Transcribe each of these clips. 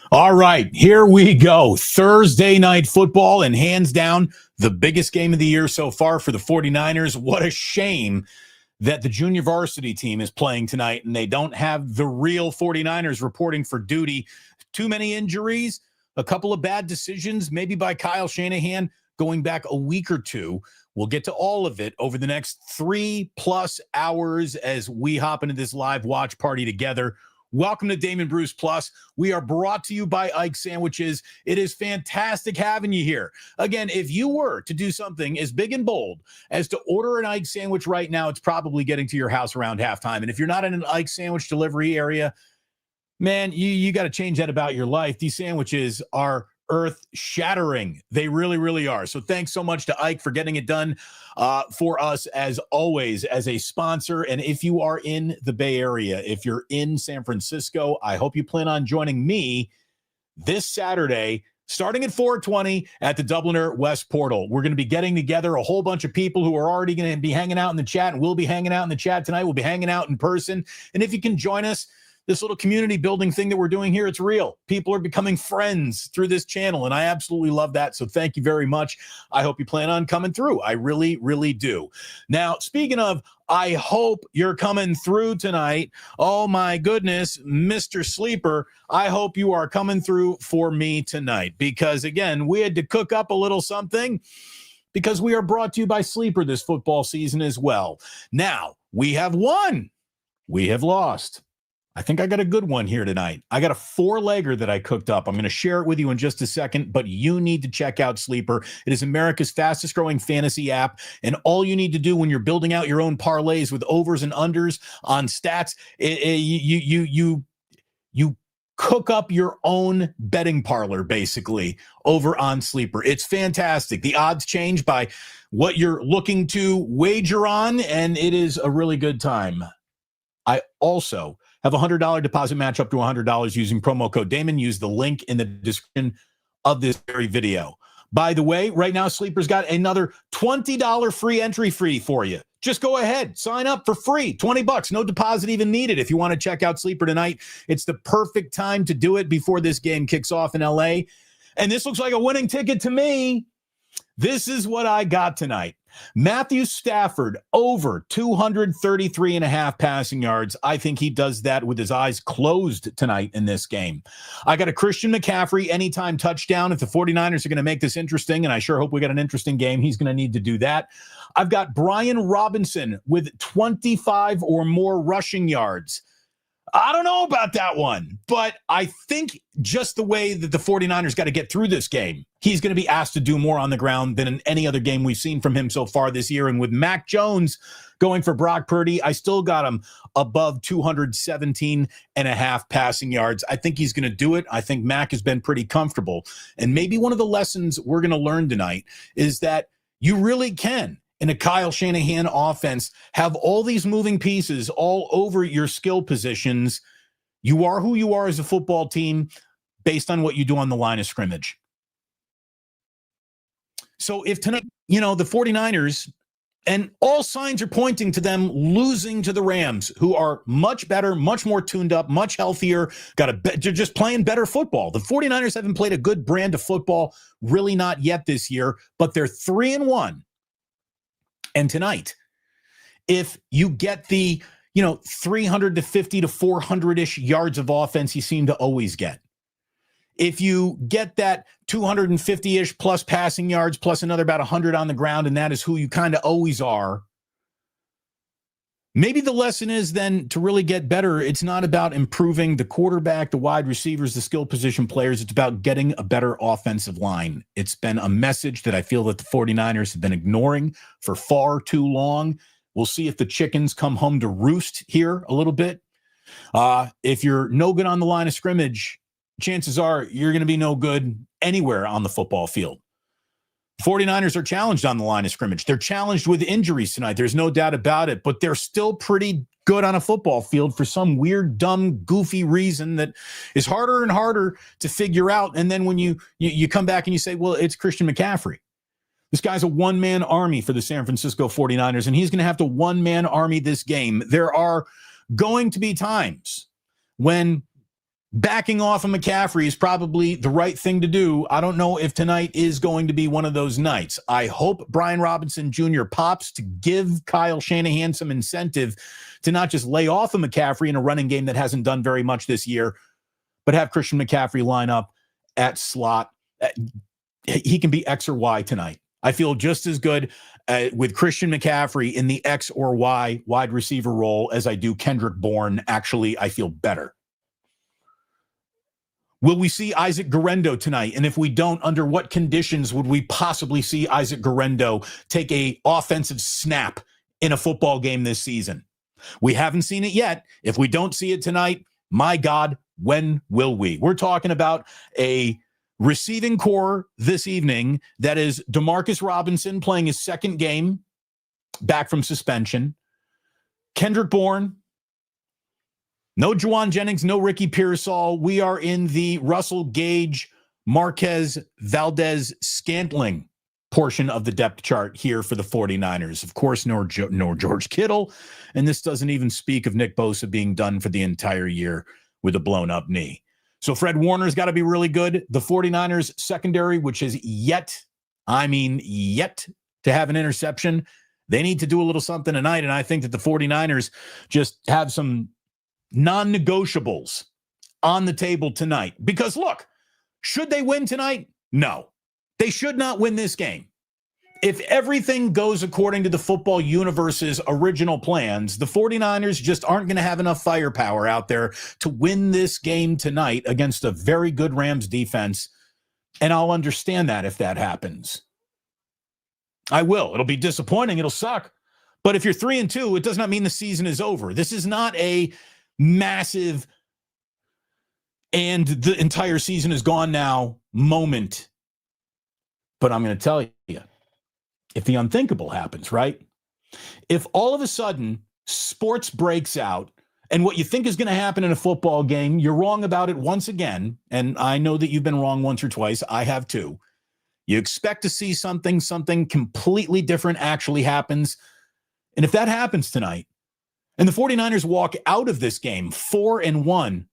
All right, here we go. Thursday night football, and hands down, the biggest game of the year so far for the 49ers. What a shame that the junior varsity team is playing tonight and they don't have the real 49ers reporting for duty. Too many injuries, a couple of bad decisions, maybe by Kyle Shanahan going back a week or two. We'll get to all of it over the next 3+ hours as we hop into this live watch party together. Welcome to Damon Bruce Plus. We are brought to you by Ike Sandwiches. It is fantastic having you here. Again, if you were to do something as big and bold as to order an Ike sandwich right now, it's probably getting to your house around halftime. And if you're not in an Ike sandwich delivery area, man, you got to change that about your life. These sandwiches are earth-shattering. They really, really are. So thanks so much to Ike for getting it done for us, as always, as a sponsor. And if you are in the Bay Area, if you're in San Francisco, I hope you plan on joining me this Saturday, starting at 4:20 at the Dubliner West Portal. We're going to be getting together a whole bunch of people who are already going to be hanging out in the chat, and we'll be hanging out in the chat tonight. We'll be hanging out in person. And if you can join us, this little community building thing that we're doing here, it's real. People are becoming friends through this channel, and I absolutely love that. So thank you very much. I hope you plan on coming through. I really, really do. Now, speaking of, I hope you're coming through tonight. Oh, my goodness, Mr. Sleeper, I hope you are coming through for me tonight because, again, we had to cook up a little something because we are brought to you by Sleeper this football season as well. Now, we have won. We have lost. I think I got a good one here tonight. I got a 4-legger that I cooked up. I'm going to share it with you in just a second, but you need to check out Sleeper. It is America's fastest growing fantasy app. And all you need to do when you're building out your own parlays with overs and unders on stats, you cook up your own betting parlor, basically, over on Sleeper. It's fantastic. The odds change by what you're looking to wager on, and it is a really good time. I also have a $100 deposit match up to $100 using promo code Damon. Use the link in the description of this very video. By the way, right now, Sleeper's got another $20 free entry fee for you. Just go ahead, sign up for free, $20, no deposit even needed. If you want to check out Sleeper tonight, it's the perfect time to do it before this game kicks off in LA. And this looks like a winning ticket to me. This is what I got tonight. Matthew Stafford over 233.5 passing yards. I think he does that with his eyes closed tonight in this game. I got a Christian McCaffrey anytime touchdown. If the 49ers are going to make this interesting, and I sure hope we got an interesting game, he's going to need to do that. I've got Brian Robinson with 25 or more rushing yards. I don't know about that one, but I think just the way that the 49ers got to get through this game, he's going to be asked to do more on the ground than in any other game we've seen from him so far this year. And with Mac Jones going for Brock Purdy, I still got him above 217.5 passing yards. I think he's going to do it. I think Mac has been pretty comfortable. And maybe one of the lessons we're going to learn tonight is that you really can, in a Kyle Shanahan offense, have all these moving pieces all over your skill positions. You are who you are as a football team based on what you do on the line of scrimmage. So if tonight, the 49ers, and all signs are pointing to them losing to the Rams, who are much better, much more tuned up, much healthier, they're just playing better football. The 49ers haven't played a good brand of football, really not yet this year, but they're 3-1. And tonight, if you get the, 350 to 400-ish yards of offense you seem to always get, if you get that 250-ish plus passing yards plus another about 100 on the ground, and that is who you kind of always are, maybe the lesson is then to really get better. It's not about improving the quarterback, the wide receivers, the skill position players. It's about getting a better offensive line. It's been a message that I feel that the 49ers have been ignoring for far too long. We'll see if the chickens come home to roost here a little bit. If you're no good on the line of scrimmage, chances are you're going to be no good anywhere on the football field. 49ers are challenged on the line of scrimmage. They're challenged with injuries tonight. There's no doubt about it, but they're still pretty good on a football field for some weird, dumb, goofy reason that is harder and harder to figure out. And then when you come back and you say, well, it's Christian McCaffrey. This guy's a one-man army for the San Francisco 49ers, and he's going to have to one-man army this game. There are going to be times when backing off of McCaffrey is probably the right thing to do. I don't know if tonight is going to be one of those nights. I hope Brian Robinson Jr. pops to give Kyle Shanahan some incentive to not just lay off of McCaffrey in a running game that hasn't done very much this year, but have Christian McCaffrey line up at slot. He can be X or Y tonight. I feel just as good with Christian McCaffrey in the X or Y wide receiver role as I do Kendrick Bourne. Actually, I feel better. Will we see Isaac Guerendo tonight? And if we don't, under what conditions would we possibly see Isaac Guerendo take a offensive snap in a football game this season? We haven't seen it yet. If we don't see it tonight, my God, when will we? We're talking about a receiving core this evening that is Demarcus Robinson playing his second game back from suspension. Kendrick Bourne. No Juwan Jennings, no Ricky Pearsall. We are in the Russell Gage, Marquez, Valdez, Scantling portion of the depth chart here for the 49ers. Of course, nor George Kittle. And this doesn't even speak of Nick Bosa being done for the entire year with a blown-up knee. So Fred Warner's got to be really good. The 49ers secondary, which is yet to have an interception, they need to do a little something tonight. And I think that the 49ers just have some non-negotiables on the table tonight. Because look, should they win tonight? No, they should not win this game. If everything goes according to the football universe's original plans, the 49ers just aren't going to have enough firepower out there to win this game tonight against a very good Rams defense. And I'll understand that if that happens. I will. It'll be disappointing. It'll suck. But if you're 3-2, it does not mean the season is over. This is not a massive and the entire season is gone now moment. But I'm going to tell you, if the unthinkable happens, right? If all of a sudden sports breaks out and what you think is going to happen in a football game, you're wrong about it once again. And I know that you've been wrong once or twice. I have too. You expect to see something completely different actually happens. And if that happens tonight, and the 49ers walk out of this game 4-1,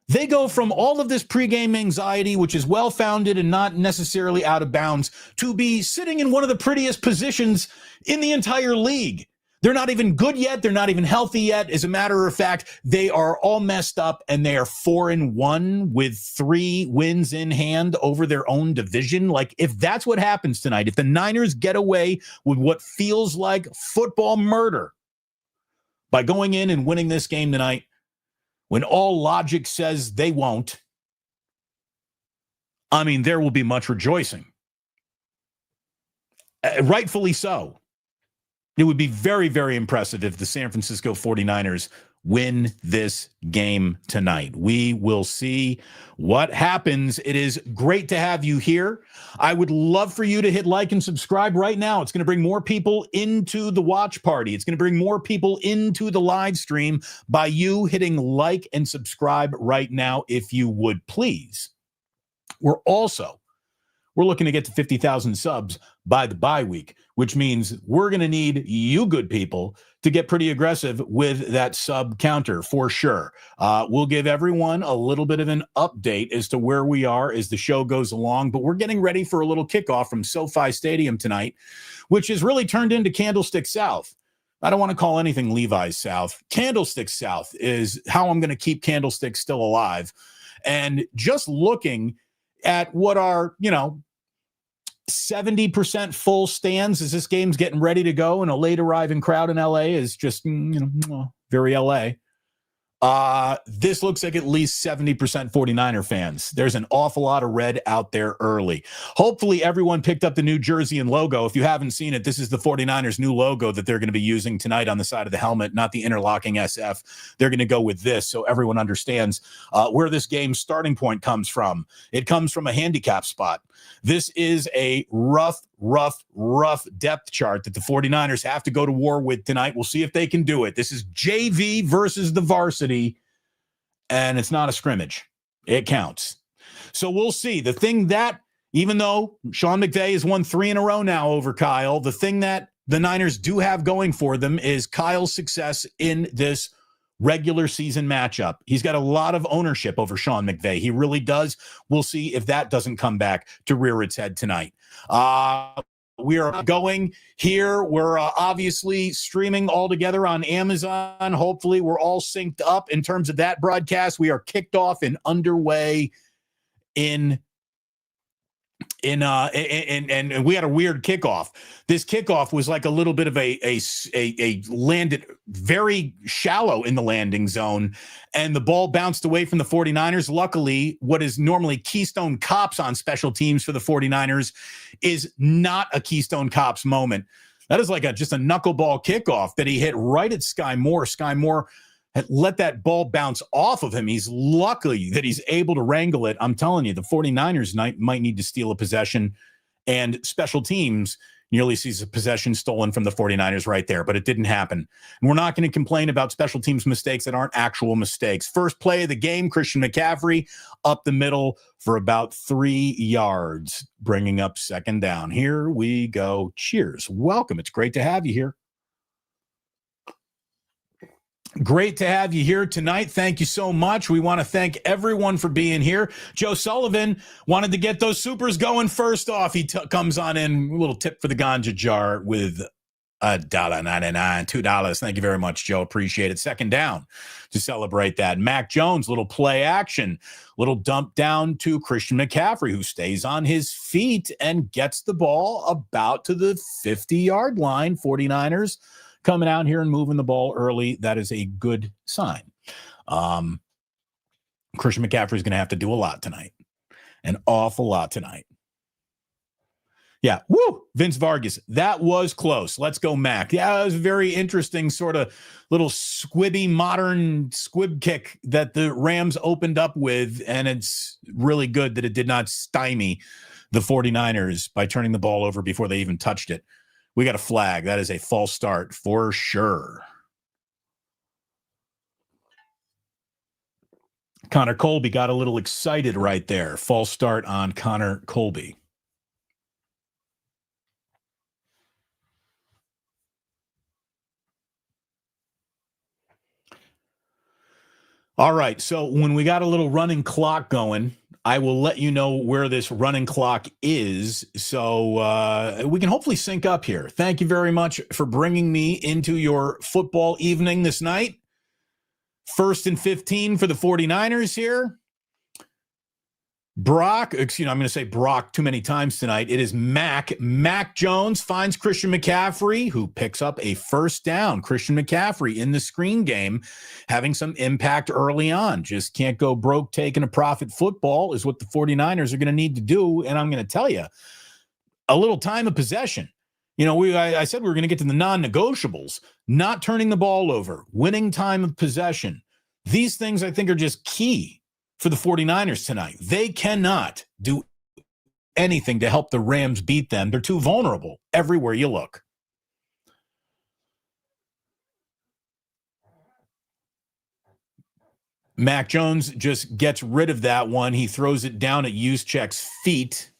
they go from all of this pregame anxiety, which is well-founded and not necessarily out of bounds, to be sitting in one of the prettiest positions in the entire league. They're not even good yet. They're not even healthy yet. As a matter of fact, they are all messed up, and they are 4-1 with 3 wins in hand over their own division. Like, if that's what happens tonight, if the Niners get away with what feels like football murder, by going in and winning this game tonight, when all logic says they won't, I mean, there will be much rejoicing. Rightfully so. It would be very, very impressive if the San Francisco 49ers win this game tonight. We will see what happens. It is great to have you here. I would love for you to hit like and subscribe right now. It's going to bring more people into the watch party. It's going to bring more people into the live stream by you hitting like and subscribe right now, if you would please. We're looking to get to 50,000 subs by the bye week, which means we're going to need you good people to get pretty aggressive with that sub counter for sure. We'll give everyone a little bit of an update as to where we are as the show goes along, but we're getting ready for a little kickoff from SoFi Stadium tonight, which has really turned into Candlestick South. I don't want to call anything Levi's South. Candlestick South is how I'm going to keep Candlestick still alive. And just looking at what are, 70% full stands as this game's getting ready to go, and a late arriving crowd in LA is just, very LA. This looks like at least 70% 49er fans. There's an awful lot of red out there early. Hopefully everyone picked up the new jersey and logo. If you haven't seen it, this is the 49ers new logo that they're going to be using tonight on the side of the helmet, not the interlocking SF. They're going to go with this so everyone understands where this game's starting point comes from. It comes from a handicap spot. This is a rough depth chart that the 49ers have to go to war with tonight. We'll see if they can do it. This is JV versus the varsity, and it's not a scrimmage. It counts. So we'll see. The thing that, even though Sean McVay has won 3 in a row now over Kyle, the thing that the Niners do have going for them is Kyle's success in this regular season matchup. He's got a lot of ownership over Sean McVay. He really does. We'll see if that doesn't come back to rear its head tonight. We are going here. We're obviously streaming all together on Amazon. Hopefully, we're all synced up in terms of that broadcast. We are kicked off and underway and we had a weird kickoff. This kickoff was like a little bit of a landed very shallow in the landing zone, and the ball bounced away from the 49ers. Luckily, what is normally Keystone Cops on special teams for the 49ers is not a Keystone Cops moment. That is like just a knuckleball kickoff that he hit right at Sky Moore. Sky Moore let that ball bounce off of him. He's lucky that he's able to wrangle it. I'm telling you, the 49ers might need to steal a possession, and special teams nearly sees a possession stolen from the 49ers right there, but it didn't happen. And we're not going to complain about special teams mistakes that aren't actual mistakes. First play of the game, Christian McCaffrey up the middle for about 3 yards, bringing up second down. Here we go. Cheers. Welcome. It's great to have you here. Great to have you here tonight. Thank you so much. We want to thank everyone for being here. Joe Sullivan wanted to get those supers going first off. He comes on in, a little tip for the ganja jar with $1.99, $2. Thank you very much, Joe. Appreciate it. Second down to celebrate that. Mac Jones, little play action, little dump down to Christian McCaffrey, who stays on his feet and gets the ball about to the 50-yard line. 49ers coming out here and moving the ball early. That is a good sign. Christian McCaffrey is going to have to do a lot tonight. An awful lot tonight. Yeah. Woo! Vince Vargas. That was close. Let's go, Mac. Yeah, that was a very interesting sort of little squibby modern squib kick that the Rams opened up with, and it's really good that it did not stymie the 49ers by turning the ball over before they even touched it. We got a flag. That is a false start for sure. Connor Colby got a little excited right there. False start on Connor Colby. All right. So when we got a little running clock going, I will let you know where this running clock is, so we can hopefully sync up here. Thank you very much for bringing me into your football evening this night. 1st and 15 for the 49ers here. I'm going to say Brock too many times tonight. It is Mac. Mac Jones finds Christian McCaffrey, who picks up a first down. Christian McCaffrey in the screen game, having some impact early on. Just can't go broke taking a profit football is what the 49ers are going to need to do. And I'm going to tell you, a little time of possession. I said we were going to get to the non-negotiables. Not turning the ball over, winning time of possession. These things I think are just key for the 49ers tonight. They cannot do anything to help the Rams beat them. They're too vulnerable everywhere you look. Mac Jones just gets rid of that one. He throws it down at Juszczyk's feet.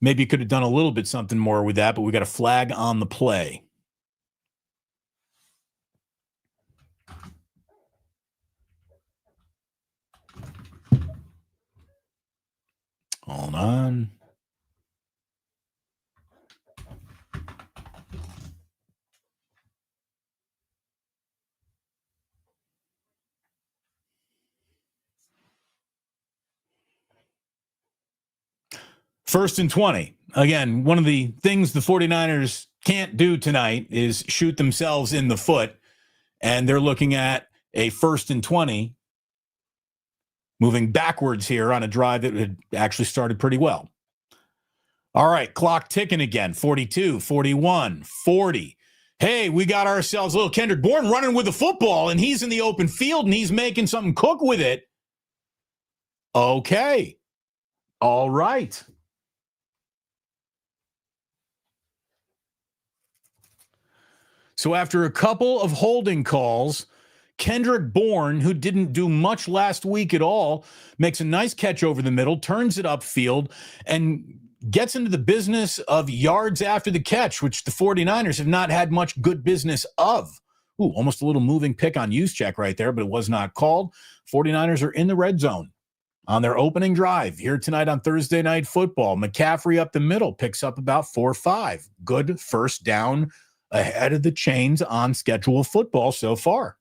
Maybe you could have done a little bit something more with that, but we got a flag on the play. Hold on. First and 20. Again, one of the things the 49ers can't do tonight is shoot themselves in the foot, and they're looking at a 1st and 20. Moving backwards here on a drive that had actually started pretty well. All right, clock ticking again. 42, 41, 40. Hey, we got ourselves little Kendrick Bourne running with the football, and he's in the open field, and he's making something cook with it. Okay. All right. So after a couple of holding calls, Kendrick Bourne, who didn't do much last week at all, makes a nice catch over the middle, turns it upfield, and gets into the business of yards after the catch, which the 49ers have not had much good business of Ooh, almost a little moving pick on use check right there, but it was not called. 49ers are in the red zone on their opening drive here tonight on Thursday Night Football. McCaffrey up the middle picks up about 4 or 5. Good first down ahead of the chains on schedule football so far.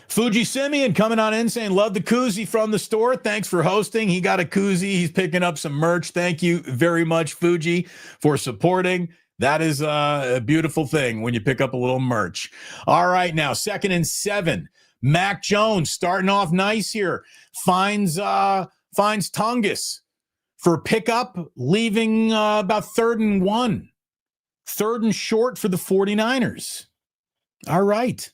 Fuji Simeon coming on in saying, love the koozie from the store. Thanks for hosting. He got a koozie. He's picking up some merch. Thank you very much, Fuji, for supporting. That is a beautiful thing when you pick up a little merch. All right, now 2nd and 7. Mac Jones starting off nice here. Finds Tongus for pickup, leaving about 3rd and 1. 3rd and short for the 49ers. All right.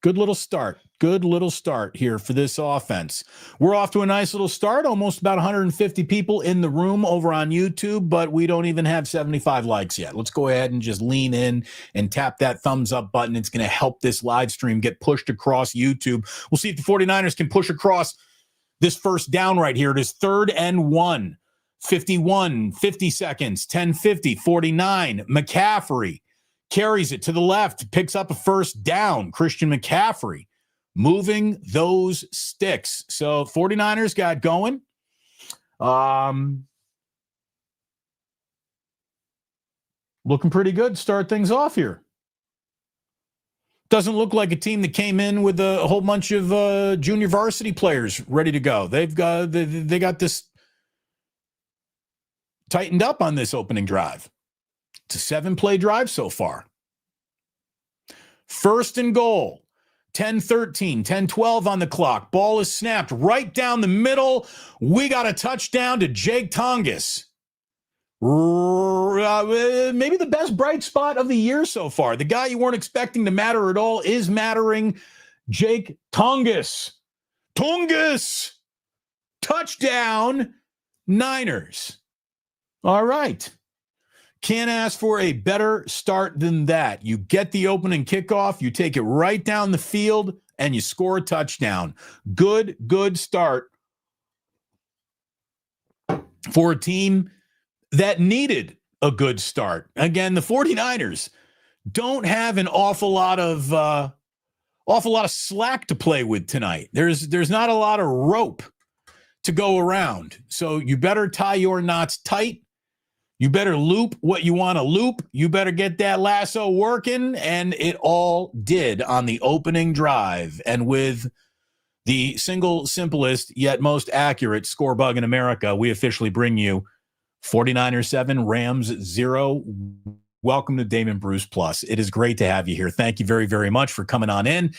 Good little start. Good little start here for this offense. We're off to a nice little start. Almost about 150 people in the room over on YouTube, but we don't even have 75 likes yet. Let's go ahead and just lean in and tap that thumbs up button. It's going to help this live stream get pushed across YouTube. We'll see if the 49ers can push across this first down right here. It is 3rd and 1. 51, 50 seconds, 10:50, 49. McCaffrey carries it to the left, picks up a first down. Christian McCaffrey moving those sticks. So 49ers got going. Looking pretty good. Start things off here. Doesn't look like a team that came in with a whole bunch of junior varsity players ready to go. They got this tightened up on this opening drive. It's a 7-play drive so far. 1st and goal. 10-13, 10-12 on the clock. Ball is snapped right down the middle. We got a touchdown to Jake Tongus. Maybe the best bright spot of the year so far. The guy you weren't expecting to matter at all is mattering. Jake Tongus. Tongus! Touchdown, Niners. All right. Can't ask for a better start than that. You get the opening kickoff, you take it right down the field, and you score a touchdown. Good start for a team that needed a good start. Again, the 49ers don't have an awful lot of slack to play with tonight. There's not a lot of rope to go around. So you better tie your knots tight. You better loop what you want to loop. You better get that lasso working, and it all did on the opening drive. And with the single simplest yet most accurate score bug in America, we officially bring you 49ers 7, Rams 0. Welcome to Damon Bruce Plus. It is great to have you here. Thank you very, very much for coming on in.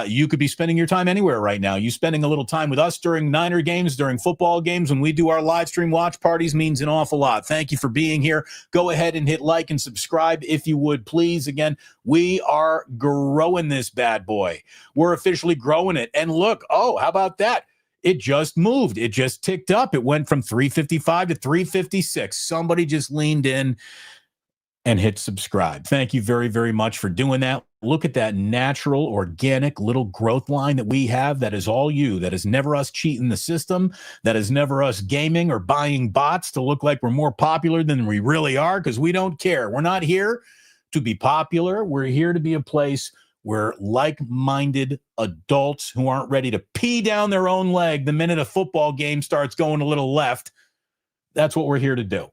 You could be spending your time anywhere right now. You spending a little time with us during Niner games, during football games, when we do our live stream watch parties means an awful lot. Thank you for being here. Go ahead and hit like and subscribe if you would, please. Again, we are growing this bad boy. We're officially growing it. And look, how about that? It just moved. It just ticked up. It went from 355 to 356. Somebody just leaned in and hit subscribe. Thank you very, very much for doing that. Look at that natural, organic little growth line that we have. That is all you. That is never us cheating the system. That is never us gaming or buying bots to look like we're more popular than we really are, because we don't care. We're not here to be popular. We're here to be a place where like-minded adults who aren't ready to pee down their own leg the minute a football game starts going a little left, that's what we're here to do.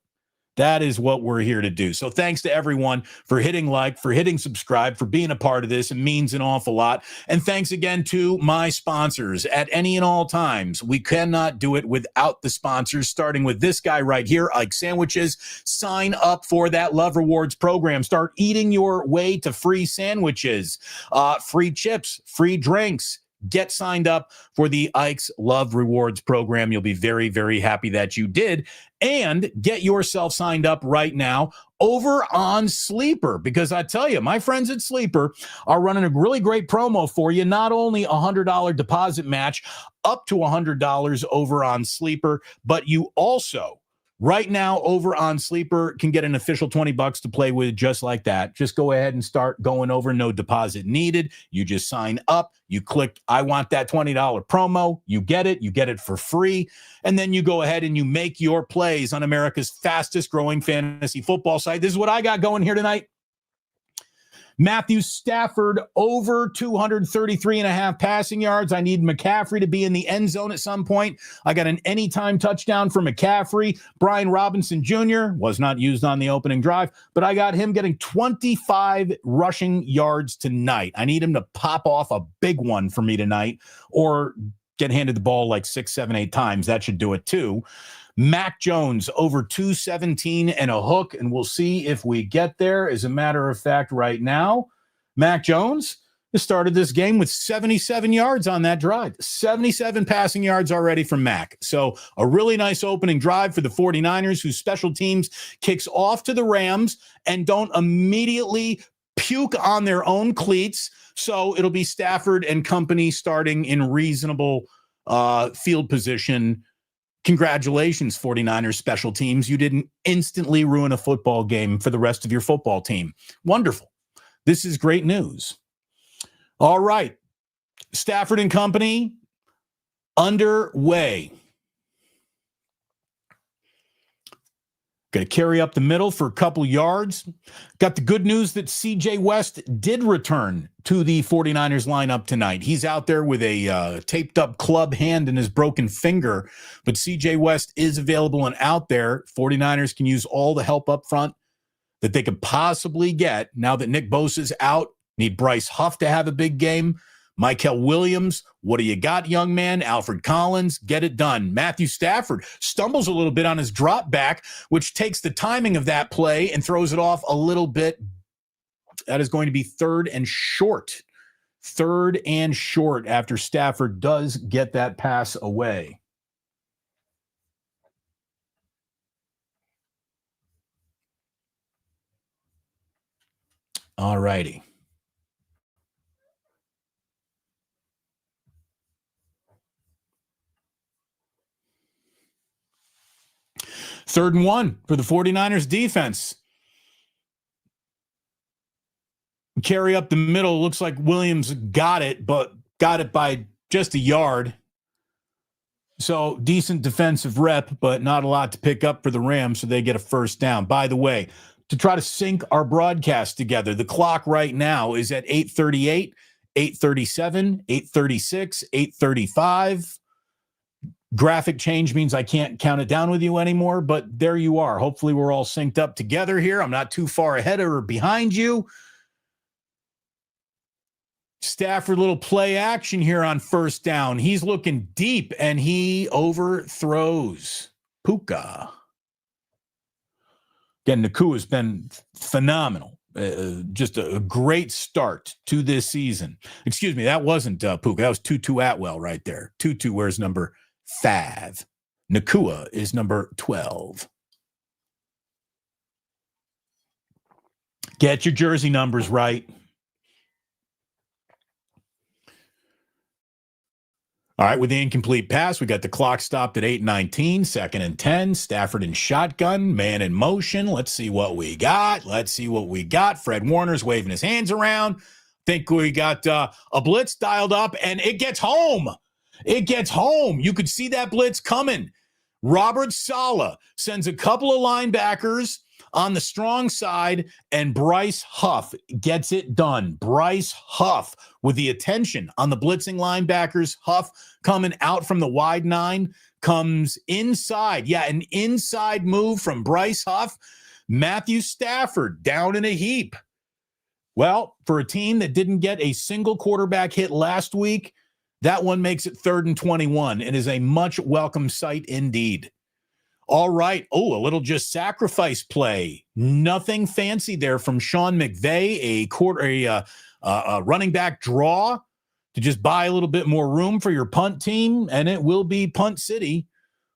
That is what we're here to do. So thanks to everyone for hitting like, for hitting subscribe, for being a part of this. It means an awful lot. And thanks again to my sponsors at any and all times. We cannot do it without the sponsors, starting with this guy right here, Ike Sandwiches. Sign up for that Love Rewards program. Start eating your way to free sandwiches, free chips, free drinks. Get signed up for the Ike's Love Rewards program. You'll be very, very happy that you did. And get yourself signed up right now over on Sleeper, because I tell you, my friends at Sleeper are running a really great promo for you. Not only a $100 deposit match up to $100 over on Sleeper, but you also Right now, over on Sleeper, can get an official $20 to play with just like that. Just go ahead and start going over. No deposit needed. You just sign up. You click, I want that $20 promo. You get it. You get it for free. And then you go ahead and you make your plays on America's fastest growing fantasy football site. This is what I got going here tonight. Matthew Stafford over 233.5 passing yards. I need McCaffrey to be in the end zone at some point. I got an anytime touchdown for McCaffrey. Brian Robinson Jr. was not used on the opening drive, but I got him getting 25 rushing yards tonight. I need him to pop off a big one for me tonight or get handed the ball like 6, 7, 8 times. That should do it too. Mac Jones over 217 and a hook, and we'll see if we get there. As a matter of fact, right now, Mac Jones has started this game with 77 yards on that drive. 77 passing yards already from Mac. So a really nice opening drive for the 49ers, whose special teams kicks off to the Rams and don't immediately puke on their own cleats. So it'll be Stafford and company starting in reasonable field position. Congratulations, 49ers special teams. You didn't instantly ruin a football game for the rest of your football team. Wonderful. This is great news. All right. Stafford and company underway. Got to carry up the middle for a couple yards. Got the good news that CJ West did return to the 49ers lineup tonight. He's out there with a taped up club hand and his broken finger, but CJ West is available and out there. 49ers can use all the help up front that they could possibly get now that Nick Bosa's out. Need Bryce Huff to have a big game. Michael Williams, what do you got, young man? Alfred Collins, get it done. Matthew Stafford stumbles a little bit on his drop back, which takes the timing of that play and throws it off a little bit. That is going to be third and short. Third and short after Stafford does get that pass away. All righty. Third and 1 for the 49ers defense. Carry up the middle. Looks like Williams got it, but got it by just a yard. So decent defensive rep, but not a lot to pick up for the Rams, so they get a first down. By the way, to try to sync our broadcast together, the clock right now is at 8:38, 8:37, 8:36, 8:35. Graphic change means I can't count it down with you anymore, but there you are. Hopefully we're all synced up together here. I'm not too far ahead or behind you. Stafford, little play action here on first down. He's looking deep, and he overthrows Puka. Again, Nakua's been phenomenal. Just a great start to this season. Excuse me, that wasn't Puka. That was Tutu Atwell right there. Tutu wears number 5. Nakua is number 12. Get your jersey numbers right. All right, with the incomplete pass, we got the clock stopped at 8:19, 2nd and 10. Stafford in shotgun, man in motion. Let's see what we got. Fred Warner's waving his hands around. Think we got a blitz dialed up, and it gets home. You could see that blitz coming. Robert Saleh sends a couple of linebackers on the strong side, and Bryce Huff gets it done. Bryce Huff with the attention on the blitzing linebackers. Huff coming out from the wide 9, comes inside. Yeah, an inside move from Bryce Huff. Matthew Stafford down in a heap. Well, for a team that didn't get a single quarterback hit last week, that one makes it 3rd and 21 and is a much welcome sight indeed. All right. Oh, a little just sacrifice play. Nothing fancy there from Sean McVay, a running back draw to just buy a little bit more room for your punt team, and it will be punt city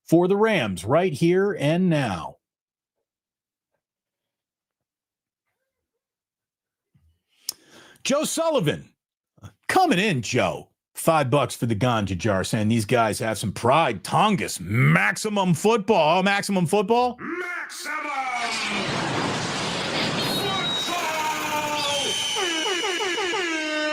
for the Rams right here and now. Joe Sullivan coming in, Joe. $5 for the ganja jar, saying these guys have some pride. Tongass, maximum football. Oh, maximum football? Maximum football!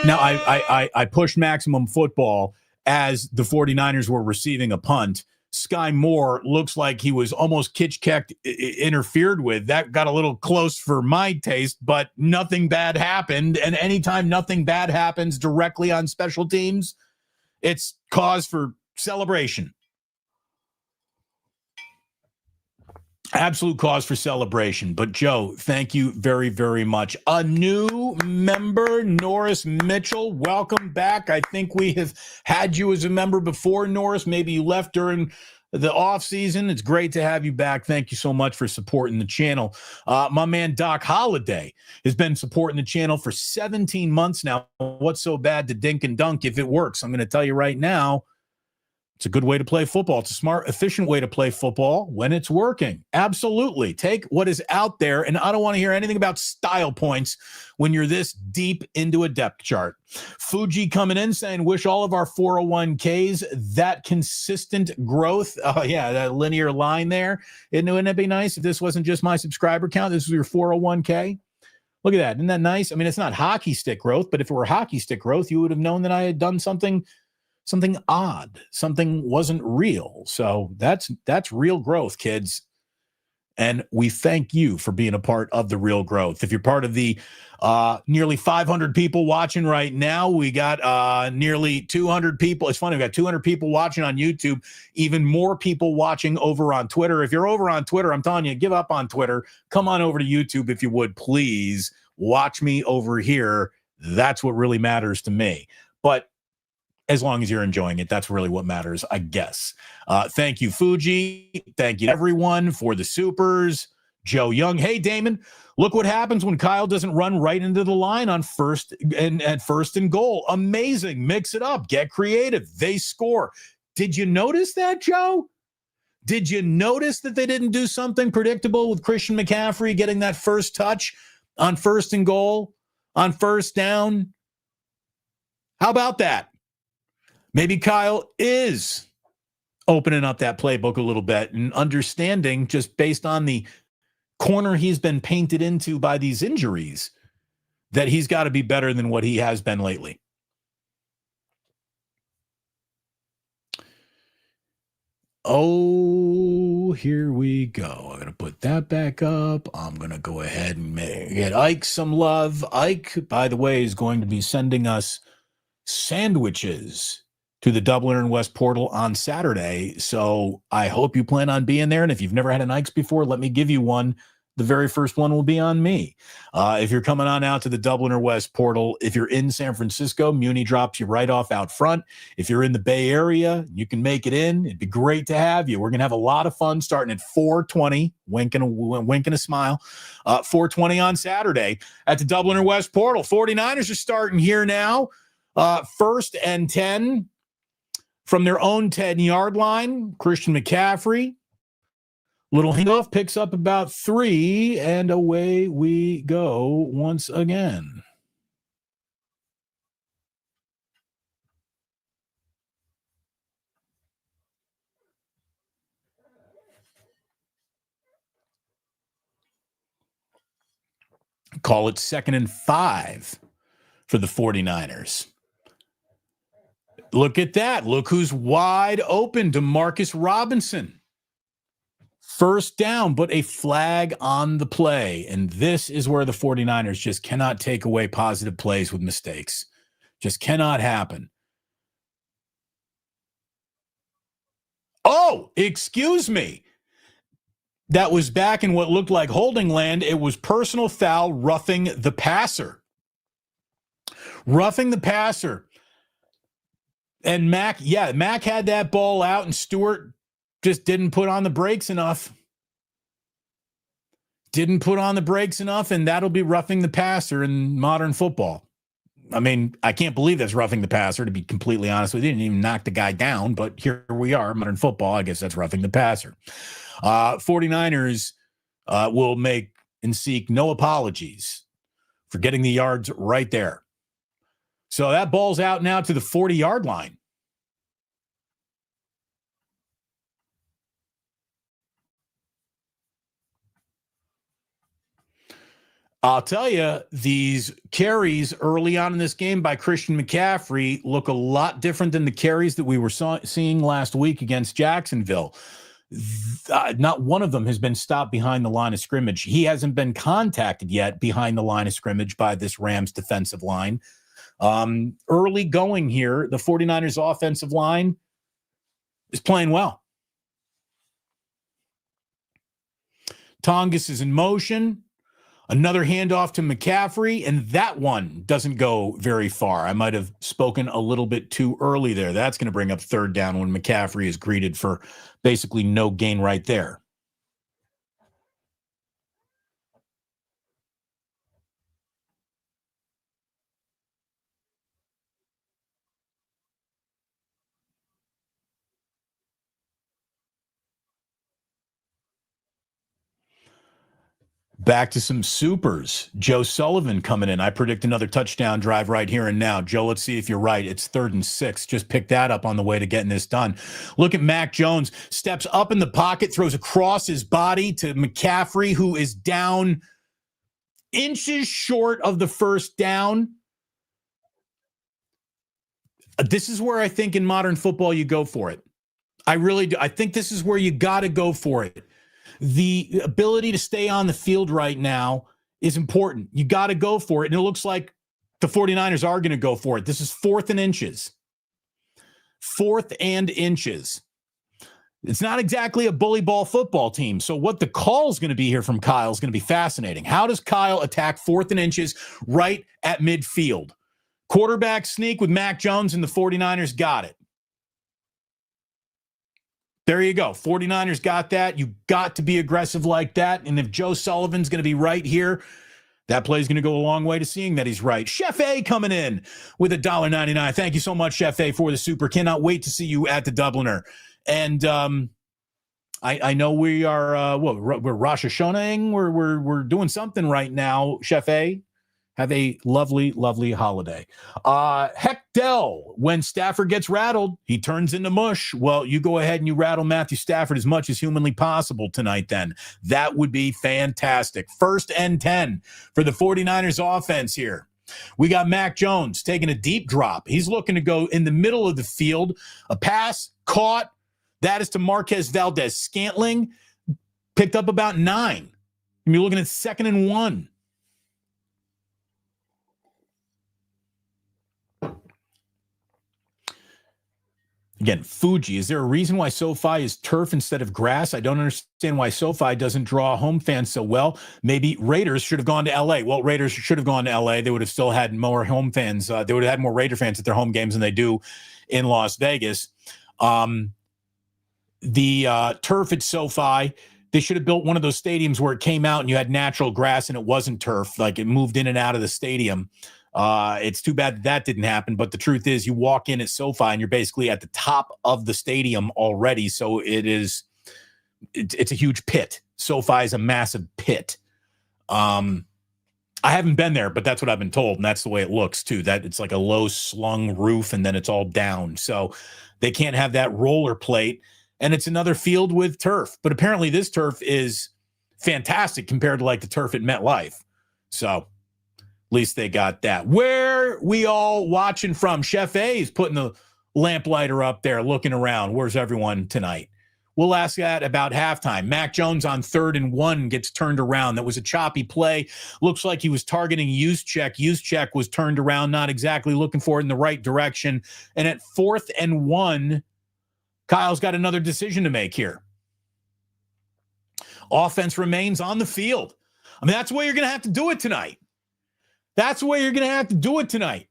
Now, I pushed maximum football as the 49ers were receiving a punt. Sky Moore looks like he was almost kitch-kecked, interfered with. That got a little close for my taste, but nothing bad happened. And anytime nothing bad happens directly on special teams, it's cause for celebration. Absolute cause for celebration. But, Joe, thank you very, very much. A new member, Norris Mitchell. Welcome back. I think we have had you as a member before, Norris. Maybe you left during the off season. It's great to have you back. Thank you so much for supporting the channel. My man, Doc Holliday, has been supporting the channel for 17 months now. What's so bad to dink and dunk if it works? I'm going to tell you right now. It's a good way to play football. It's a smart, efficient way to play football when it's working. Absolutely. Take what is out there, and I don't want to hear anything about style points when you're this deep into a depth chart. Fuji coming in saying, wish all of our 401ks that consistent growth. Oh, yeah, that linear line there. Wouldn't it be nice if this wasn't just my subscriber count? This was your 401k. Look at that. Isn't that nice? I mean, it's not hockey stick growth, but if it were hockey stick growth, you would have known that I had done something odd, something wasn't real. So that's real growth, kids. And we thank you for being a part of the real growth. If you're part of the nearly 500 people watching right now, we got nearly 200 people. It's funny, we got 200 people watching on YouTube, even more people watching over on Twitter. If you're over on Twitter, I'm telling you, give up on Twitter. Come on over to YouTube if you would, please. Watch me over here. That's what really matters to me. But as long as you're enjoying it, that's really what matters, I guess. Thank you, Fuji. Thank you, everyone, for the supers. Joe Young. Hey, Damon, look what happens when Kyle doesn't run right into the line on first and goal. Amazing. Mix it up. Get creative. They score. Did you notice that, Joe? Did you notice that they didn't do something predictable with Christian McCaffrey getting that first touch on first and goal, on first down? How about that? Maybe Kyle is opening up that playbook a little bit and understanding, just based on the corner he's been painted into by these injuries, that he's got to be better than what he has been lately. Oh, here we go. I'm going to put that back up. I'm going to go ahead and get Ike some love. Ike, by the way, is going to be sending us sandwiches to the Dublin and West portal on Saturday. So I hope you plan on being there. And if you've never had an Ike's before, let me give you one. The very first one will be on me. If you're coming on out to the Dublin or West portal, if you're in San Francisco, Muni drops you right off out front. If you're in the Bay Area, you can make it in. It'd be great to have you. We're going to have a lot of fun starting at 4:20, winking a smile, 4:20 on Saturday at the Dublin or West portal. 49ers are starting here now. 1st and 10 from their own 10-yard line. Christian McCaffrey, little handoff, picks up about 3, and away we go once again. Call it 2nd and 5 for the 49ers. Look at that. Look who's wide open, Demarcus Robinson. First down, but a flag on the play. And this is where the 49ers just cannot take away positive plays with mistakes. Just cannot happen. Oh, excuse me. That was back in what looked like holding land. It was personal foul, roughing the passer. Roughing the passer. And Mac had that ball out, and Stewart just didn't put on the brakes enough. Didn't put on the brakes enough, and that'll be roughing the passer in modern football. I mean, I can't believe that's roughing the passer, to be completely honest with you. Didn't even knock the guy down, but here we are, modern football. I guess that's roughing the passer. 49ers will make and seek no apologies for getting the yards right there. So that ball's out now to the 40-yard line. I'll tell you, these carries early on in this game by Christian McCaffrey look a lot different than the carries that we were seeing last week against Jacksonville. Not one of them has been stopped behind the line of scrimmage. He hasn't been contacted yet behind the line of scrimmage by this Rams defensive line. Early going here, the 49ers offensive line is playing well. Tongas is in motion. Another handoff to McCaffrey, and that one doesn't go very far. I might have spoken a little bit too early there. That's going to bring up third down when McCaffrey is greeted for basically no gain right there. Back to some supers. Joe Sullivan coming in. I predict another touchdown drive right here and now. Joe, let's see if you're right. It's 3rd and 6. Just pick that up on the way to getting this done. Look at Mac Jones. Steps up in the pocket, throws across his body to McCaffrey, who is down inches short of the first down. This is where I think in modern football you go for it. I really do. I think this is where you got to go for it. The ability to stay on the field right now is important. You got to go for it. And it looks like the 49ers are going to go for it. This is 4th and inches. 4th and inches. It's not exactly a bully ball football team. So what the call is going to be here from Kyle is going to be fascinating. How does Kyle attack 4th and inches right at midfield? Quarterback sneak with Mac Jones and the 49ers got it. There you go. 49ers got that. You got to be aggressive like that. And if Joe Sullivan's going to be right here, that play is going to go a long way to seeing that he's right. Chef A coming in with $1.99. Thank you so much, Chef A, for the super. Cannot wait to see you at the Dubliner. And I know we are we're Rosh Hashanah. We're doing something right now, Chef A. Have a lovely, lovely holiday. Heck Dell, when Stafford gets rattled, he turns into mush. Well, you go ahead and you rattle Matthew Stafford as much as humanly possible tonight then. That would be fantastic. 1st and 10 for the 49ers offense here. We got Mac Jones taking a deep drop. He's looking to go in the middle of the field. A pass caught. That is to Marquez Valdez-Scantling. Picked up about 9. And you're looking at 2nd and 1. Again, Fuji, is there a reason why SoFi is turf instead of grass? I don't understand why SoFi doesn't draw home fans so well. Maybe Raiders should have gone to L.A. Well, Raiders should have gone to L.A. They would have still had more home fans. They would have had more Raider fans at their home games than they do in Las Vegas. The turf at SoFi, they should have built one of those stadiums where it came out and you had natural grass and it wasn't turf, like it moved in and out of the stadium. It's too bad that didn't happen, but the truth is you walk in at SoFi and you're basically at the top of the stadium already. So it's a huge pit. SoFi is a massive pit. I haven't been there, but that's what I've been told. And that's the way it looks too, that it's like a low slung roof and then it's all down. So they can't have that roller plate, and it's another field with turf, but apparently this turf is fantastic compared to like the turf at MetLife. So at least they got that. Where we all watching from? Chef A is putting the lamplighter up there looking around. Where's everyone tonight? We'll ask that about halftime. Mac Jones on 3rd and 1 gets turned around. That was a choppy play. Looks like he was targeting Juszczyk. Juszczyk was turned around, not exactly looking for it in the right direction. And at 4th and 1, Kyle's got another decision to make here. Offense remains on the field. I mean, that's the way you're going to have to do it tonight. That's the way you're going to have to do it tonight.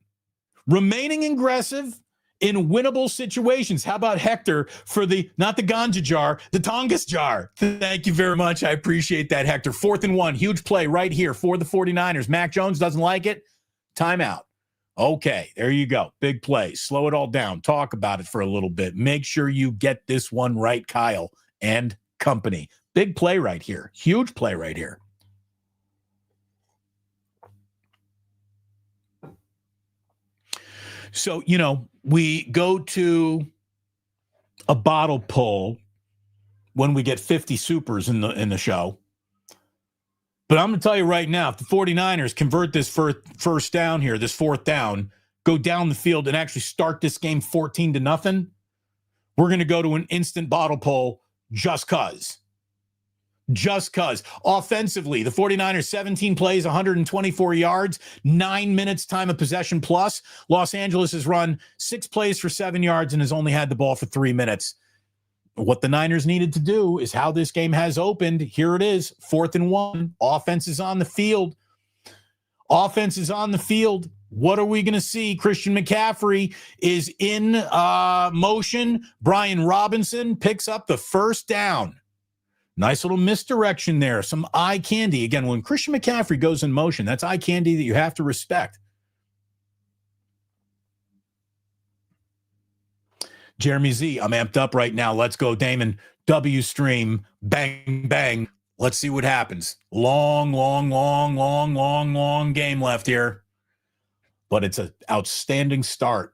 Remaining aggressive in winnable situations. How about Hector for not the ganja jar, the Tongas jar? Thank you very much. I appreciate that, Hector. 4th and 1, huge play right here for the 49ers. Mac Jones doesn't like it. Timeout. Okay, there you go. Big play. Slow it all down. Talk about it for a little bit. Make sure you get this one right, Kyle and company. Big play right here. Huge play right here. So, we go to a bottle pull when we get 50 supers in the show. But I'm going to tell you right now, if the 49ers convert this first down here, this fourth down, go down the field and actually start this game 14-0, we're going to go to an instant bottle pull just because. Just because. Offensively, the 49ers, 17 plays, 124 yards, 9 minutes time of possession plus. Los Angeles has run 6 plays for 7 yards and has only had the ball for 3 minutes. What the Niners needed to do is how this game has opened. Here it is, 4th and 1. Offense is on the field. Offense is on the field. What are we going to see? Christian McCaffrey is in motion. Brian Robinson picks up the first down. Nice little misdirection there. Some eye candy. Again, when Christian McCaffrey goes in motion, that's eye candy that you have to respect. Jeremy Z, I'm amped up right now. Let's go, Damon. W stream, bang, bang. Let's see what happens. Long game left here. But it's an outstanding start.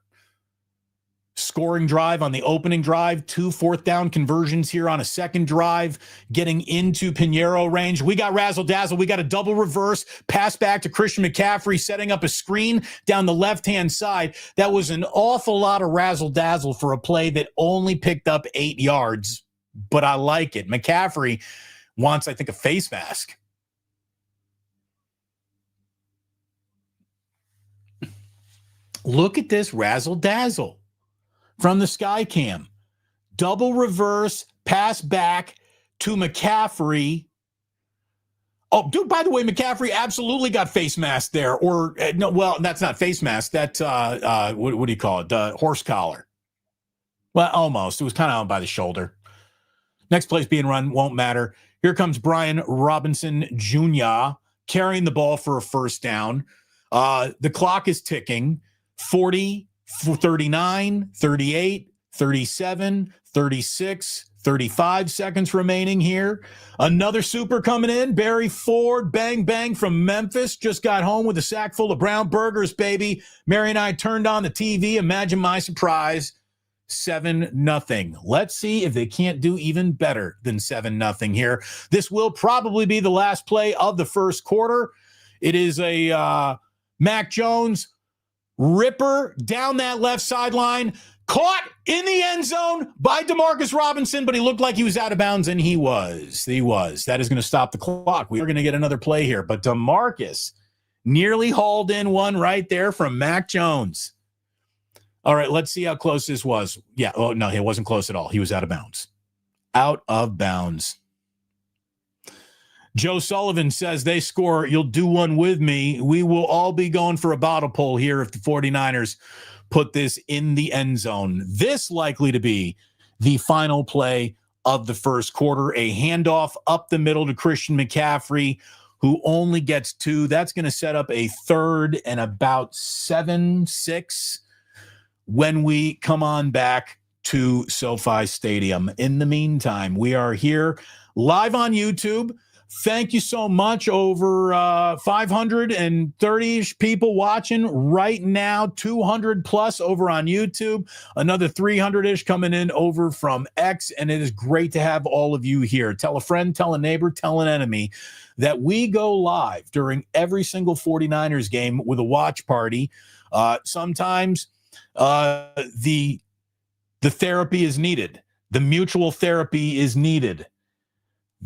Scoring drive on the opening drive, 2 fourth down conversions here on a second drive, getting into Pinheiro range. We got razzle-dazzle. We got a double reverse, pass back to Christian McCaffrey, setting up a screen down the left-hand side. That was an awful lot of razzle-dazzle for a play that only picked up 8 yards, but I like it. McCaffrey wants, I think, a face mask. Look at this razzle-dazzle from the sky cam. Double reverse, pass back to McCaffrey. Oh, dude, by the way, McCaffrey absolutely got face mask there. Or, no, well, that's not face mask. That's, what do you call it? Horse collar. Well, almost. It was kind of on by the shoulder. Next play's being run, won't matter. Here comes Brian Robinson Jr. carrying the ball for a first down. The clock is ticking. 40, 39, 38, 37, 36, 35 seconds remaining here. Another super coming in. Barry Ford, bang, bang from Memphis. Just got home with a sack full of brown burgers, baby. Mary and I turned on the TV. Imagine my surprise. 7-0. Let's see if they can't do even better than 7-0 here. This will probably be the last play of the first quarter. It is a Mac Jones ripper down that left sideline, caught in the end zone by Demarcus Robinson, but he looked like he was out of bounds, and he was. That is going to stop the clock. We are going to get another play here, but Demarcus nearly hauled in one right there from Mac Jones. All right, let's see how close this was. Yeah, oh, no, it wasn't close at all. He was out of bounds. Out of bounds. Joe Sullivan says they score. You'll do one with me. We will all be going for a bottle pull here if the 49ers put this in the end zone. This likely to be the final play of the first quarter. A handoff up the middle to Christian McCaffrey, who only gets 2. That's going to set up a 3rd and about 7-6 when we come on back to SoFi Stadium. In the meantime, we are here live on YouTube. Thank you so much. Over 530-ish people watching right now, 200 plus over on YouTube, another 300-ish coming in over from X, and it is great to have all of you here. Tell a friend, tell a neighbor, tell an enemy that we go live during every single 49ers game with a watch party. Sometimes the therapy is needed. The mutual therapy is needed.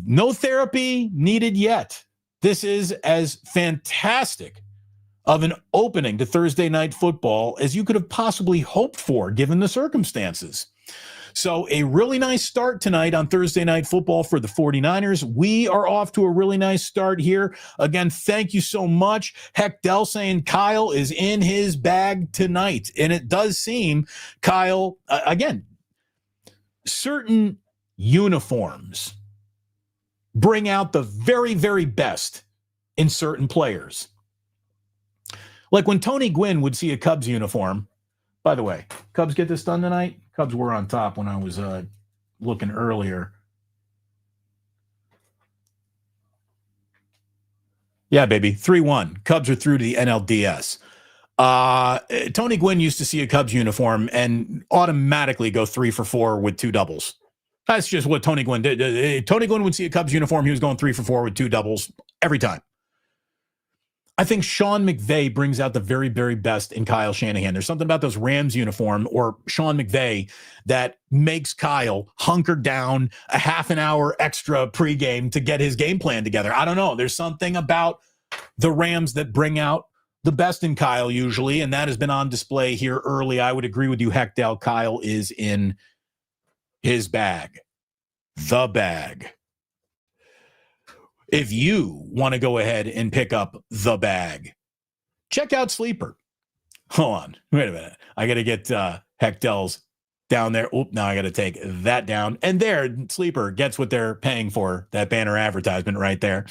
No therapy needed yet. This is as fantastic of an opening to Thursday Night Football as you could have possibly hoped for, given the circumstances. So a really nice start tonight on Thursday Night Football for the 49ers. We are off to a really nice start here. Again, thank you so much. Heck, Dell saying Kyle is in his bag tonight. And it does seem, Kyle, again, certain uniforms bring out the very, very best in certain players. Like when Tony Gwynn would see a Cubs uniform. By the way, Cubs get this done tonight? Cubs were on top when I was looking earlier. Yeah, baby, 3-1. Cubs are through to the NLDS. Tony Gwynn used to see a Cubs uniform and automatically go 3 for 4 with 2 doubles. That's just what Tony Gwynn did. Tony Gwynn would see a Cubs uniform. He was going 3 for 4 with 2 doubles every time. I think Sean McVay brings out the very, very best in Kyle Shanahan. There's something about those Rams uniform or Sean McVay that makes Kyle hunker down a half an hour extra pregame to get his game plan together. I don't know. There's something about the Rams that bring out the best in Kyle usually, and that has been on display here early. I would agree with you, Hechdale. Kyle is in his bag. The bag. If you want to go ahead and pick up the bag, check out Sleeper. Hold on. Wait a minute. I got to get Hechdale's down there. Oh, now I got to take that down. And there, Sleeper gets what they're paying for, that banner advertisement right there.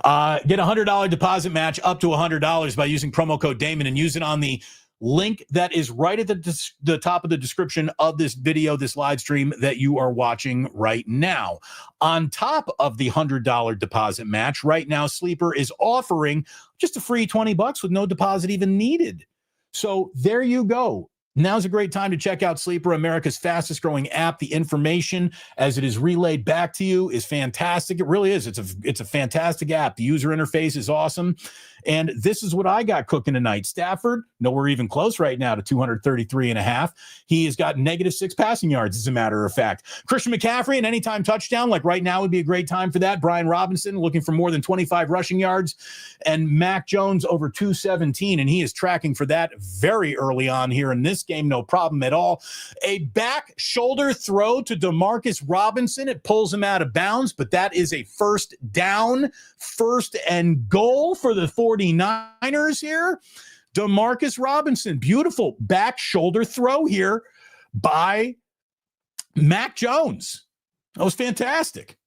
Get a $100 deposit match up to $100 by using promo code Damon and use it on the link that is right at the top of the description of this video, this live stream that you are watching right now. On top of the $100 deposit match, right now, Sleeper is offering just a free $20 with no deposit even needed. So there you go. Now's a great time to check out Sleeper, America's fastest growing app. The information as it is relayed back to you is fantastic. It really is. It's a fantastic app. The user interface is awesome. And this is what I got cooking tonight. Stafford, nowhere even close right now to 233.5. He has got -6 passing yards, as a matter of fact. Christian McCaffrey, an anytime touchdown, like right now would be a great time for that. Brian Robinson looking for more than 25 rushing yards. And Mac Jones over 217, and he is tracking for that very early on here in this game, no problem at all. A back shoulder throw to Demarcus Robinson. It pulls him out of bounds, but that is a first down, 1st and goal for the 49ers here. Demarcus Robinson, beautiful back shoulder throw here by Mac Jones. That was fantastic.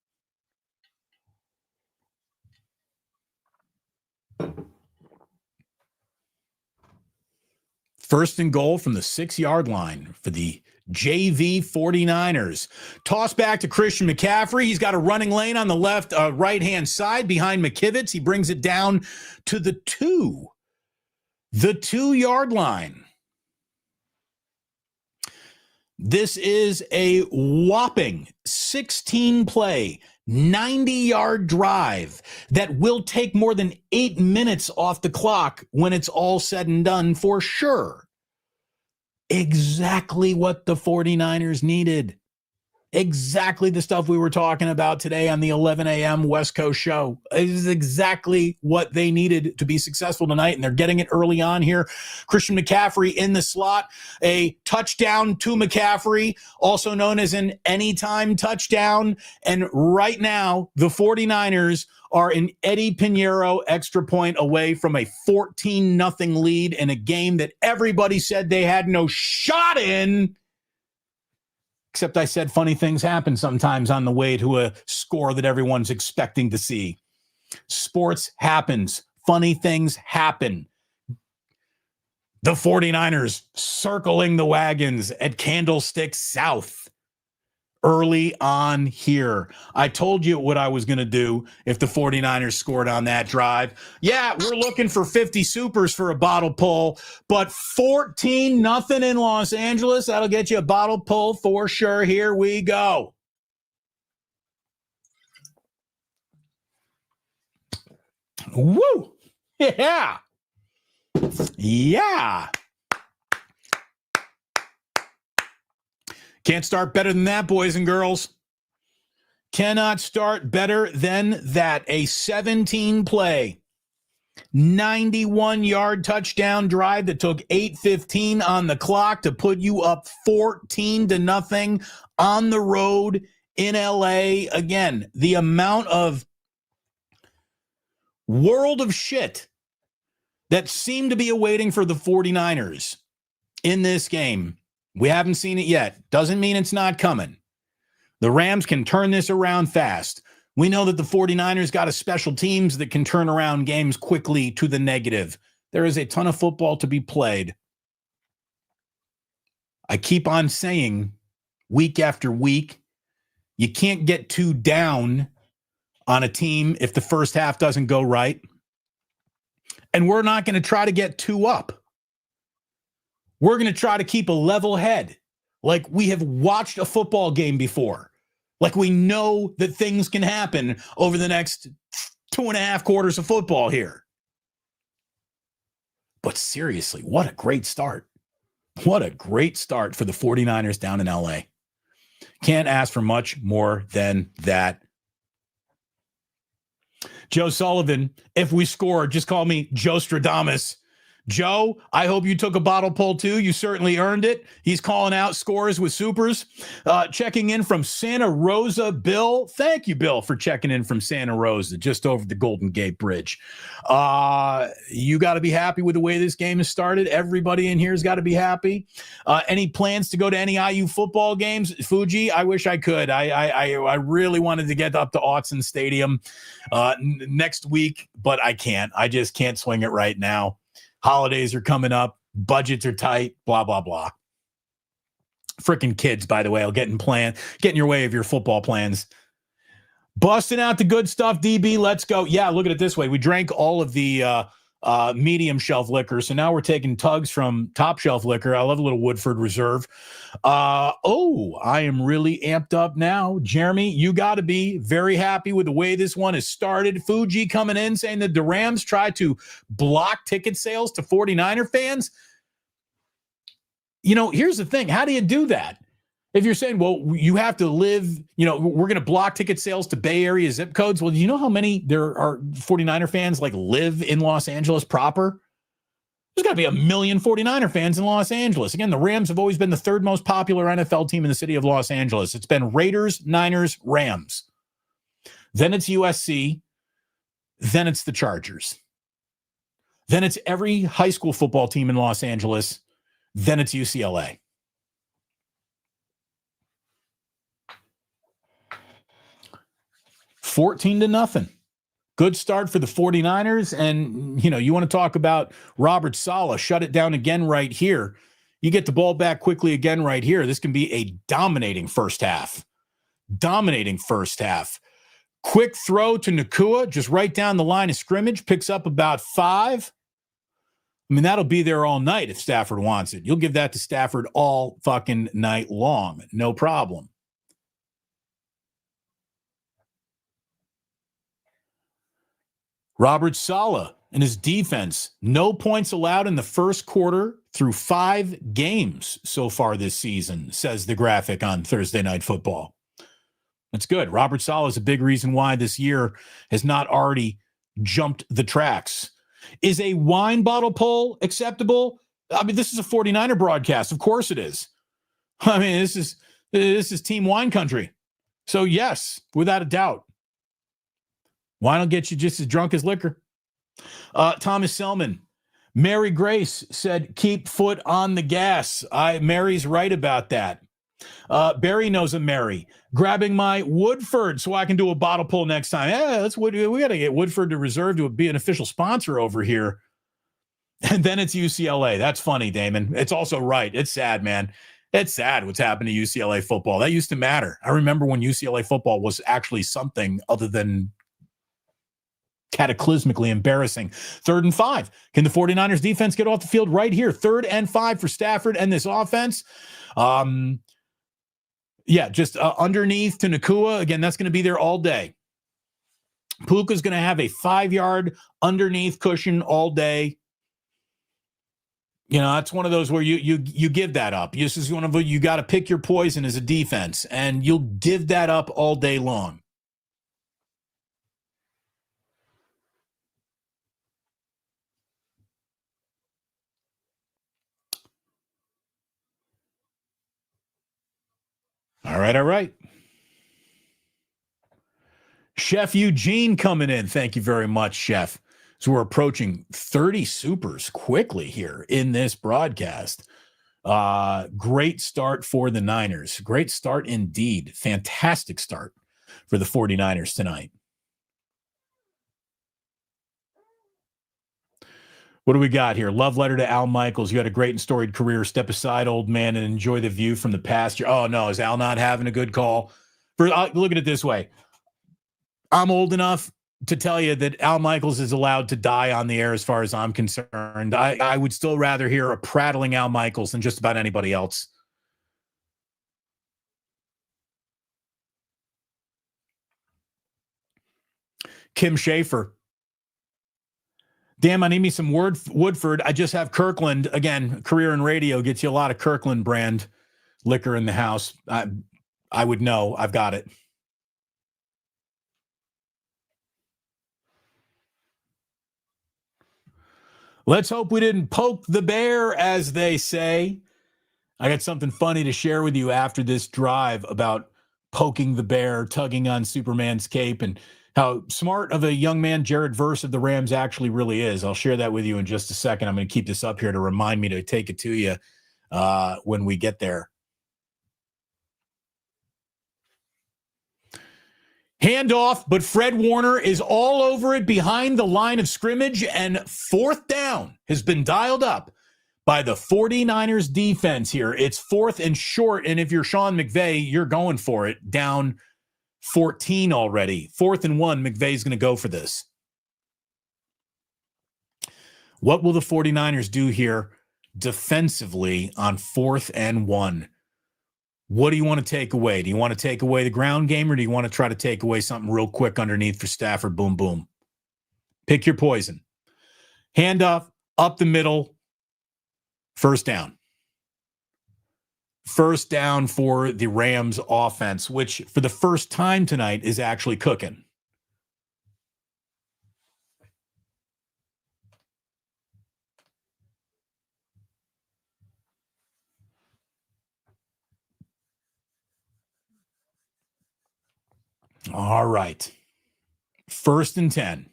First and goal from the 6-yard line for the JV 49ers. Toss back to Christian McCaffrey. He's got a running lane on the left, right-hand side behind McKivitz. He brings it down to the 2-yard line. This is a whopping 16-play, 90-yard drive that will take more than 8 minutes off the clock when it's all said and done for sure. Exactly what the 49ers needed. Exactly the stuff we were talking about today on the 11 a.m. West Coast show. It is exactly what they needed to be successful tonight, and they're getting it early on here. Christian McCaffrey in the slot, a touchdown to McCaffrey, also known as an anytime touchdown. And right now, the 49ers are an Eddie Pinheiro extra point away from a 14-0 lead in a game that everybody said they had no shot in. Except I said funny things happen sometimes on the way to a score that everyone's expecting to see. Sports happens. Funny things happen. The 49ers circling the wagons at Candlestick South early on here. I told you what I was going to do if the 49ers scored on that drive. Yeah, we're looking for 50 supers for a bottle pull, but 14-0 in Los Angeles. That'll get you a bottle pull for sure. Here we go. Woo! Yeah. Yeah. Can't start better than that, boys and girls. Cannot start better than that. A 17-play, 91-yard touchdown drive that took 8:15 on the clock to put you up 14-0 on the road in LA. Again, the amount of world of shit that seemed to be awaiting for the 49ers in this game. We haven't seen it yet. Doesn't mean it's not coming. The Rams can turn this around fast. We know that the 49ers got a special teams that can turn around games quickly to the negative. There is a ton of football to be played. I keep on saying week after week, you can't get too down on a team if the first half doesn't go right. And we're not going to try to get too up. We're going to try to keep a level head, like we have watched a football game before. Like we know that things can happen over the next 2.5 quarters of football here. But seriously, what a great start. What a great start for the 49ers down in LA. Can't ask for much more than that. Joe Sullivan, if we score, just call me Joe Stradamus. Joe, I hope you took a bottle pull too. You certainly earned it. He's calling out scores with supers. Checking in from Santa Rosa, Bill. Thank you, Bill, for checking in from Santa Rosa, just over the Golden Gate Bridge. You got to be happy with the way this game has started. Everybody in here has got to be happy. Any plans to go to any IU football games? Fuji, I wish I could. I really wanted to get up to Autzen Stadium next week, but I can't. I just can't swing it right now. Holidays are coming up. Budgets are tight. Blah, blah, blah. Freaking kids, by the way, will get in your way of your football plans. Busting out the good stuff, DB. Let's go. Yeah, look at it this way. We drank all of the medium shelf liquor, so now we're taking tugs from top shelf liquor. I love a little Woodford Reserve. I am really amped up now. Jeremy, you got to be very happy with the way this one has started. Fuji coming in saying that the Rams try to block ticket sales to 49er fans. You know, here's the thing. How do you do that? If you're saying, well, you have to live, we're going to block ticket sales to Bay Area zip codes. Well, do you know how many there are 49er fans like live in Los Angeles proper? There's got to be 1 million 49er fans in Los Angeles. Again, the Rams have always been the third most popular NFL team in the city of Los Angeles. It's been Raiders, Niners, Rams. Then it's USC. Then it's the Chargers. Then it's every high school football team in Los Angeles. Then it's UCLA. $14-0. Good start for the 49ers. And, you want to talk about Robert Saleh, shut it down again right here. You get the ball back quickly again right here. This can be a dominating first half. Quick throw to Nakua, just right down the line of scrimmage, picks up about 5. I mean, that'll be there all night if Stafford wants it. You'll give that to Stafford all fucking night long. No problem. Robert Saleh and his defense, no points allowed in the first quarter through 5 games so far this season, says the graphic on Thursday Night Football. That's good. Robert Saleh is a big reason why this year has not already jumped the tracks. Is a wine bottle pull acceptable? I mean, this is a 49er broadcast. Of course it is. I mean, this is team wine country. So yes, without a doubt. Wine will get you just as drunk as liquor. Thomas Selman. Mary Grace said, keep foot on the gas. Mary's right about that. Barry knows a Mary. Grabbing my Woodford so I can do a bottle pull next time. Yeah, we got to get Woodford to reserve to be an official sponsor over here. And then it's UCLA. That's funny, Damon. It's also right. It's sad, man. It's sad what's happened to UCLA football. That used to matter. I remember when UCLA football was actually something other than cataclysmically embarrassing. 3rd and 5. Can the 49ers defense get off the field right here? 3rd and 5 for Stafford and this offense. Just underneath to Nakua. Again, that's going to be there all day. Puka's going to have a 5-yard underneath cushion all day. That's one of those where you give that up. This is one of you got to pick your poison as a defense, and you'll give that up all day long. All right. Chef Eugene coming in. Thank you very much, Chef. So we're approaching 30 supers quickly here in this broadcast. Great start for the Niners. Great start indeed. Fantastic start for the 49ers tonight. What do we got here? Love letter to Al Michaels. You had a great and storied career. Step aside, old man, and enjoy the view from the pasture. Oh, no. Is Al not having a good call? Look at it this way. I'm old enough to tell you that Al Michaels is allowed to die on the air as far as I'm concerned. I would still rather hear a prattling Al Michaels than just about anybody else. Kim Schaefer. Damn, I need me some Woodford. I just have Kirkland. Again, career in radio gets you a lot of Kirkland brand liquor in the house. I would know. I've got it. Let's hope we didn't poke the bear, as they say. I got something funny to share with you after this drive about poking the bear, tugging on Superman's cape, and how smart of a young man Jared Verse of the Rams actually really is. I'll share that with you in just a second. I'm going to keep this up here to remind me to take it to you when we get there. Handoff, but Fred Warner is all over it behind the line of scrimmage, and fourth down has been dialed up by the 49ers defense here. It's fourth and short, and if you're Sean McVay, you're going for it. Down 14 already. 4th and 1, McVay's going to go for this. What will the 49ers do here defensively on 4th and 1? What do you want to take away? Do you want to take away the ground game, or do you want to try to take away something real quick underneath for Stafford? Boom, boom. Pick your poison. Handoff, up the middle, first down. First down for the Rams offense, which for the first time tonight is actually cooking. All right. 1st and 10.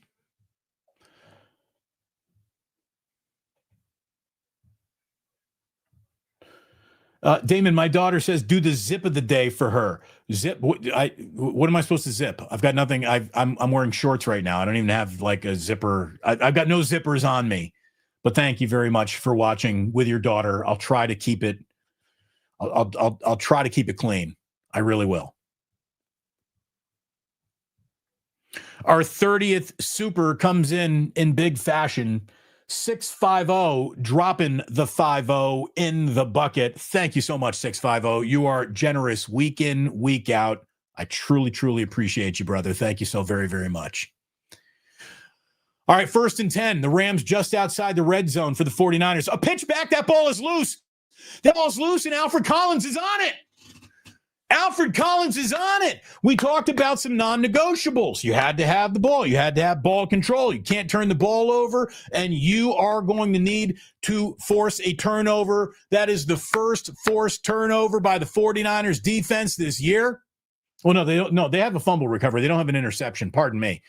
Damon, my daughter says, do the zip of the day for her. Zip. What am I supposed to zip? I've got nothing. I'm wearing shorts right now. I don't even have like a zipper. I've got no zippers on me. But thank you very much for watching with your daughter. I'll try to keep it. I'll try to keep it clean. I really will. Our 30th super comes in big fashion. 650, dropping the 50 in the bucket. Thank you so much, 650. You are generous week in, week out. I truly, truly appreciate you, brother. Thank you so very, very much. All right, 1st and 10. The Rams just outside the red zone for the 49ers. A pitch back. That ball is loose. That ball's loose, and Alfred Collins is on it. Alfred Collins is on it. We talked about some non-negotiables. You had to have the ball. You had to have ball control. You can't turn the ball over, and you are going to need to force a turnover. That is the first forced turnover by the 49ers defense this year. Well, no, they don't. No, they have a fumble recovery. They don't have an interception. Pardon me.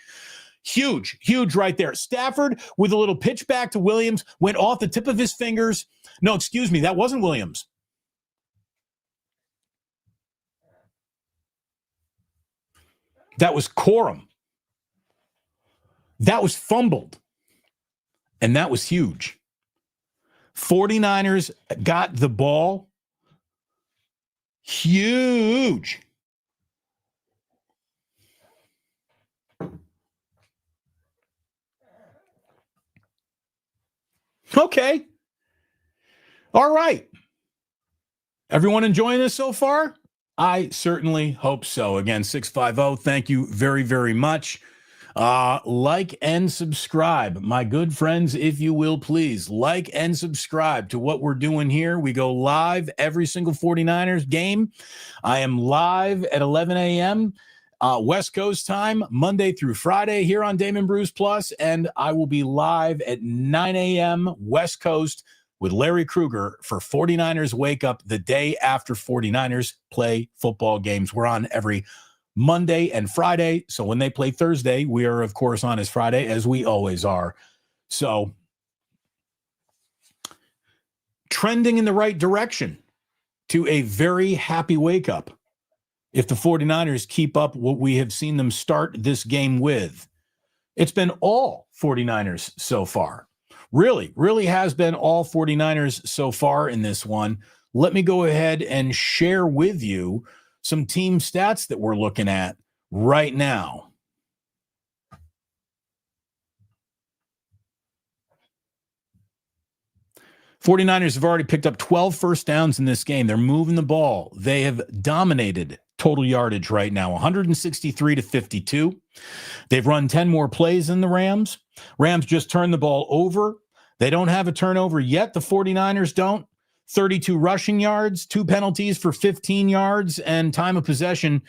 Huge, huge right there. Stafford with a little pitch back to Williams, went off the tip of his fingers. No, excuse me, that wasn't Williams. That was Corum. That was fumbled. And that was huge. 49ers got the ball. Huge. Okay. All right. Everyone enjoying this so far? I certainly hope so. Again, 650, thank you very, very much. Like and subscribe. My good friends, if you will, please like and subscribe to what we're doing here. We go live every single 49ers game. I am live at 11 a.m. West Coast time, Monday through Friday here on Damon Bruce Plus, and I will be live at 9 a.m. West Coast with Larry Krueger for 49ers Wake Up the day after 49ers play football games. We're on every Monday and Friday. So when they play Thursday, we are, of course, on as Friday, as we always are. So trending in the right direction to a very happy wake up if the 49ers keep up what we have seen them start this game with. It's been all 49ers so far. Really has been all 49ers so far in this one. Let me go ahead and share with you some team stats that we're looking at right now. 49ers have already picked up 12 first downs in this game. They're moving the ball. They have dominated total yardage right now, 163 to 52. They've run 10 more plays than the Rams. Rams just turned the ball over. They don't have a turnover yet. The 49ers don't. 32 rushing yards, 2 penalties for 15 yards, and time of possession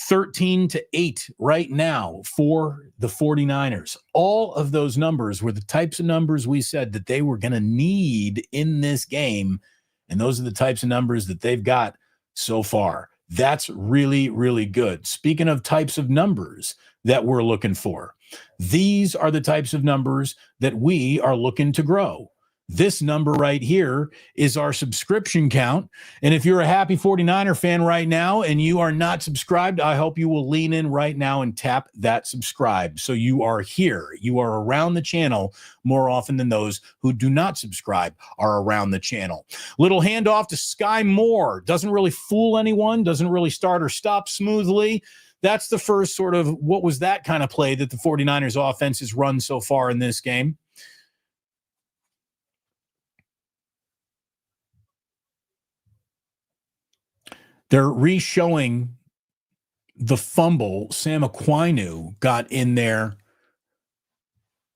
13-8 right now for the 49ers. All of those numbers were the types of numbers we said that they were going to need in this game, and those are the types of numbers that they've got so far. That's really, really good. Speaking of types of numbers that we're looking for, these are the types of numbers that we are looking to grow. This number right here is our subscription count. And if you're a happy 49er fan right now and you are not subscribed, I hope you will lean in right now and tap that subscribe. So you are here. You are around the channel more often than those who do not subscribe are around the channel. Little handoff to Sky Moore. Doesn't really fool anyone. Doesn't really start or stop smoothly. That's the first sort of what was that kind of play that the 49ers offense has run so far in this game. They're re-showing the fumble. Sam Aquinu got in there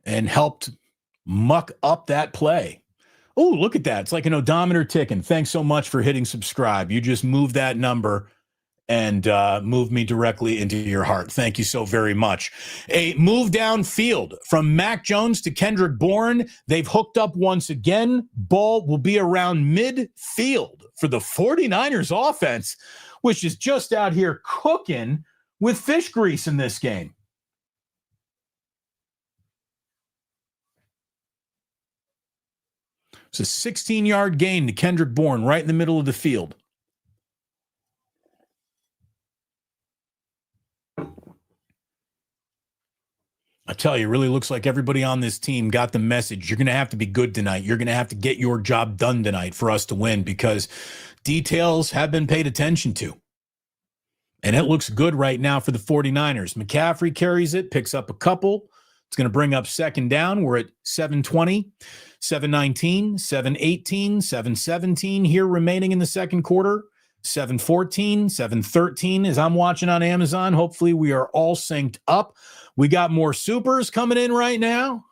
and helped muck up that play. Oh, look at that. It's like an odometer ticking. Thanks so much for hitting subscribe. You just moved that number and moved me directly into your heart. Thank you so very much. A move downfield from Mac Jones to Kendrick Bourne. They've hooked up once again. Ball will be around midfield for the 49ers offense, which is just out here cooking with fish grease in this game. It's a 16-yard gain to Kendrick Bourne right in the middle of the field. I tell you, it really looks like everybody on this team got the message. You're going to have to be good tonight. You're going to have to get your job done tonight for us to win because details have been paid attention to. And it looks good right now for the 49ers. McCaffrey carries it, picks up a couple. It's going to bring up second down. We're at 7:20, 7:19, 7:18, 7:17 here remaining in the second quarter. 7:14, 7:13 as I'm watching on Amazon. Hopefully we are all synced up. We got more supers coming in right now.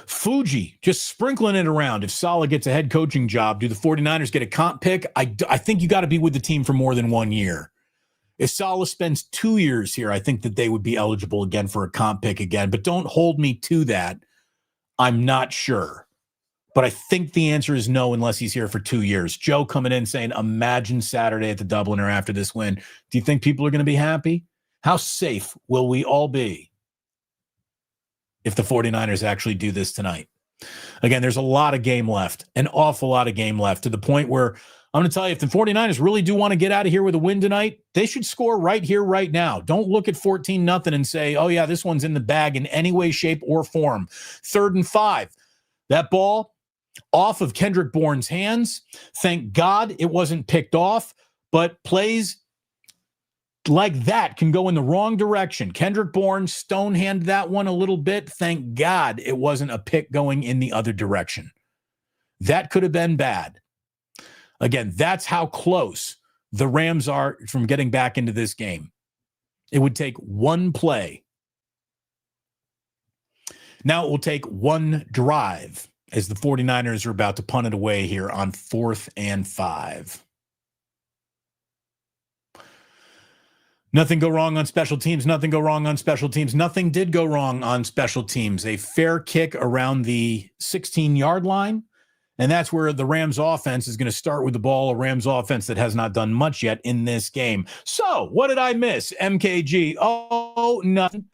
Fuji just sprinkling it around. If Saleh gets a head coaching job, do the 49ers get a comp pick? I think you got to be with the team for more than 1 year. If Saleh spends 2 years here, I think that they would be eligible again for a comp pick again. But don't hold me to that. I'm not sure. But I think the answer is no unless he's here for 2 years. Joe coming in saying, imagine Saturday at the Dubliner after this win. Do you think people are going to be happy? How safe will we all be if the 49ers actually do this tonight? Again, there's a lot of game left, an awful lot of game left, to the point where I'm going to tell you, if the 49ers really do want to get out of here with a win tonight, they should score right here, right now. Don't look at 14-0 and say, oh, yeah, this one's in the bag in any way, shape, or form. 3rd and 5. That ball off of Kendrick Bourne's hands. Thank God it wasn't picked off, but plays like that can go in the wrong direction. Kendrick Bourne stonehand that one a little bit. Thank God it wasn't a pick going in the other direction. That could have been bad. Again, that's how close the Rams are from getting back into this game. It would take one play. Now it will take one drive as the 49ers are about to punt it away here on 4th and 5. Nothing go wrong on special teams. Nothing go wrong on special teams. Nothing did go wrong on special teams. A fair kick around the 16-yard line. And that's where the Rams offense is going to start with the ball, a Rams offense that has not done much yet in this game. So what did I miss, MKG? Oh, nothing.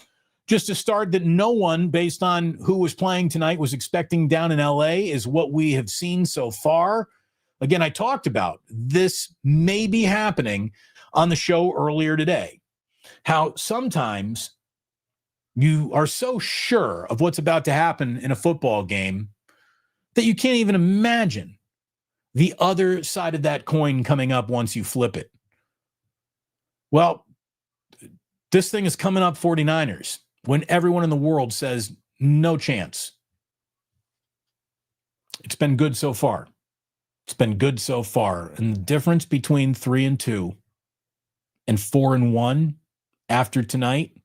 Just a start that no one, based on who was playing tonight, was expecting down in L.A. is what we have seen so far. Again, I talked about this may be happening on the show earlier today, how sometimes you are so sure of what's about to happen in a football game that you can't even imagine the other side of that coin coming up once you flip it. Well, this thing is coming up 49ers when everyone in the world says no chance. It's been good so far. It's been good so far. And the difference between 3-2 and 4-1 after tonight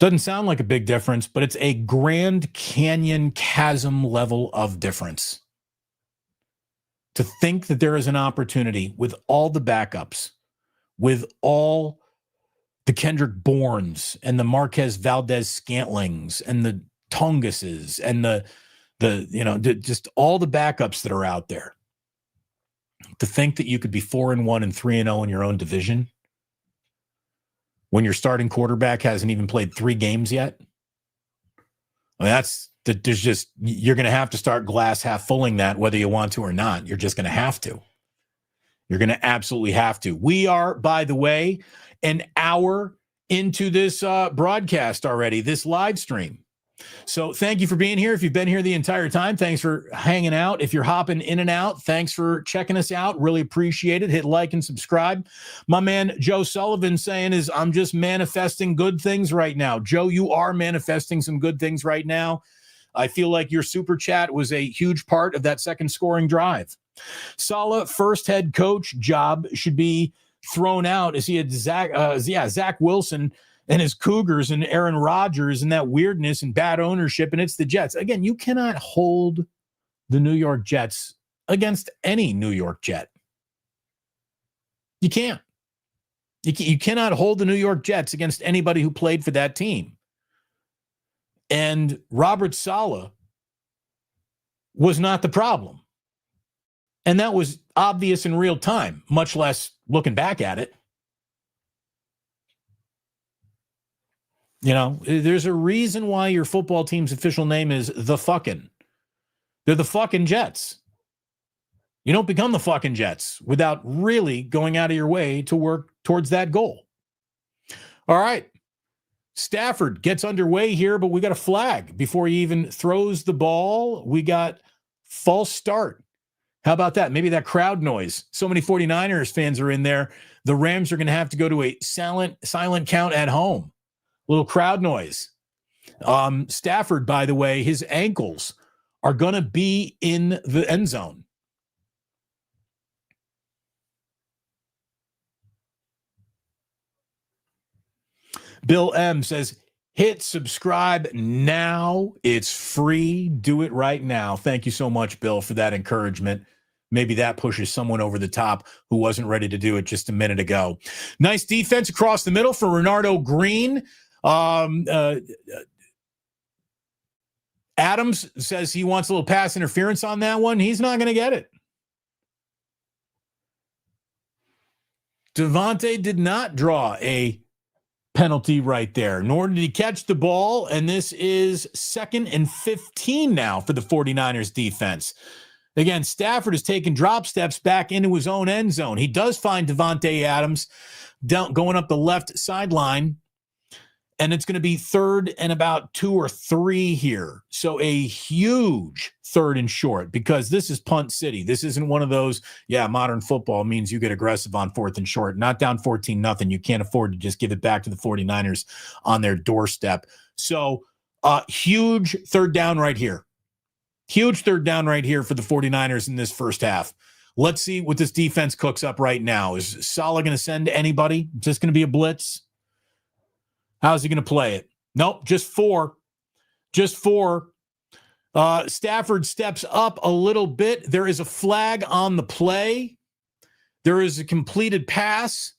doesn't sound like a big difference, but it's a Grand Canyon chasm level of difference. To think that there is an opportunity with all the backups, with all the Kendrick Bournes and the Marquez Valdez Scantlings and the Tongases and just all the backups that are out there. To think that you could be 4-1 and 3-0 in your own division when your starting quarterback hasn't even played 3 games yet. I mean, you're going to have to start glass half fulling that, whether you want to or not. You're just going to have to. You're going to absolutely have to. We are, by the way, an hour into this broadcast already, this live stream. So thank you for being here. If you've been here the entire time, thanks for hanging out. If you're hopping in and out, thanks for checking us out. Really appreciate it. Hit like and subscribe. My man Joe Sullivan saying I'm just manifesting good things right now. Joe, you are manifesting some good things right now. I feel like your super chat was a huge part of that second scoring drive. Saleh, first head coach job should be thrown out as he had Zach Wilson and his Cougars and Aaron Rodgers and that weirdness and bad ownership, and it's the Jets. Again, you cannot hold the New York Jets against any New York Jet. You can't. You cannot hold the New York Jets against anybody who played for that team. And Robert Saleh was not the problem. And that was obvious in real time, much less looking back at it. You know, there's a reason why your football team's official name is the fucking. They're the fucking Jets. You don't become the fucking Jets without really going out of your way to work towards that goal. All right. Stafford gets underway here, but we got a flag before he even throws the ball. We got false start. How about that? Maybe that crowd noise. So many 49ers fans are in there. The Rams are going to have to go to a silent count at home. Little crowd noise. Stafford, by the way, his ankles are going to be in the end zone. Bill M says, hit subscribe now. It's free. Do it right now. Thank you so much, Bill, for that encouragement. Maybe that pushes someone over the top who wasn't ready to do it just a minute ago. Nice defense across the middle for Renardo Green. Adams says he wants a little pass interference on that one. He's not going to get it. Devontae did not draw a penalty right there, nor did he catch the ball, and this is 2nd and 15 now for the 49ers defense. Again, Stafford is taking drop steps back into his own end zone. He does find Devontae Adams going up the left sideline, and it's going to be 3rd and about 2 or 3 here. So a huge 3rd and short, because this is punt city. This isn't one of those, modern football means you get aggressive on 4th and short. Not down 14-0. You can't afford to just give it back to the 49ers on their doorstep. So huge 3rd down right here. Huge 3rd down right here for the 49ers in this first half. Let's see what this defense cooks up right now. Is Saleh going to send anybody? Is this going to be a blitz? How's he going to play it? Nope, just 4. Just 4. Stafford steps up a little bit. There is a flag on the play. There is a completed pass.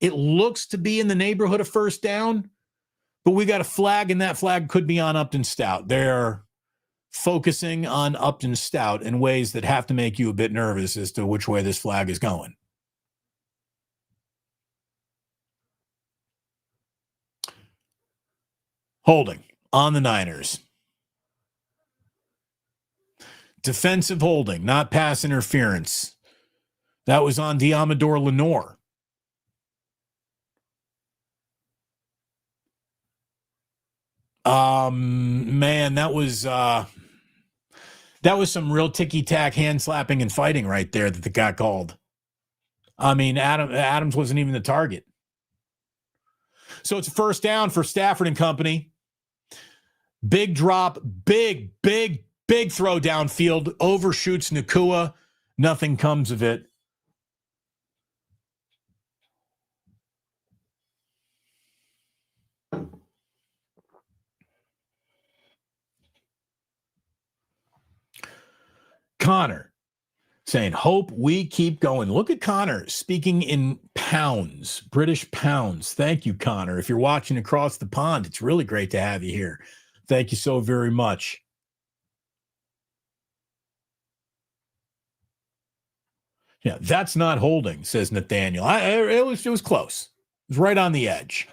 It looks to be in the neighborhood of first down, but we got a flag, and that flag could be on Upton Stout. They're focusing on Upton Stout in ways that have to make you a bit nervous as to which way this flag is going. Holding on the Niners. Defensive holding, not pass interference. That was on Diamador Lenore. Man, that was some real ticky-tack hand slapping and fighting right there that got called. I mean, Adams wasn't even the target. So it's a first down for Stafford and company. Big drop, big Big throw downfield, overshoots Nakua. Nothing comes of it. Connor saying, hope we keep going. Look at Connor speaking in pounds, British pounds. Thank you, Connor. If you're watching across the pond, it's really great to have you here. Thank you so very much. Yeah, that's not holding, says Nathaniel. It was close. It was right on the edge.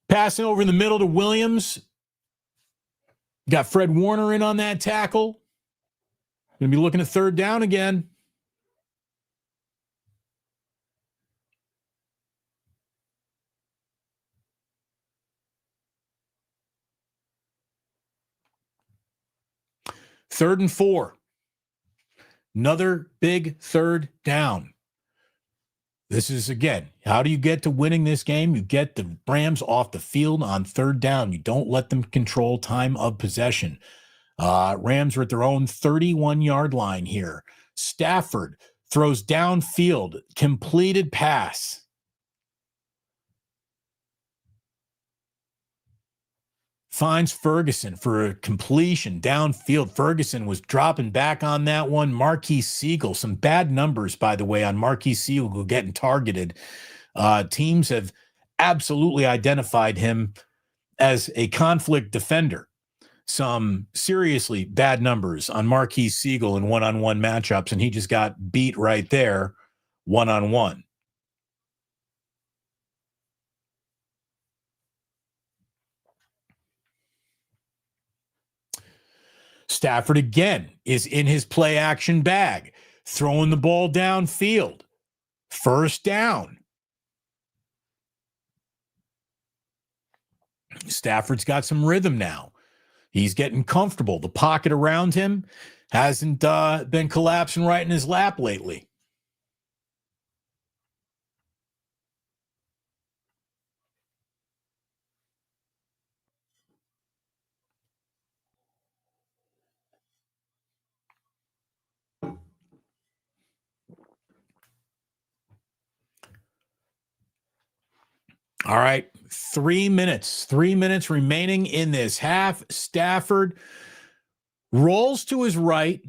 Passing over in the middle to Williams. Got Fred Warner in on that tackle. Going to be looking at third down again. Third and 4. Another big third down. This is, again, how do you get to winning this game? You get the Rams off the field on third down. You don't let them control time of possession. Rams are at their own 31-yard line here. Stafford throws downfield, completed pass. Finds Ferguson for a completion downfield. Ferguson was dropping back on that one. Marquise Siegel, some bad numbers, by the way, on Marquise Siegel getting targeted. Teams have absolutely identified him as a conflict defender. Some seriously bad numbers on Marquise Siegel in one-on-one matchups, and he just got beat right there one-on-one. Stafford again is in his play action bag, throwing the ball downfield. First down. Stafford's got some rhythm now. He's getting comfortable. The pocket around him hasn't been collapsing right in his lap lately. All right, 3 minutes. 3 minutes remaining in this half. Stafford rolls to his right,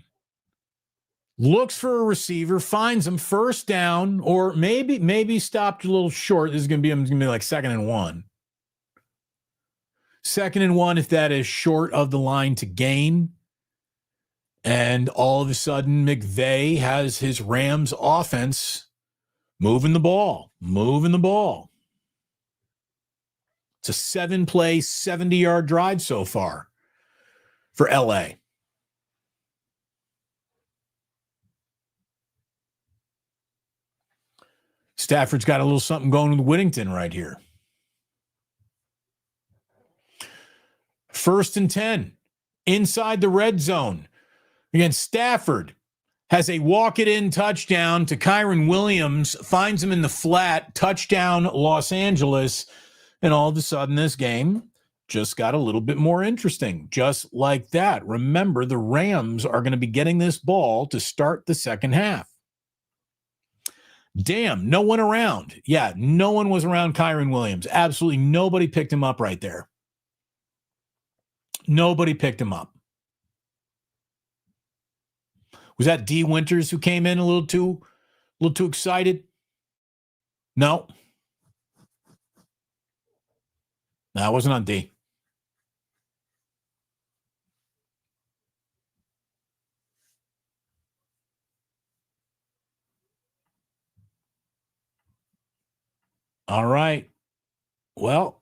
looks for a receiver, finds him, first down, or maybe stopped a little short. This is going to be like 2nd and 1. 2nd and 1 if that is short of the line to gain. And all of a sudden, McVay has his Rams offense moving the ball. It's a 7-play, 70-yard drive so far for LA. Stafford's got a little something going with Whittington right here. 1st and 10, inside the red zone. Again, Stafford has a walk-it-in touchdown to Kyren Williams, finds him in the flat, touchdown Los Angeles, and all of a sudden this game just got a little bit more interesting, just like that. Remember, the Rams are going to be getting this ball to start the second half. Damn, no one around. Yeah, no one was around Kyren Williams. Absolutely nobody picked him up right there. Nobody picked him up. Was that D. Winters who came in a little too excited? No. No, it wasn't on D. All right. Well,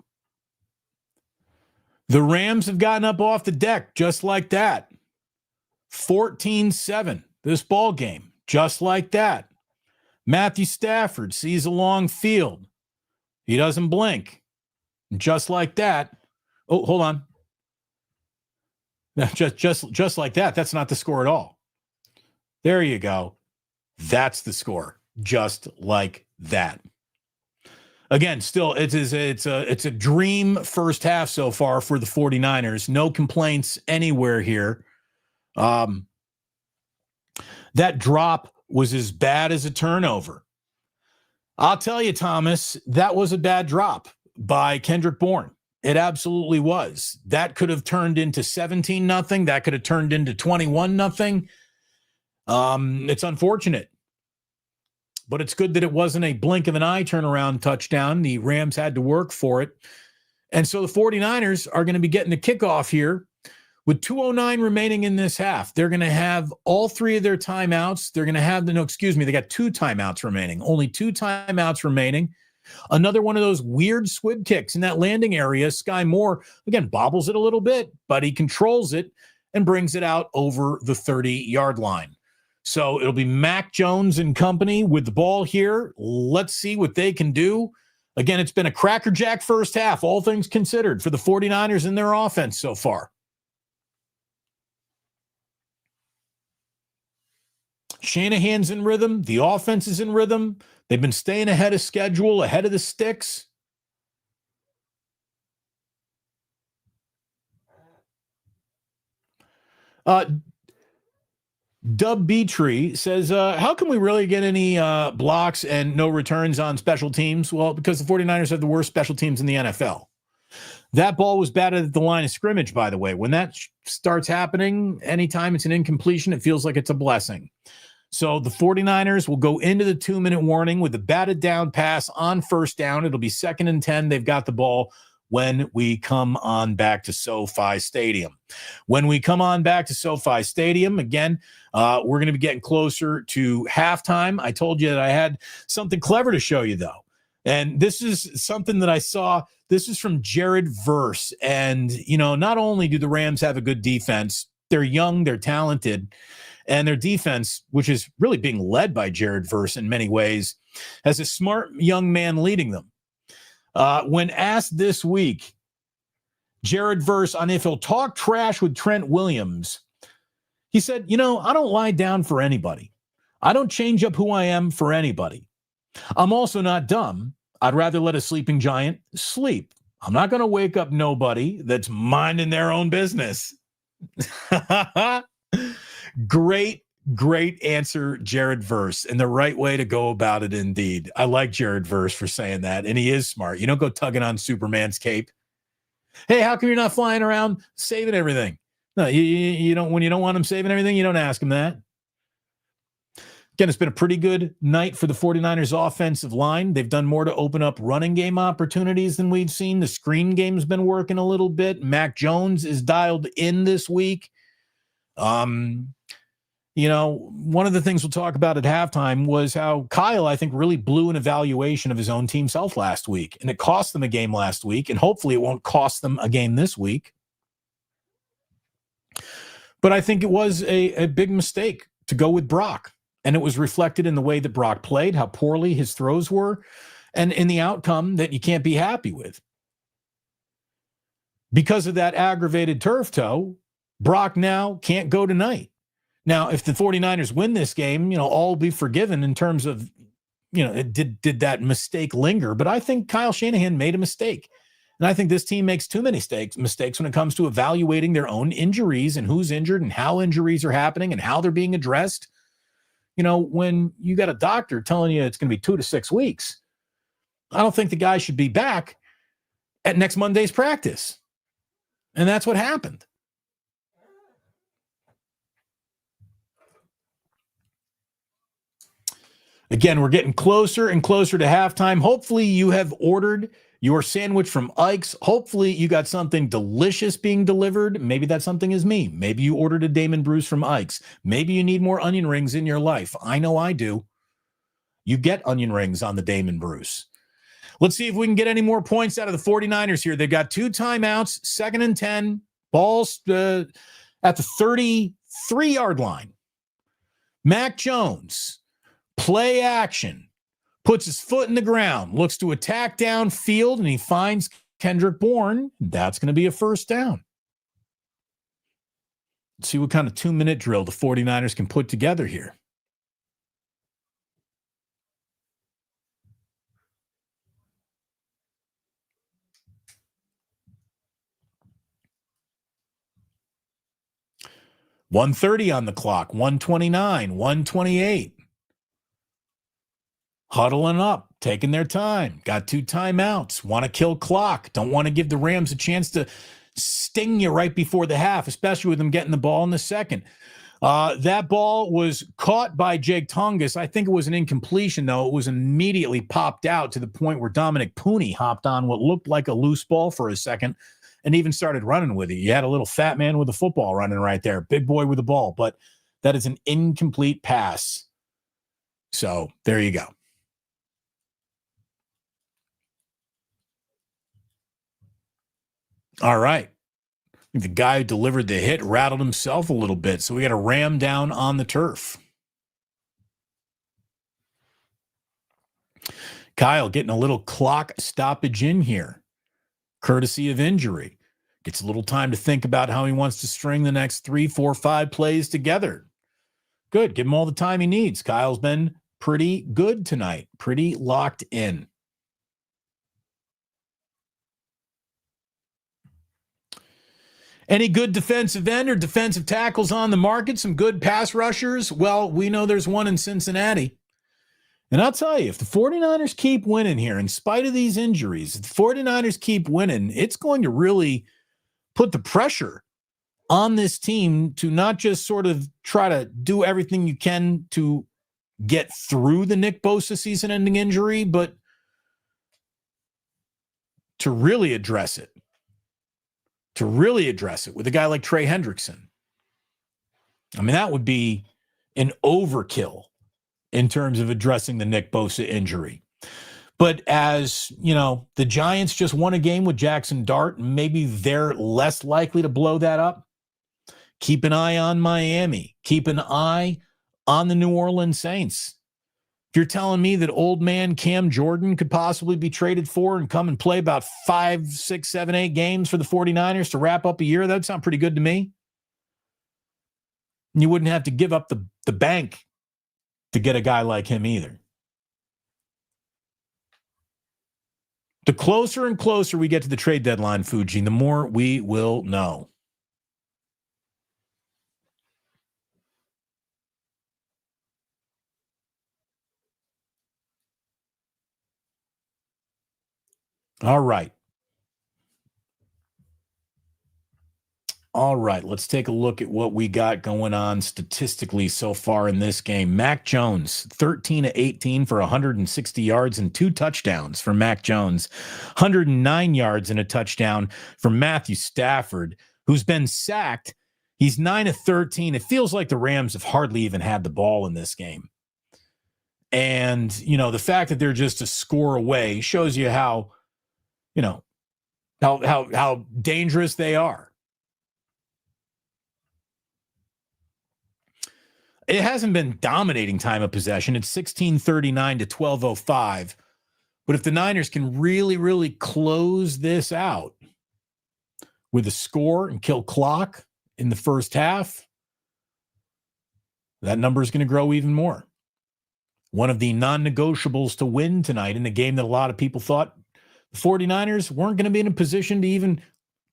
the Rams have gotten up off the deck just like that. 14-7, this ball game, just like that. Matthew Stafford sees a long field. He doesn't blink. Just like that. Oh, hold on. Just like that. That's not the score at all. There you go. That's the score. Just like that. Again, still, it's a dream first half so far for the 49ers. No complaints anywhere here. That drop was as bad as a turnover. I'll tell you, Thomas, that was a bad drop by Kendrick Bourne. It absolutely was. That could have turned into 17-0. That could have turned into 21-0. It's unfortunate, but it's good that it wasn't a blink of an eye turnaround touchdown. The Rams had to work for it. And so the 49ers are going to be getting the kickoff here with 2:09 remaining in this half. They're going to have all three of their timeouts. They're going to have they got 2 timeouts remaining. Only 2 timeouts remaining. Another one of those weird squib kicks in that landing area. Sky Moore, again, bobbles it a little bit, but he controls it and brings it out over the 30-yard line. So it'll be Mac Jones and company with the ball here. Let's see what they can do. Again, it's been a crackerjack first half, all things considered, for the 49ers and their offense so far. Shanahan's in rhythm. The offense is in rhythm. They've been staying ahead of schedule, ahead of the sticks. Dub Beatree says, how can we really get any blocks and no returns on special teams? Well, because the 49ers have the worst special teams in the NFL. That ball was batted at the line of scrimmage, by the way. When that starts happening, anytime it's an incompletion, it feels like it's a blessing. So the 49ers will go into the 2-minute warning with the batted down pass on first down. It'll be 2nd and 10. They've got the ball when we come on back to SoFi Stadium. When we come on back to SoFi Stadium, again, we're going to be getting closer to halftime. I told you that I had something clever to show you, though. And this is something that I saw. This is from Jared Verse. And, you know, not only do the Rams have a good defense, they're young, they're talented, and their defense, which is really being led by Jared Verse in many ways, has a smart young man leading them. When asked this week, Jared Verse, on if he'll talk trash with Trent Williams, he said, you know, I don't lie down for anybody. I don't change up who I am for anybody. I'm also not dumb. I'd rather let a sleeping giant sleep. I'm not going to wake up nobody that's minding their own business. Great answer, Jared Verse, and the right way to go about it indeed. I like Jared Verse for saying that, and he is smart. You don't go tugging on Superman's cape. Hey, how come you're not flying around saving everything? No, you don't. When you don't want him saving everything, you don't ask him that. Again, it's been a pretty good night for the 49ers offensive line. They've done more to open up running game opportunities than we've seen. The screen game's been working a little bit. Mac Jones is dialed in this week. You know, one of the things we'll talk about at halftime was how Kyle, I think, really blew an evaluation of his own team's health last week. And it cost them a game last week, and hopefully it won't cost them a game this week. But I think it was a big mistake to go with Brock. And it was reflected in the way that Brock played, how poorly his throws were, and in the outcome that you can't be happy with. Because of that aggravated turf toe, Brock now can't go tonight. Now, if the 49ers win this game, you know, all will be forgiven in terms of, you know, did that mistake linger? But I think Kyle Shanahan made a mistake. And I think this team makes too many mistakes when it comes to evaluating their own injuries and who's injured and how injuries are happening and how they're being addressed. You know, when you got a doctor telling you it's going to be 2 to 6 weeks, I don't think the guy should be back at next Monday's practice. And that's what happened. Again, we're getting closer and closer to halftime. Hopefully you have ordered your sandwich from Ike's. Hopefully you got something delicious being delivered. Maybe that something is me. Maybe you ordered a Damon Bruce from Ike's. Maybe you need more onion rings in your life. I know I do. You get onion rings on the Damon Bruce. Let's see if we can get any more points out of the 49ers here. They've got 2 timeouts, 2nd and 10, balls at the 33-yard line. Mac Jones, play action, puts his foot in the ground, looks to attack downfield, and he finds Kendrick Bourne. That's going to be a first down. Let's see what kind of 2-minute drill the 49ers can put together here. 1:30 on the clock, 1:29, 1:28. Huddling up, taking their time. Got 2 timeouts. Want to kill clock. Don't want to give the Rams a chance to sting you right before the half, especially with them getting the ball in the second. That ball was caught by Jake Tongas. I think it was an incompletion, though. It was immediately popped out to the point where Dominic Pooney hopped on what looked like a loose ball for a second and even started running with it. You had a little fat man with a football running right there, big boy with the ball, but that is an incomplete pass. So there you go. All right. The guy who delivered the hit rattled himself a little bit, so we got a ram down on the turf. Kyle getting a little clock stoppage in here, courtesy of injury. Gets a little time to think about how he wants to string the next 3, 4, 5 plays together. Good. Give him all the time he needs. Kyle's been pretty good tonight, pretty locked in. Any good defensive end or defensive tackles on the market? Some good pass rushers? Well, we know there's one in Cincinnati. And I'll tell you, if the 49ers keep winning here, in spite of these injuries, if the 49ers keep winning, it's going to really put the pressure on this team to not just sort of try to do everything you can to get through the Nick Bosa season-ending injury, but to really address it. To really address it with a guy like Trey Hendrickson. I mean, that would be an overkill in terms of addressing the Nick Bosa injury. But as, you know, the Giants just won a game with Jackson Dart, maybe they're less likely to blow that up. Keep an eye on Miami. Keep an eye on the New Orleans Saints. If you're telling me that old man Cam Jordan could possibly be traded for and come and play about 5, 6, 7, 8 games for the 49ers to wrap up a year, that would sound pretty good to me. And you wouldn't have to give up the bank to get a guy like him either. The closer and closer we get to the trade deadline, Fuji, the more we will know. All right. All right, let's take a look at what we got going on statistically so far in this game. Mac Jones, 13 of 18 for 160 yards and 2 touchdowns for Mac Jones. 109 yards and a touchdown for Matthew Stafford, who's been sacked. He's 9 of 13. It feels like the Rams have hardly even had the ball in this game. And, you know, the fact that they're just a score away shows you how, you know, how dangerous they are. It hasn't been dominating time of possession. It's 16:39 to 12:05. But if the Niners can really, really close this out with a score and kill clock in the first half, that number is going to grow even more. One of the non-negotiables to win tonight in a game that a lot of people thought the 49ers weren't going to be in a position to even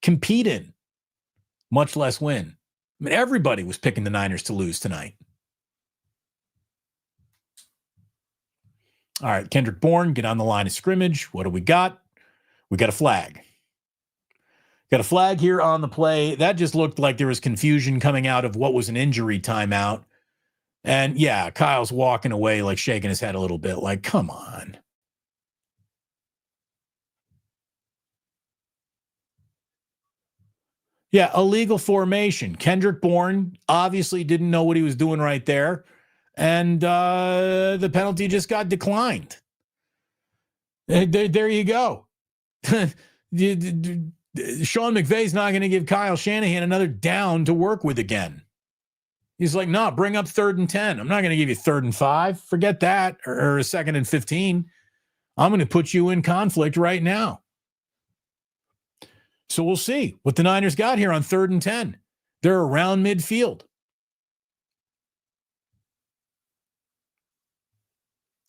compete in, much less win. I mean, everybody was picking the Niners to lose tonight. All right, Kendrick Bourne, get on the line of scrimmage. What do we got? We got a flag. Got a flag here on the play. That just looked like there was confusion coming out of what was an injury timeout. And yeah, Kyle's walking away, like shaking his head a little bit, like, come on. Yeah, illegal formation. Kendrick Bourne obviously didn't know what he was doing right there. And the penalty just got declined. There you go. Sean McVay's not going to give Kyle Shanahan another down to work with again. He's like, no, bring up 3rd and 10. I'm not going to give you 3rd and 5. Forget that. Or 2nd and 15. I'm going to put you in conflict right now. So we'll see what the Niners got here on 3rd and 10. They're around midfield.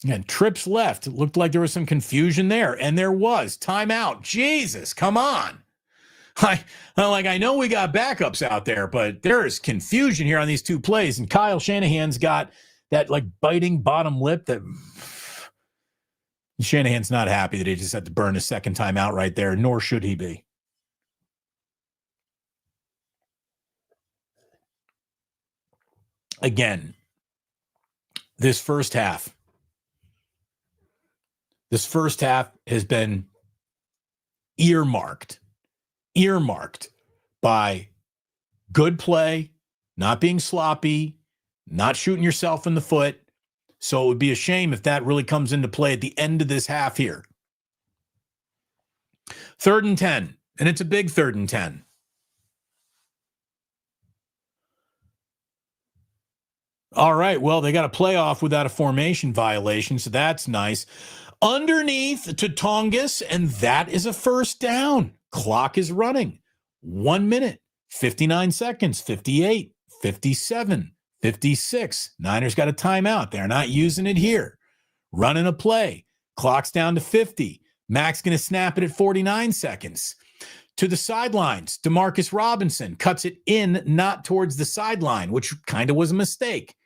And trips left. It looked like there was some confusion there. And there was. Timeout. Jesus, come on. I know we got backups out there, but there is confusion here on these two plays. And Kyle Shanahan's got that like biting bottom lip that Shanahan's not happy that he just had to burn a second time out right there, nor should he be. Again, this first half has been earmarked by good play, not being sloppy, not shooting yourself in the foot. So it would be a shame if that really comes into play at the end of this half here. 3rd and 10, and it's a big 3rd and 10. All right, well, they got a playoff without a formation violation, so that's nice. Underneath to Tongas, and that is a first down. Clock is running. 1 minute, 59 seconds, 58, 57, 56. Niners got a timeout. They're not using it here. Running a play. Clock's down to 50. Mac's going to snap it at 49 seconds. To the sidelines, Demarcus Robinson cuts it in, not towards the sideline, which kind of was a mistake.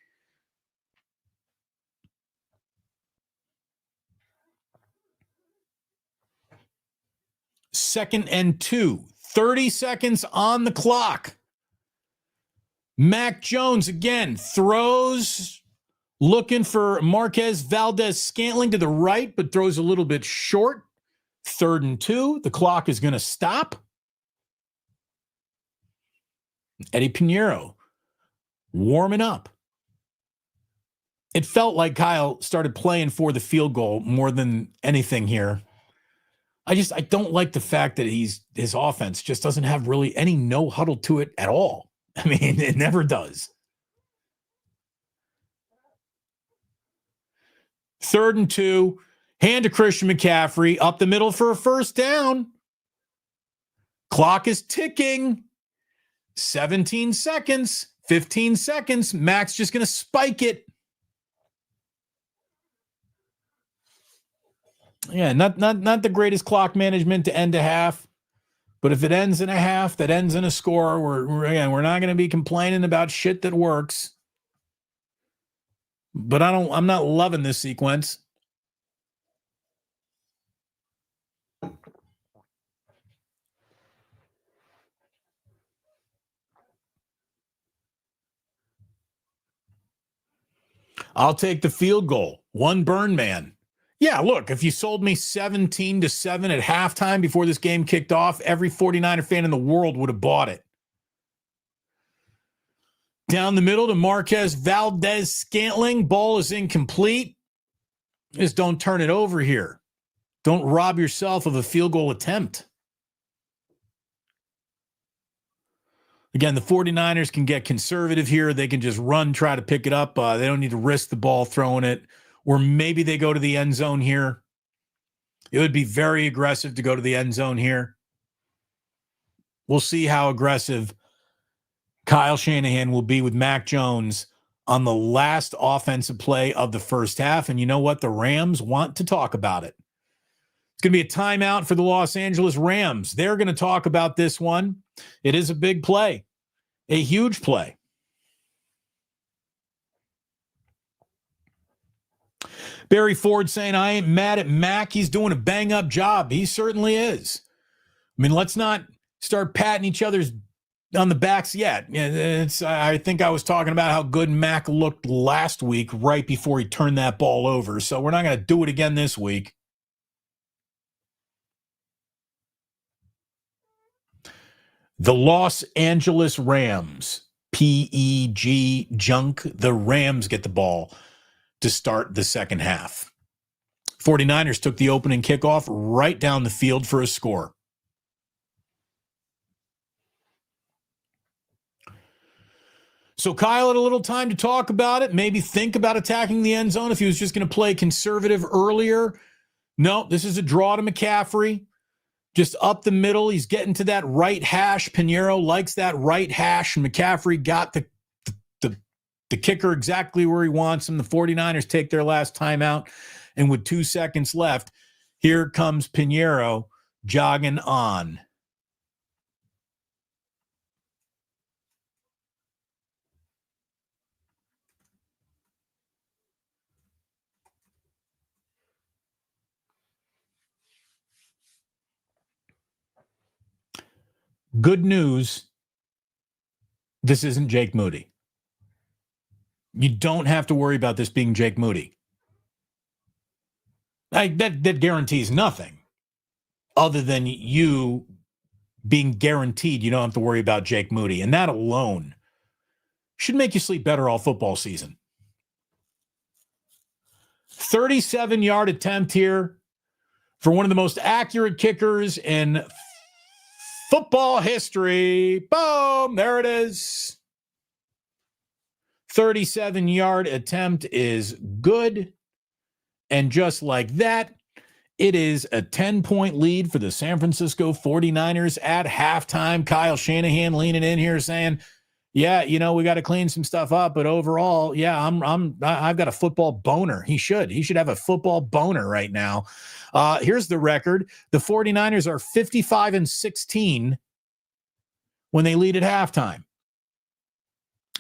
Second and 2, 30 seconds on the clock. Mac Jones again throws, looking for Marquez Valdez-Scantling to the right, but throws a little bit short. 3rd and 2, the clock is going to stop. Eddie Pinheiro warming up. It felt like Kyle started playing for the field goal more than anything here. I don't like the fact that his offense just doesn't have really any no huddle to it at all. I mean, it never does. 3rd and 2, hand to Christian McCaffrey, up the middle for a first down. Clock is ticking. 17 seconds, 15 seconds. Mac's just going to spike it. Yeah, not the greatest clock management to end a half, but if it ends in a half, that ends in a score. We're not going to be complaining about shit that works. But I'm not loving this sequence. I'll take the field goal. One burn man. Yeah, look, if you sold me 17-7 at halftime before this game kicked off, every 49er fan in the world would have bought it. Down the middle to Marquez Valdez-Scantling. Ball is incomplete. Just don't turn it over here. Don't rob yourself of a field goal attempt. Again, the 49ers can get conservative here. They can just run, try to pick it up. They don't need to risk the ball throwing it. Or maybe they go to the end zone here. It would be very aggressive to go to the end zone here. We'll see how aggressive Kyle Shanahan will be with Mac Jones on the last offensive play of the first half. And you know what? The Rams want to talk about it. It's going to be a timeout for the Los Angeles Rams. They're going to talk about this one. It is a big play, a huge play. Barry Ford saying, I ain't mad at Mac. He's doing a bang-up job. He certainly is. I mean, let's not start patting each other's on the backs yet. I think I was talking about how good Mac looked last week right before he turned that ball over. So we're not going to do it again this week. The Los Angeles Rams, PEG junk. The Rams get the ball to start the second half. 49ers took the opening kickoff right down the field for a score. So Kyle had a little time to talk about it, maybe think about attacking the end zone if he was just going to play conservative earlier. No, this is a draw to McCaffrey. Just up the middle. He's getting to that right hash. Pinheiro likes that right hash. McCaffrey got the kicker exactly where he wants him. The 49ers take their last timeout. And with 2 seconds left, here comes Pinheiro jogging on. Good news, this isn't Jake Moody. You don't have to worry about this being Jake Moody. That guarantees nothing other than you being guaranteed you don't have to worry about Jake Moody. And that alone should make you sleep better all football season. 37-yard attempt here for one of the most accurate kickers in football history. Boom, there it is. 37-yard attempt is good. And just like that, it is a 10-point lead for the San Francisco 49ers at halftime. Kyle Shanahan leaning in here saying, yeah, we got to clean some stuff up, but overall, yeah, I've got a football boner. He should have a football boner right now. Here's the record. The 49ers are 55-16 when they lead at halftime.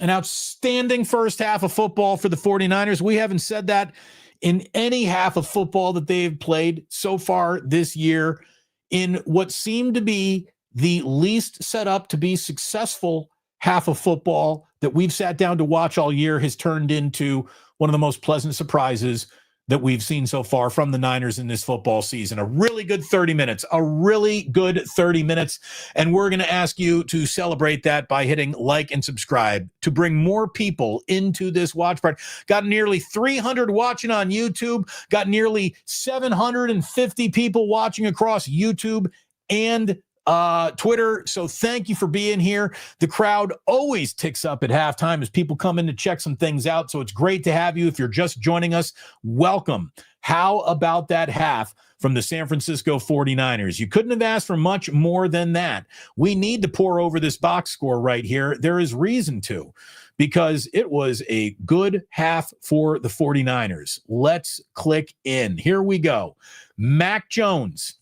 An outstanding first half of football for the 49ers. We haven't said that in any half of football that they've played so far this year, in what seemed to be the least set up to be successful half of football that we've sat down to watch all year has turned into one of the most pleasant surprises that we've seen so far from the Niners in this football season. A really good 30 minutes, And we're going to ask you to celebrate that by hitting like and subscribe to bring more people into this watch party. Got nearly 300 watching on YouTube, got nearly 750 people watching across YouTube and Twitter. So thank you for being here. The crowd always ticks up at halftime as people come in to check some things out. So it's great to have you. If you're just joining us, welcome. How about that half from the San Francisco 49ers? You couldn't have asked for much more than that. We need to pour over this box score right here. There is reason to, because it was a good half for the 49ers. Let's click in. Here we go. Mac Jones,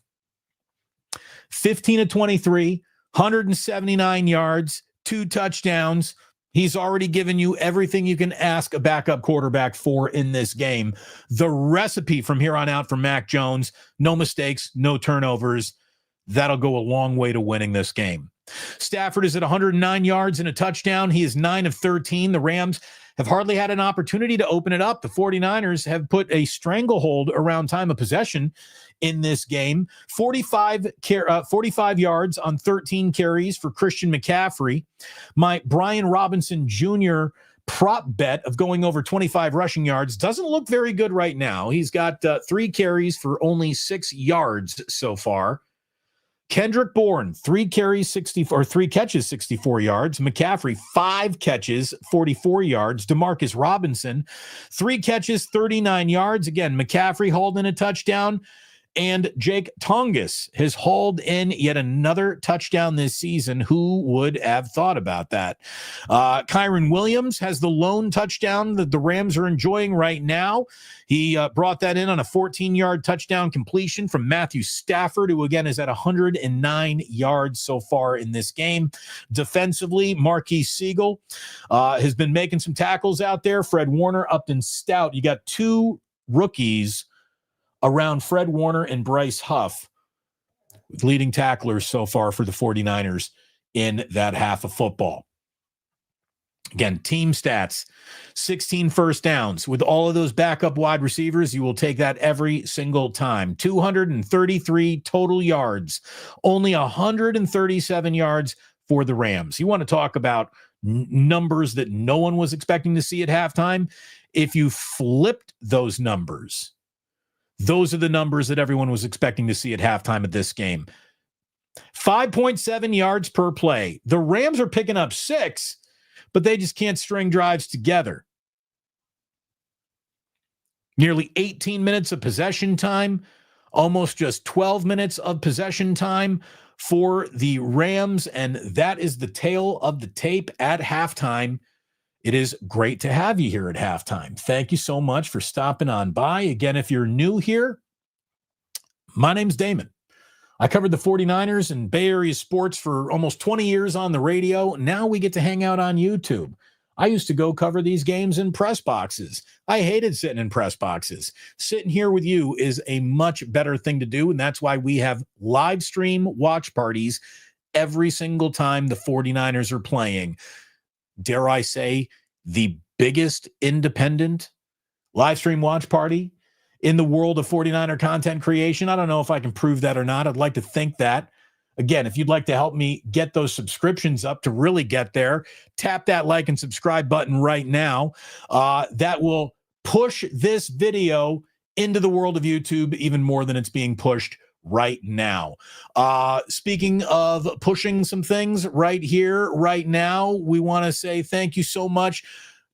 15 of 23, 179 yards, 2 touchdowns. He's already given you everything you can ask a backup quarterback for in this game. The recipe from here on out for Mac Jones: no mistakes, no turnovers. That'll go a long way to winning this game. Stafford is at 109 yards and a touchdown. He is 9 of 13. The Rams have hardly had an opportunity to open it up. The 49ers have put a stranglehold around time of possession in this game. 45 yards on 13 carries for Christian McCaffrey. My Brian Robinson Jr. prop bet of going over 25 rushing yards doesn't look very good right now. He's got 3 carries for only 6 yards so far. Kendrick Bourne, 3 catches, 64 yards. McCaffrey, 5 catches, 44 yards. Demarcus Robinson, 3 catches, 39 yards. Again, McCaffrey hauled in a touchdown. And Jake Tongas has hauled in yet another touchdown this season. Who would have thought about that? Kyron Williams has the lone touchdown that the Rams are enjoying right now. He brought that in on a 14-yard touchdown completion from Matthew Stafford, who again is at 109 yards so far in this game. Defensively, Marquise Siegel has been making some tackles out there. Fred Warner, Upton Stout. You got 2 rookies around Fred Warner and Bryce Huff, leading tacklers so far for the 49ers in that half of football. Again, team stats, 16 first downs. With all of those backup wide receivers, you will take that every single time. 233 total yards, only 137 yards for the Rams. You want to talk about numbers that no one was expecting to see at halftime? If you flipped those numbers, those are the numbers that everyone was expecting to see at halftime of this game. 5.7 yards per play. The Rams are picking up 6, but they just can't string drives together. Nearly 18 minutes of possession time, almost just 12 minutes of possession time for the Rams, and that is the tale of the tape at halftime. It is great to have you here at halftime. Thank you so much for stopping on by. Again, if you're new here, my name's Damon. I covered the 49ers and Bay Area sports for almost 20 years on the radio. Now we get to hang out on YouTube. I used to go cover these games in press boxes. I hated sitting in press boxes. Sitting here with you is a much better thing to do, and that's why we have live stream watch parties every single time the 49ers are playing. Dare I say, the biggest independent live stream watch party in the world of 49er content creation. I don't know if I can prove that or not. I'd like to think that. Again, if you'd like to help me get those subscriptions up to really get there, tap that like and subscribe button right now. That will push this video into the world of YouTube even more than it's being pushed right now. Speaking of pushing some things right here, right now, we want to say thank you so much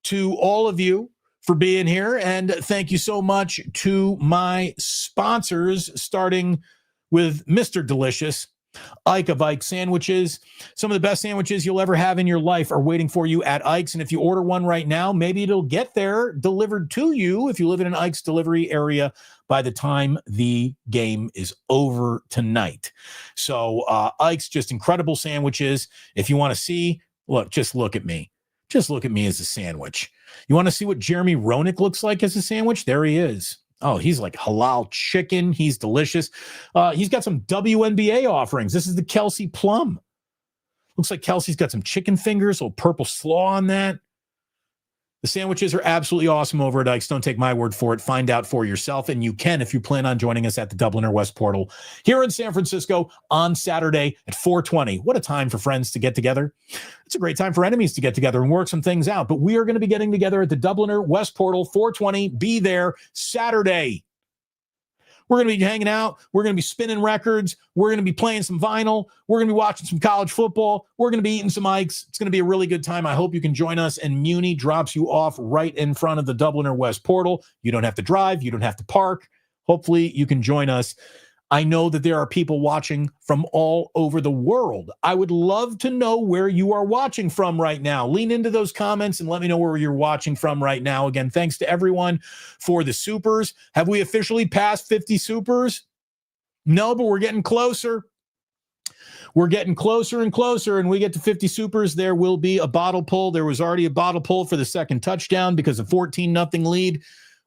to all of you for being here. And thank you so much to my sponsors, starting with Mr. Delicious, Ike of Ike Sandwiches. Some of the best sandwiches you'll ever have in your life are waiting for you at Ike's. And if you order one right now, maybe it'll get there delivered to you if you live in an Ike's delivery area by the time the game is over tonight. So Ike's, just incredible sandwiches. If you want to see, just look at me. Just look at me as a sandwich. You want to see what Jeremy Roenick looks like as a sandwich? There he is. Oh, he's like halal chicken. He's delicious. He's got some WNBA offerings. This is the Kelsey Plum. Looks like Kelsey's got some chicken fingers, a little purple slaw on that. The sandwiches are absolutely awesome over at Ike's. Don't take my word for it. Find out for yourself, and you can if you plan on joining us at the Dubliner West Portal here in San Francisco on Saturday at 4:20. What a time for friends to get together. It's a great time for enemies to get together and work some things out, but we are going to be getting together at the Dubliner West Portal, 4:20. Be there Saturday. We're going to be hanging out. We're going to be spinning records. We're going to be playing some vinyl. We're going to be watching some college football. We're going to be eating some Ikes. It's going to be a really good time. I hope you can join us. And Muni drops you off right in front of the Dubliner West Portal. You don't have to drive. You don't have to park. Hopefully you can join us. I know that there are people watching from all over the world. I would love to know where you are watching from right now. Lean into those comments and let me know where you're watching from right now. Again, thanks to everyone for the supers. Have we officially passed 50 supers? No, but we're getting closer. We're getting closer and closer, and we get to 50 supers. There will be a bottle pull. There was already a bottle pull for the second touchdown because a 14-0 lead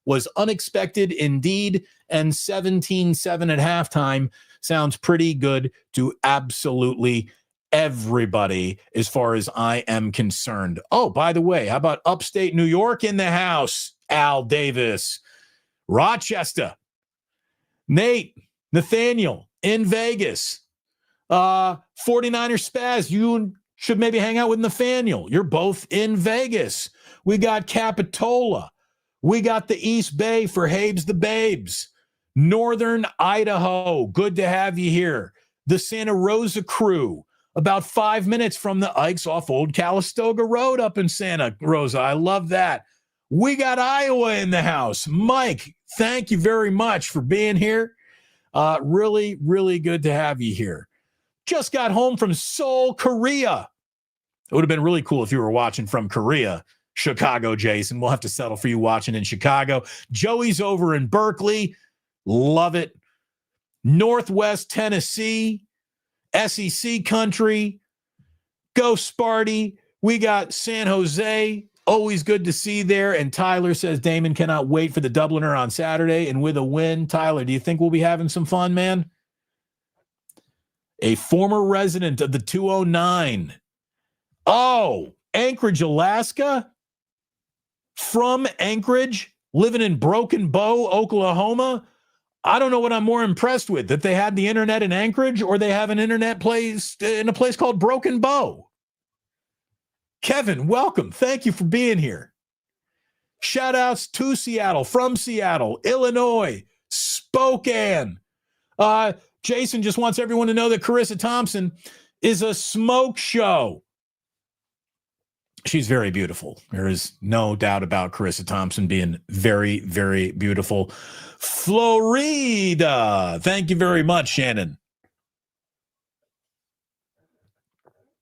was unexpected indeed, and 17-7 at halftime sounds pretty good to absolutely everybody as far as I am concerned. Oh, by the way, how about upstate New York in the house? Al Davis, Rochester, Nate, Nathaniel in Vegas, 49er Spaz, you should maybe hang out with Nathaniel. You're both in Vegas. We got Capitola. We got the East Bay for Habes the Babes. Northern Idaho, good to have you here. The Santa Rosa crew, about 5 minutes from the Ikes off Old Calistoga Road up in Santa Rosa. I love that. We got Iowa in the house. Mike, thank you very much for being here. Really, really good to have you here. Just got home from Seoul, Korea. It would have been really cool if you were watching from Korea. Chicago, Jason. We'll have to settle for you watching in Chicago. Joey's over in Berkeley. Love it. Northwest Tennessee, SEC country. Go Sparty. We got San Jose. Always good to see there. And Tyler says Damon cannot wait for the Dubliner on Saturday. And with a win, Tyler, do you think we'll be having some fun, man? A former resident of the 209. Oh, Anchorage, Alaska? From Anchorage, living in Broken Bow, Oklahoma. I don't know what I'm more impressed with, that they had the internet in Anchorage or they have an internet place in a place called Broken Bow. Kevin, welcome. Thank you for being here. Shout outs to Seattle, from Seattle, Illinois, Spokane. Jason just wants everyone to know that Carissa Thompson is a smoke show. She's very beautiful. There is no doubt about Carissa Thompson being very, very beautiful. Florida. Thank you very much, Shannon.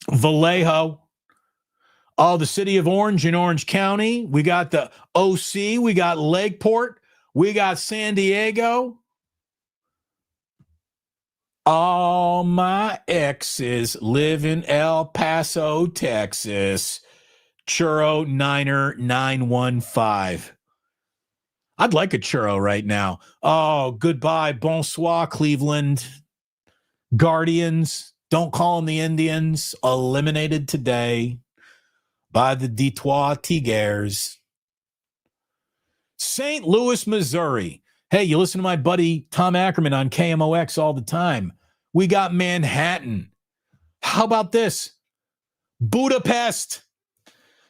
Vallejo. Oh, the city of Orange in Orange County. We got the OC. We got Lakeport. We got San Diego. All my exes live in El Paso, Texas. Churro Niner 915. I'd like a churro right now. Oh, goodbye. Bonsoir, Cleveland. Guardians. Don't call them the Indians. Eliminated today by the Detroit Tigers. St. Louis, Missouri. Hey, you listen to my buddy Tom Ackerman on KMOX all the time. We got Manhattan. How about this? Budapest.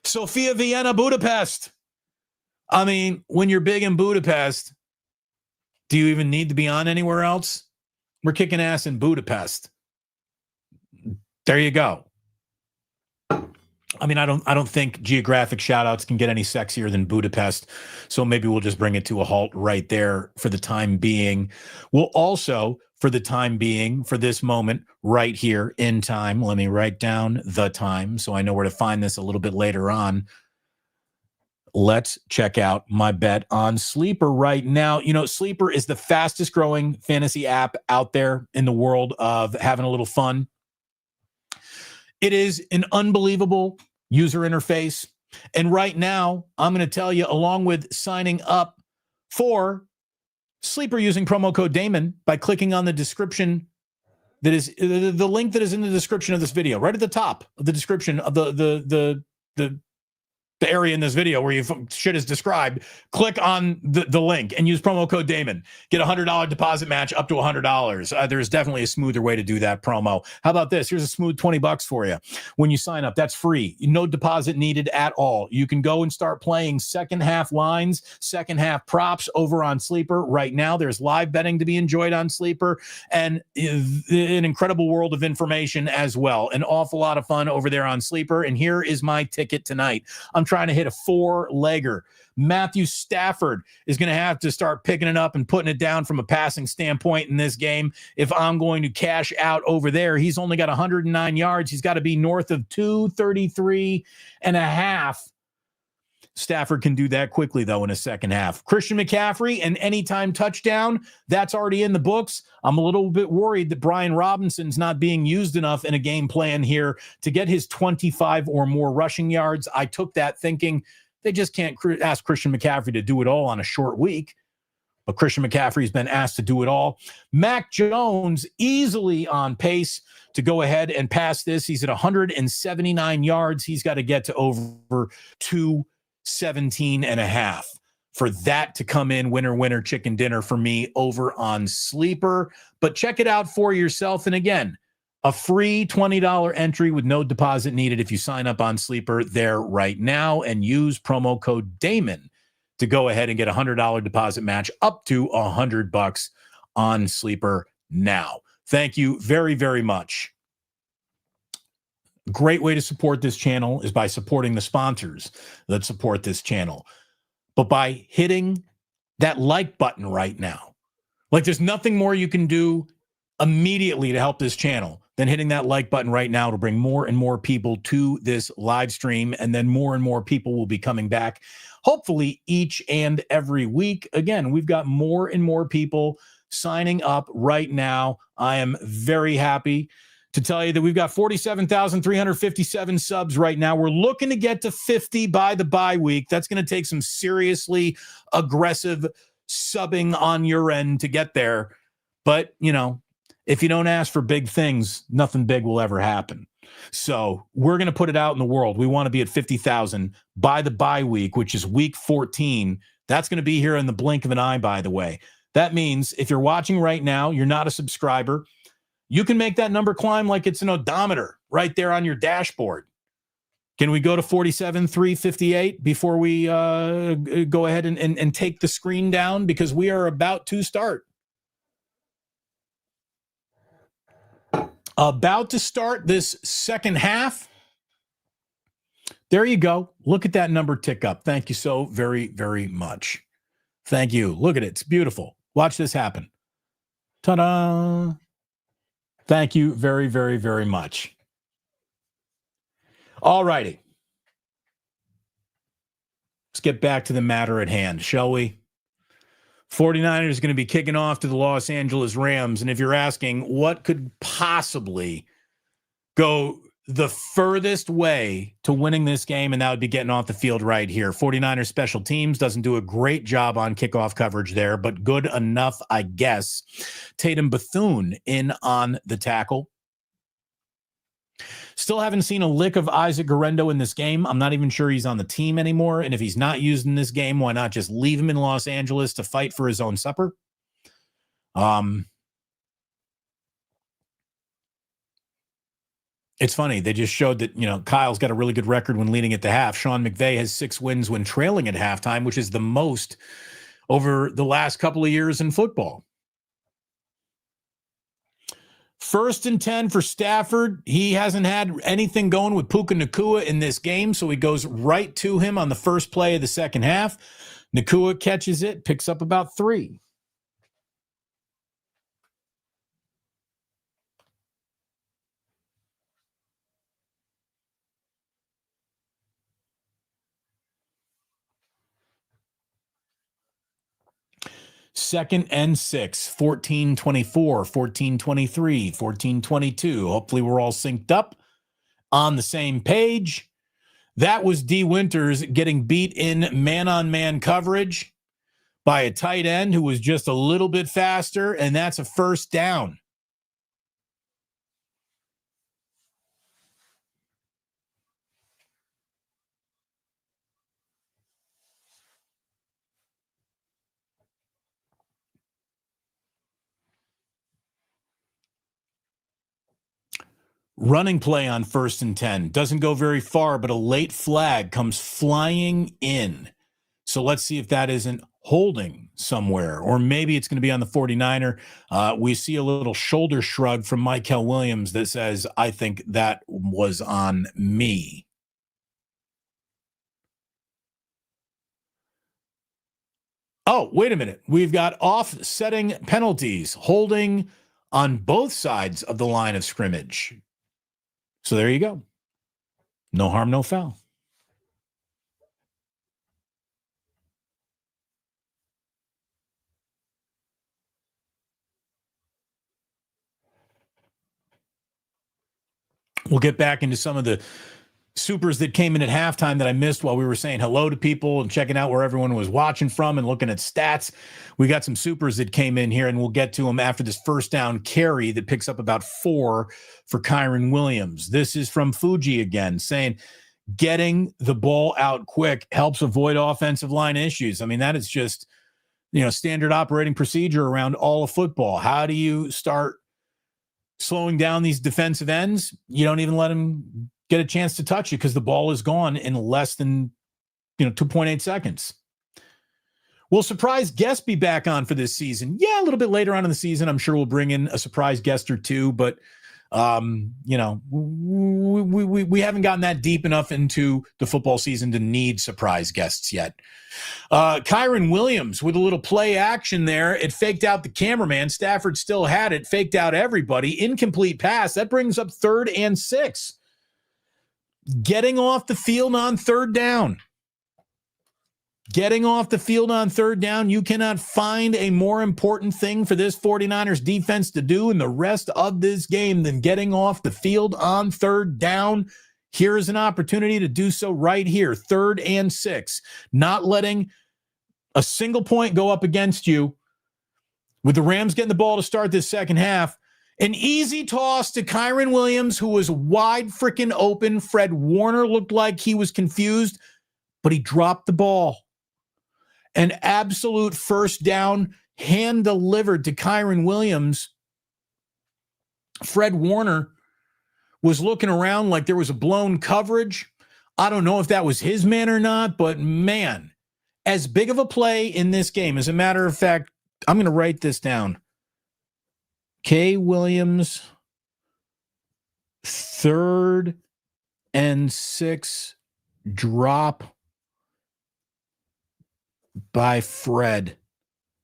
Sofia, Vienna, Budapest. I mean, when you're big in Budapest, do you even need to be on anywhere else? We're kicking ass in Budapest. There you go. I mean, I don't think geographic shout-outs can get any sexier than Budapest, so maybe we'll just bring it to a halt right there for the time being. We'll also, for the time being, for this moment, right here in time, let me write down the time so I know where to find this a little bit later on. Let's check out my bet on Sleeper right now. You know, Sleeper is the fastest growing fantasy app out there in the world of having a little fun. It is an unbelievable user interface. And right now, I'm going to tell you, along with signing up for Sleeper using promo code Damon by clicking on the description that is the link that is in the description of this video, right at the top of the description of the area in this video where your shit is described, click on the link and use promo code Damon. Get a $100 deposit match up to $100. There's definitely a smoother way to do that promo. How about this? Here's a smooth $20 for you. When you sign up, that's free. No deposit needed at all. You can go and start playing second half lines, second half props over on Sleeper. Right now, there's live betting to be enjoyed on Sleeper and an incredible world of information as well. An awful lot of fun over there on Sleeper. And here is my ticket tonight. I'm trying to hit a 4-legger. Matthew Stafford is going to have to start picking it up and putting it down from a passing standpoint in this game. If I'm going to cash out over there, he's only got 109 yards. He's got to be north of 233 and a half. Stafford can do that quickly, though, in a second half. Christian McCaffrey, an anytime touchdown, that's already in the books. I'm a little bit worried that Brian Robinson's not being used enough in a game plan here to get his 25 or more rushing yards. I took that thinking they just can't ask Christian McCaffrey to do it all on a short week. But Christian McCaffrey's been asked to do it all. Mac Jones easily on pace to go ahead and pass this. He's at 179 yards. He's got to get to over 217 and a half for that to come in winner chicken dinner for me over on Sleeper. But check it out for yourself. And again, a free $20 entry with no deposit needed if you sign up on Sleeper there right now and use promo code Damon to go ahead and get a $100 deposit match up to $100 on Sleeper now. Thank you very, very much. Great way to support this channel is by supporting the sponsors that support this channel. But by hitting that like button right now, like there's nothing more you can do immediately to help this channel than hitting that like button right now to bring more and more people to this live stream. And then more and more people will be coming back, hopefully each and every week. Again, we've got more and more people signing up right now. I am very happy to tell you that we've got 47,357 subs right now. We're looking to get to 50 by the bye week. That's going to take some seriously aggressive subbing on your end to get there. But, you know, if you don't ask for big things, nothing big will ever happen. So we're going to put it out in the world. We want to be at 50,000 by the bye week, which is week 14. That's going to be here in the blink of an eye, by the way. That means if you're watching right now, you're not a subscriber, you can make that number climb like it's an odometer right there on your dashboard. Can we go to 47,358 before we go ahead and take the screen down? Because we are about to start. About to start this second half. There you go. Look at that number tick up. Thank you so very, very much. Thank you. Look at it. It's beautiful. Watch this happen. Ta-da. Thank you very, very, very much. All righty. Let's get back to the matter at hand, shall we? 49ers going to be kicking off to the Los Angeles Rams. And if you're asking what could possibly go the furthest way to winning this game, and that would be getting off the field right here. 49ers special teams doesn't do a great job on kickoff coverage there, but good enough, I guess. Tatum Bethune in on the tackle. Still haven't seen a lick of Isaac Guerrero in this game. I'm not even sure he's on the team anymore. And if he's not used in this game, why not just leave him in Los Angeles to fight for his own supper? It's funny. They just showed that, Kyle's got a really good record when leading at the half. Sean McVay has 6 wins when trailing at halftime, which is the most over the last couple of years in football. 1st and 10 for Stafford. He hasn't had anything going with Puka Nacua in this game, so he goes right to him on the first play of the second half. Nacua catches it, picks up about 3. Second and 6, 14-24, 14-23, 14-22. Hopefully we're all synced up on the same page. That was D. Winters getting beat in man-on-man coverage by a tight end who was just a little bit faster, and that's a first down. Running play on 1st and 10. Doesn't go very far, but a late flag comes flying in. So let's see if that isn't holding somewhere, or maybe it's going to be on the 49er. We see a little shoulder shrug from Michael Williams that says, I think that was on me. Oh, wait a minute. We've got offsetting penalties, holding on both sides of the line of scrimmage. So there you go. No harm, no foul. We'll get back into some of the supers that came in at halftime that I missed while we were saying hello to people and checking out where everyone was watching from and looking at stats. We got some supers that came in here, and we'll get to them after this first down carry that picks up about 4 for Kyren Williams. This is from Fuji again, saying getting the ball out quick helps avoid offensive line issues. I mean, that is just, standard operating procedure around all of football. How do you start slowing down these defensive ends? You don't even let them get a chance to touch it because the ball is gone in less than 2.8 seconds. Will surprise guest be back on for this season? Yeah, a little bit later on in the season. I'm sure we'll bring in a surprise guest or two, but we haven't gotten that deep enough into the football season to need surprise guests yet. Kyren Williams with a little play action there. It faked out the cameraman. Stafford still had it, faked out everybody. Incomplete pass. That brings up 3rd and 6. Getting off the field on 3rd down. Getting off the field on 3rd down. You cannot find a more important thing for this 49ers defense to do in the rest of this game than getting off the field on 3rd down. Here is an opportunity to do so right here. 3rd and 6. Not letting a single point go up against you. With the Rams getting the ball to start this second half, an easy toss to Kyren Williams, who was wide freaking open. Fred Warner looked like he was confused, but he dropped the ball. An absolute first down, hand delivered to Kyren Williams. Fred Warner was looking around like there was a blown coverage. I don't know if that was his man or not, but man, as big of a play in this game. As a matter of fact, I'm going to write this down. K. Williams, 3rd and 6 drop by Fred.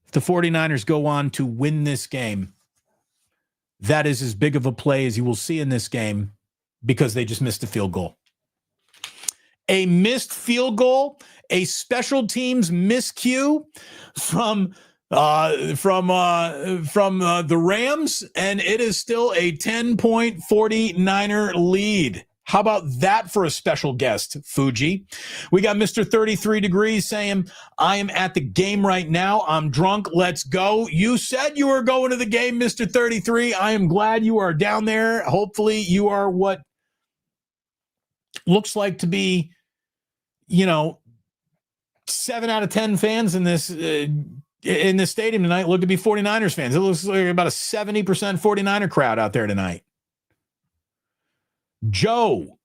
If the 49ers go on to win this game, that is as big of a play as you will see in this game because they just missed a field goal. A missed field goal, a special teams miscue from the Rams, and it is still a 10-point 49er lead. How about that for a special guest, Fuji? We got Mr. 33 Degrees saying, I am at the game right now. I'm drunk. Let's go. You said you were going to the game, Mr. 33. I am glad you are down there. Hopefully you are what looks like to be, 7 out of 10 fans in this stadium tonight look to be 49ers fans. It looks like about a 70% 49er crowd out there tonight. Joe,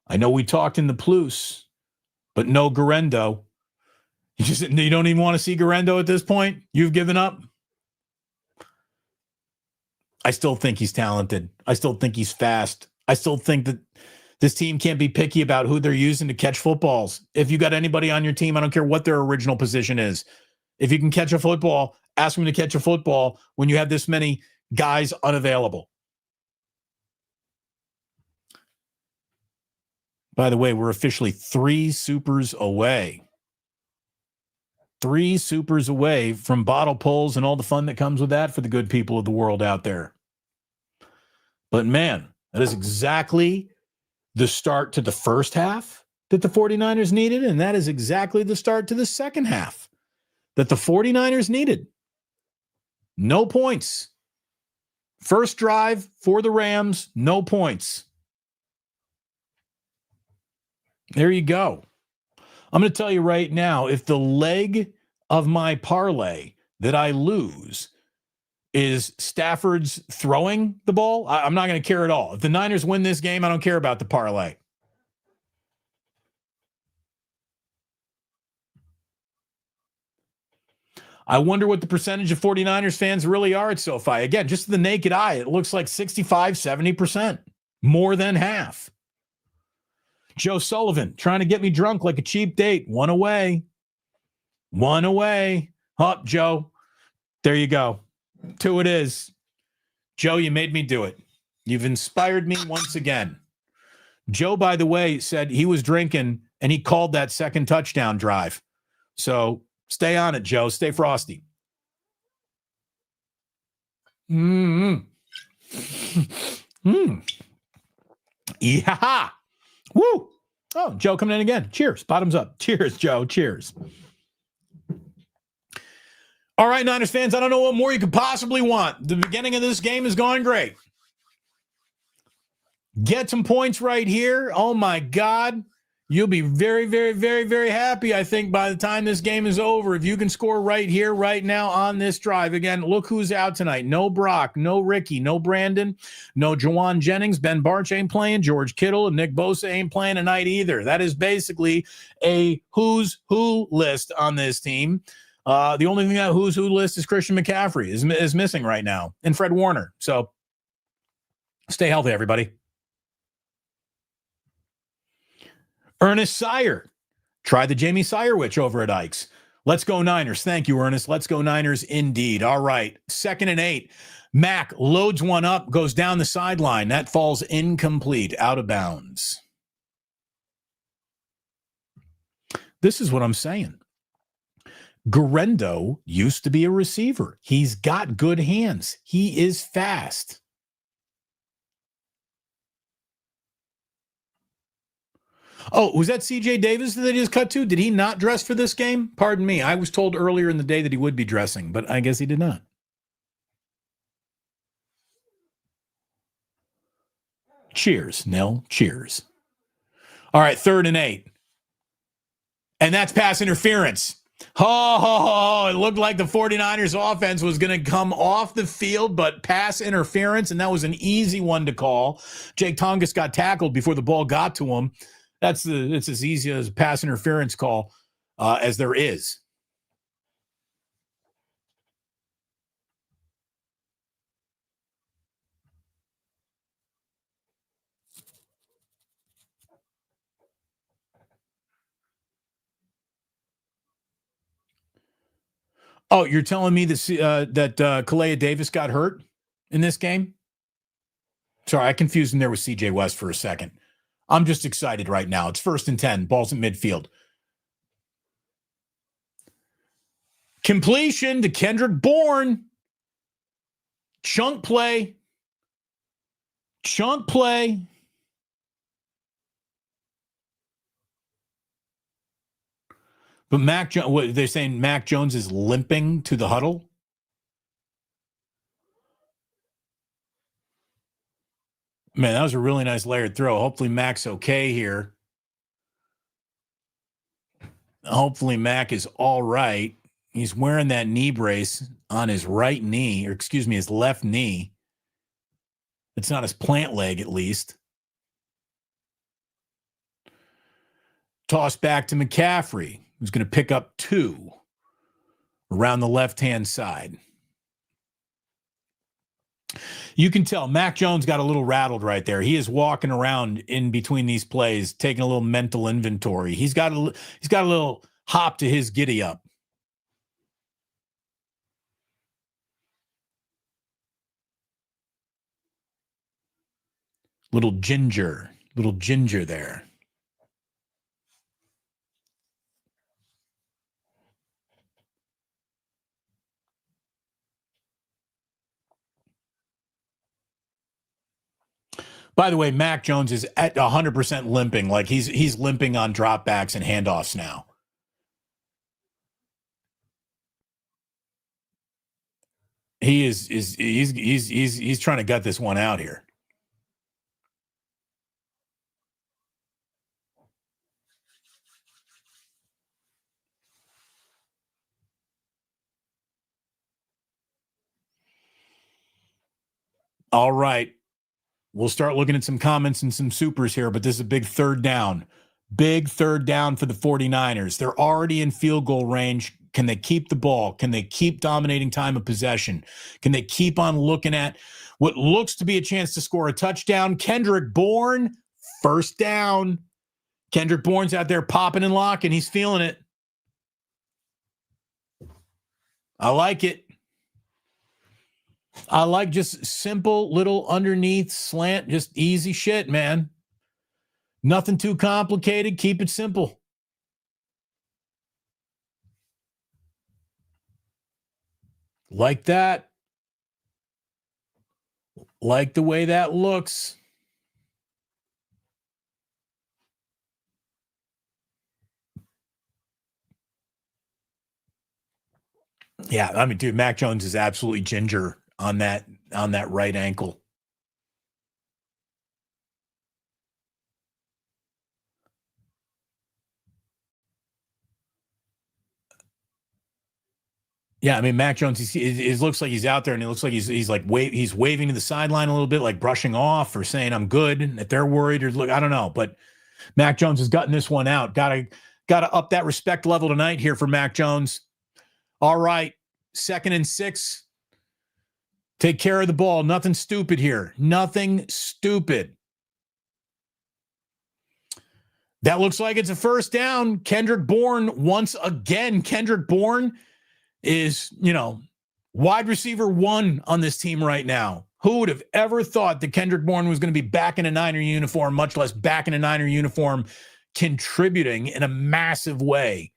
I know we talked in the Plus, but no Garendo. You don't even want to see Garendo at this point? You've given up? I still think he's talented. I still think he's fast. I still think that this team can't be picky about who they're using to catch footballs. If you got anybody on your team, I don't care what their original position is. If you can catch a football, ask them to catch a football when you have this many guys unavailable. By the way, we're officially 3 supers away. 3 supers away from bottle pulls and all the fun that comes with that for the good people of the world out there. But man, that is exactly the start to the first half that the 49ers needed, and that is exactly the start to the second half that the 49ers needed. No points. First drive for the Rams, no points. There you go. I'm going to tell you right now, if the leg of my parlay that I lose is Stafford's throwing the ball, I'm not going to care at all. If the Niners win this game, I don't care about the parlay. I wonder what the percentage of 49ers fans really are at SoFi. Again, just the naked eye, it looks like 65, 70%. More than half. Joe Sullivan trying to get me drunk like a cheap date. One away. Up, Joe. There you go. 2 it is. Joe, you made me do it. You've inspired me once again. Joe, by the way, said he was drinking and he called that second touchdown drive. So stay on it, Joe. Stay frosty. Yeah. Woo. Oh, Joe coming in again. Cheers. Bottoms up. Cheers, Joe. Cheers. All right, Niners fans, I don't know what more you could possibly want. The beginning of this game has gone great. Get some points right here. Oh, my God. You'll be very, very, very, very happy, I think, by the time this game is over. If you can score right here, right now on this drive. Again, look who's out tonight. No Brock, no Ricky, no Brandon, no Jawan Jennings. Ben Barch ain't playing. George Kittle and Nick Bosa ain't playing tonight either. That is basically a who's who list on this team. The only thing that who's who list is Christian McCaffrey is missing right now, and Fred Warner. So stay healthy, everybody. Ernest Sire. Try the Jamie Sirewich over at Ike's. Let's go Niners. Thank you, Ernest. Let's go Niners indeed. All right. 2nd and 8. Mack loads one up, goes down the sideline. That falls incomplete, out of bounds. This is what I'm saying. Garendo used to be a receiver. He's got good hands. He is fast. Oh, was that CJ Davis that they just cut to? Did he not dress for this game? Pardon me. I was told earlier in the day that he would be dressing, but I guess he did not. Cheers, Nell. Cheers. All right, 3rd and 8. And that's pass interference. Oh, it looked like the 49ers offense was going to come off the field, but pass interference, and that was an easy one to call. Jake Tongas got tackled before the ball got to him. It's as easy as a pass interference call as there is. Oh, you're telling me that Kalea Davis got hurt in this game? Sorry, I confused him there with CJ West for a second. I'm just excited right now. It's 1st and 10. Ball's in midfield. Completion to Kendrick Bourne. Chunk play. But they're saying Mac Jones is limping to the huddle? Man, that was a really nice layered throw. Hopefully Mac's okay here. Hopefully Mac is all right. He's wearing that knee brace on his right knee, or excuse me, his left knee. It's not his plant leg, at least. Toss back to McCaffrey, who's going to pick up 2 around the left-hand side. You can tell Mac Jones got a little rattled right there. He is walking around in between these plays, taking a little mental inventory. He's got a little hop to his giddy up. Little ginger there. By the way, Mac Jones is at 100% limping. Like he's limping on dropbacks and handoffs now. He's trying to gut this one out here. All right. We'll start looking at some comments and some supers here, but this is a big third down. Big third down for the 49ers. They're already in field goal range. Can they keep the ball? Can they keep dominating time of possession? Can they keep on looking at what looks to be a chance to score a touchdown? Kendrick Bourne, first down. Kendrick Bourne's out there popping and locking. He's feeling it. I like it. I like just simple little underneath slant, just easy shit, man. Nothing too complicated. Keep it simple. Like that. Like the way that looks. Yeah, I mean, dude, Mac Jones is absolutely ginger on that right ankle. Yeah, I mean, Mac Jones, it looks like he's out there, and it looks like he's waving to the sideline a little bit, like brushing off or saying I'm good. If they're worried or look, I don't know, but Mac Jones has gotten this one out. Got to up that respect level tonight here for Mac Jones. All right, 2nd and 6. Take care of the ball. Nothing stupid here. Nothing stupid. That looks like it's a first down. Kendrick Bourne once again. Kendrick Bourne is, wide receiver 1 on this team right now. Who would have ever thought that Kendrick Bourne was going to be back in a Niner uniform, much less back in a Niner uniform, contributing in a massive way?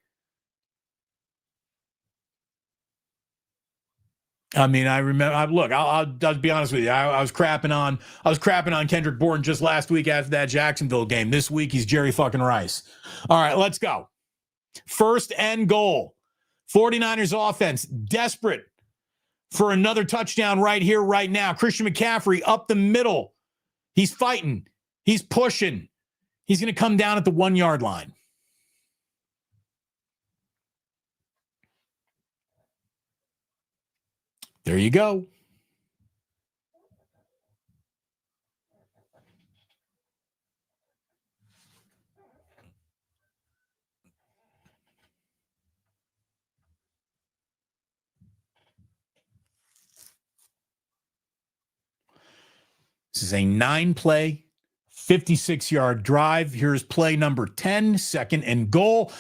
I mean, I remember. Look, I'll be honest with you. I was crapping on Kendrick Bourne just last week after that Jacksonville game. This week, he's Jerry fucking Rice. All right, let's go. 1st and goal. 49ers offense, desperate for another touchdown right here, right now. Christian McCaffrey up the middle. He's fighting. He's pushing. He's going to come down at the 1-yard line. There you go. This is a 9-play, 56-yard drive. Here's play number 10, 2nd and goal.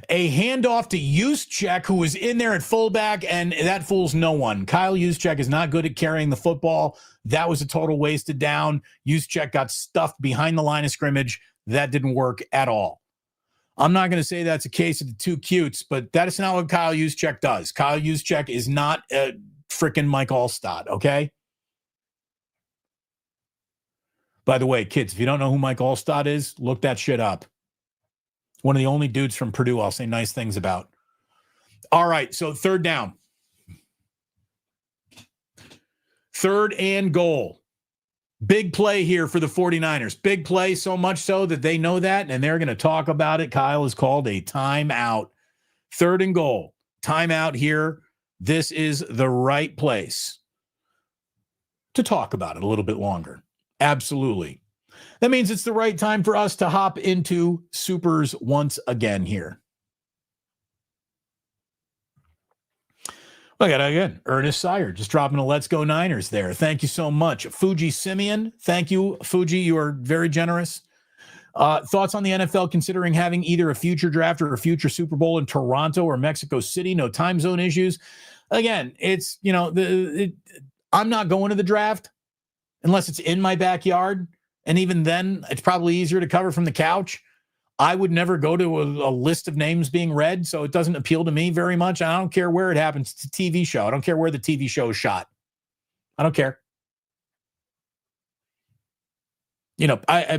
A handoff to Juszczyk, who was in there at fullback, and that fools no one. Kyle Juszczyk is not good at carrying the football. That was a total wasted down. Juszczyk got stuffed behind the line of scrimmage. That didn't work at all. I'm not going to say that's a case of the 2 cutes, but that is not what Kyle Juszczyk does. Kyle Juszczyk is not a freaking Mike Allstott, okay? By the way, kids, if you don't know who Mike Allstott is, look that shit up. One of the only dudes from Purdue I'll say nice things about. All right, so 3rd down. 3rd and goal. Big play here for the 49ers. Big play, so much so that they know that, and they're going to talk about it. Kyle has called a timeout. 3rd and goal. Timeout here. This is the right place to talk about it a little bit longer. Absolutely. That means it's the right time for us to hop into Supers once again here. Look at it again. Ernest Sire just dropping a Let's Go Niners there. Thank you so much. Fuji Simeon. Thank you, Fuji. You are very generous. Thoughts on the NFL considering having either a future draft or a future Super Bowl in Toronto or Mexico City? No time zone issues. Again, it's, I'm not going to the draft unless it's in my backyard. And even then, it's probably easier to cover from the couch. I would never go to a list of names being read, so it doesn't appeal to me very much. I don't care where it happens. It's a TV show. I don't care where the TV show is shot. I don't care.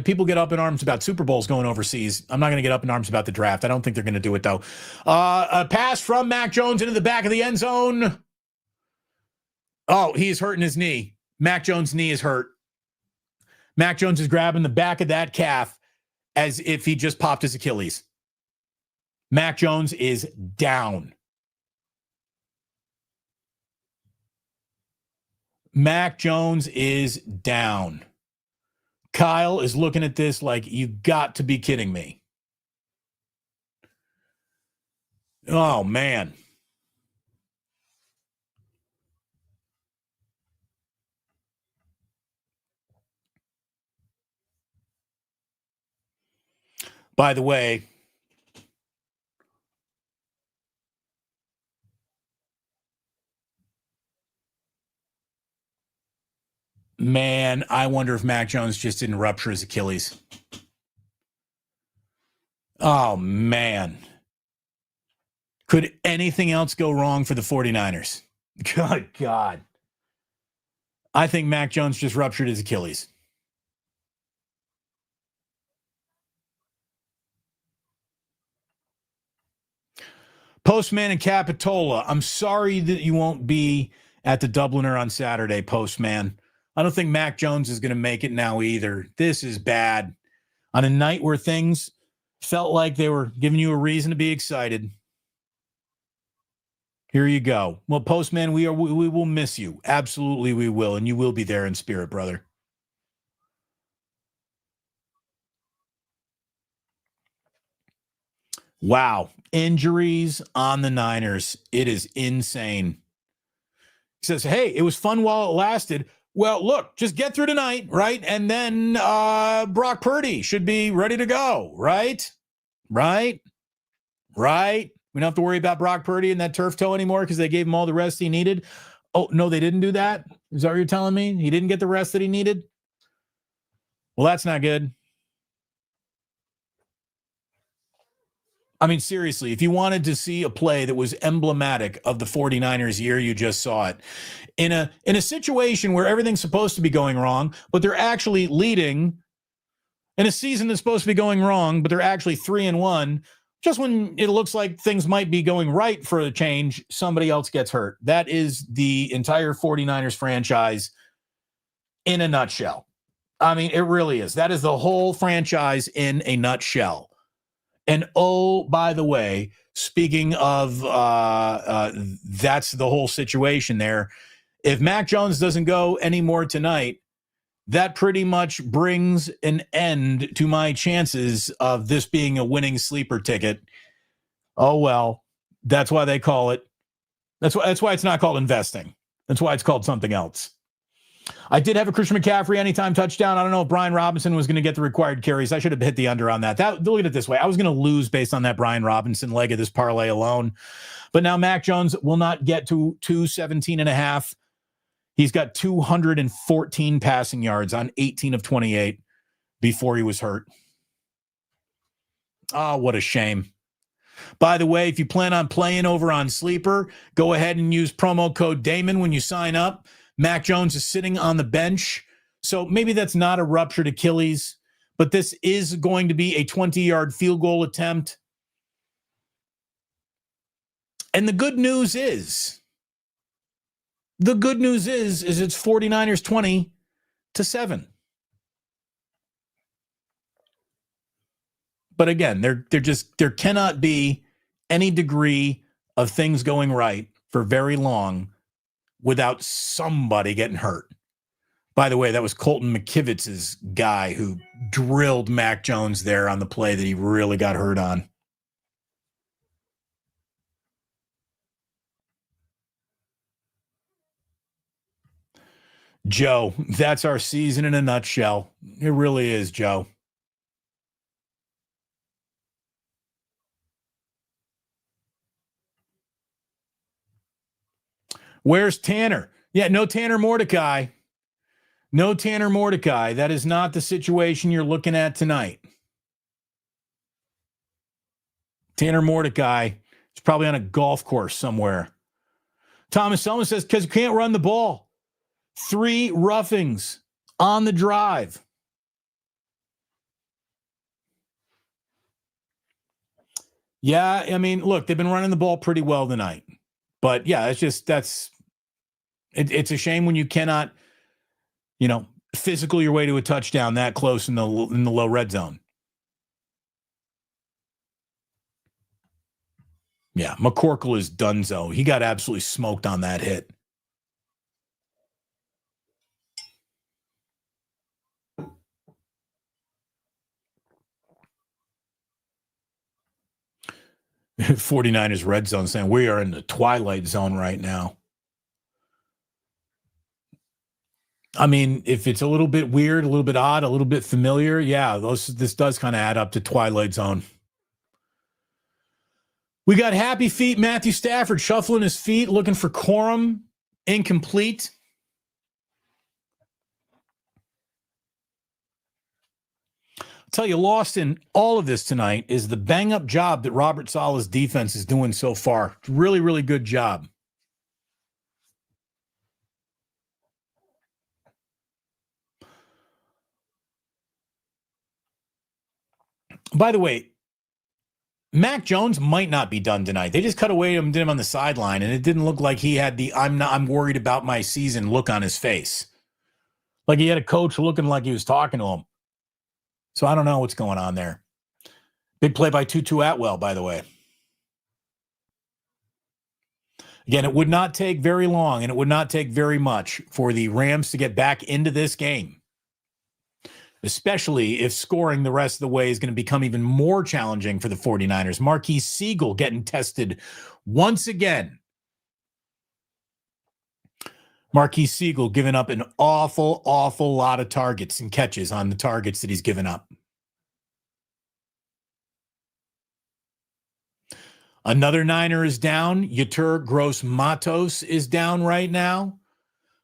People get up in arms about Super Bowls going overseas. I'm not going to get up in arms about the draft. I don't think they're going to do it, though. A pass from Mac Jones into the back of the end zone. Oh, he's hurting his knee. Mac Jones' knee is hurt. Mac Jones is grabbing the back of that calf as if he just popped his Achilles. Mac Jones is down. Mac Jones is down. Kyle is looking at this like, you got to be kidding me. Oh, man. By the way, man, I wonder if Mac Jones just didn't rupture his Achilles. Oh, man. Could anything else go wrong for the 49ers? Good God. I think Mac Jones just ruptured his Achilles. Postman and Capitola, I'm sorry that you won't be at the Dubliner on Saturday, Postman. I don't think Mac Jones is going to make it now either. This is bad. On a night where things felt like they were giving you a reason to be excited. Here you go. Well, Postman, we will miss you. Absolutely we will, and you will be there in spirit, brother. Wow. Injuries on the Niners. It is insane. He says, hey, it was fun while it lasted. Well, look, just get through tonight, right? And then Brock Purdy should be ready to go, right? Right? Right? We don't have to worry about Brock Purdy and that turf toe anymore because they gave him all the rest he needed. Oh, no, they didn't do that? Is that what you're telling me? He didn't get the rest that he needed? Well, that's not good. I mean, seriously, if you wanted to see a play that was emblematic of the 49ers year, you just saw it. In a situation where everything's supposed to be going wrong, but they're actually leading, in a season that's supposed to be going wrong, but they're actually 3-1, just when it looks like things might be going right for a change, somebody else gets hurt. That is the entire 49ers franchise in a nutshell. I mean, it really is. That is the whole franchise in a nutshell. And oh, by the way, speaking of that's the whole situation there. If Mac Jones doesn't go anymore tonight, that pretty much brings an end to my chances of this being a winning sleeper ticket. Oh, well, that's why they call it. That's why it's not called investing. That's why it's called something else. I did have a Christian McCaffrey anytime touchdown. I don't know if Brian Robinson was going to get the required carries. I should have hit the under on that. Look at it this way. I was going to lose based on that Brian Robinson leg of this parlay alone. But now Mac Jones will not get to 217.5. He's got 214 passing yards on 18 of 28 before he was hurt. Oh, what a shame. By the way, if you plan on playing over on Sleeper, go ahead and use promo code Damon when you sign up. Mac Jones is sitting on the bench, so maybe that's not a ruptured Achilles, but this is going to be a 20-yard field goal attempt. And the good news is it's 49ers 20-7. But again, there cannot be any degree of things going right for very long without somebody getting hurt. By the way, that was Colton McKivitz's guy who drilled Mac Jones there on the play that he really got hurt on. Joe, that's our season in a nutshell. It really is, Joe. Where's Tanner? Yeah, no Tanner Mordecai. No Tanner Mordecai. That is not the situation you're looking at tonight. Tanner Mordecai is probably on a golf course somewhere. Thomas Selma says, because you can't run the ball. 3 roughings on the drive. Yeah, I mean, look, they've been running the ball pretty well tonight. But yeah, it's a shame when you cannot, physical your way to a touchdown that close in the low red zone. Yeah, McCorkle is donezo. He got absolutely smoked on that hit. '49ers red zone saying we are in the twilight zone right now. I mean, if it's a little bit weird, a little bit odd, a little bit familiar, yeah, this does kind of add up to twilight zone. We got Happy Feet Matthew Stafford shuffling his feet, looking for Corum, incomplete. I'll tell you, lost in all of this tonight is the bang-up job that Robert Saleh's defense is doing so far. Really, really good job. By the way, Mac Jones might not be done tonight. They just cut away him, did him on the sideline, and it didn't look like he had the I'm worried about my season look on his face. Like he had a coach looking like he was talking to him. So I don't know what's going on there. Big play by Tutu Atwell, by the way. Again, it would not take very long, and it would not take very much for the Rams to get back into this game, especially if scoring the rest of the way is going to become even more challenging for the 49ers. Marquise Siegel getting tested once again. Marquise Siegel giving up an awful, awful lot of targets and catches on the targets that he's given up. Another Niner is down. Yetur Gross-Matos is down right now.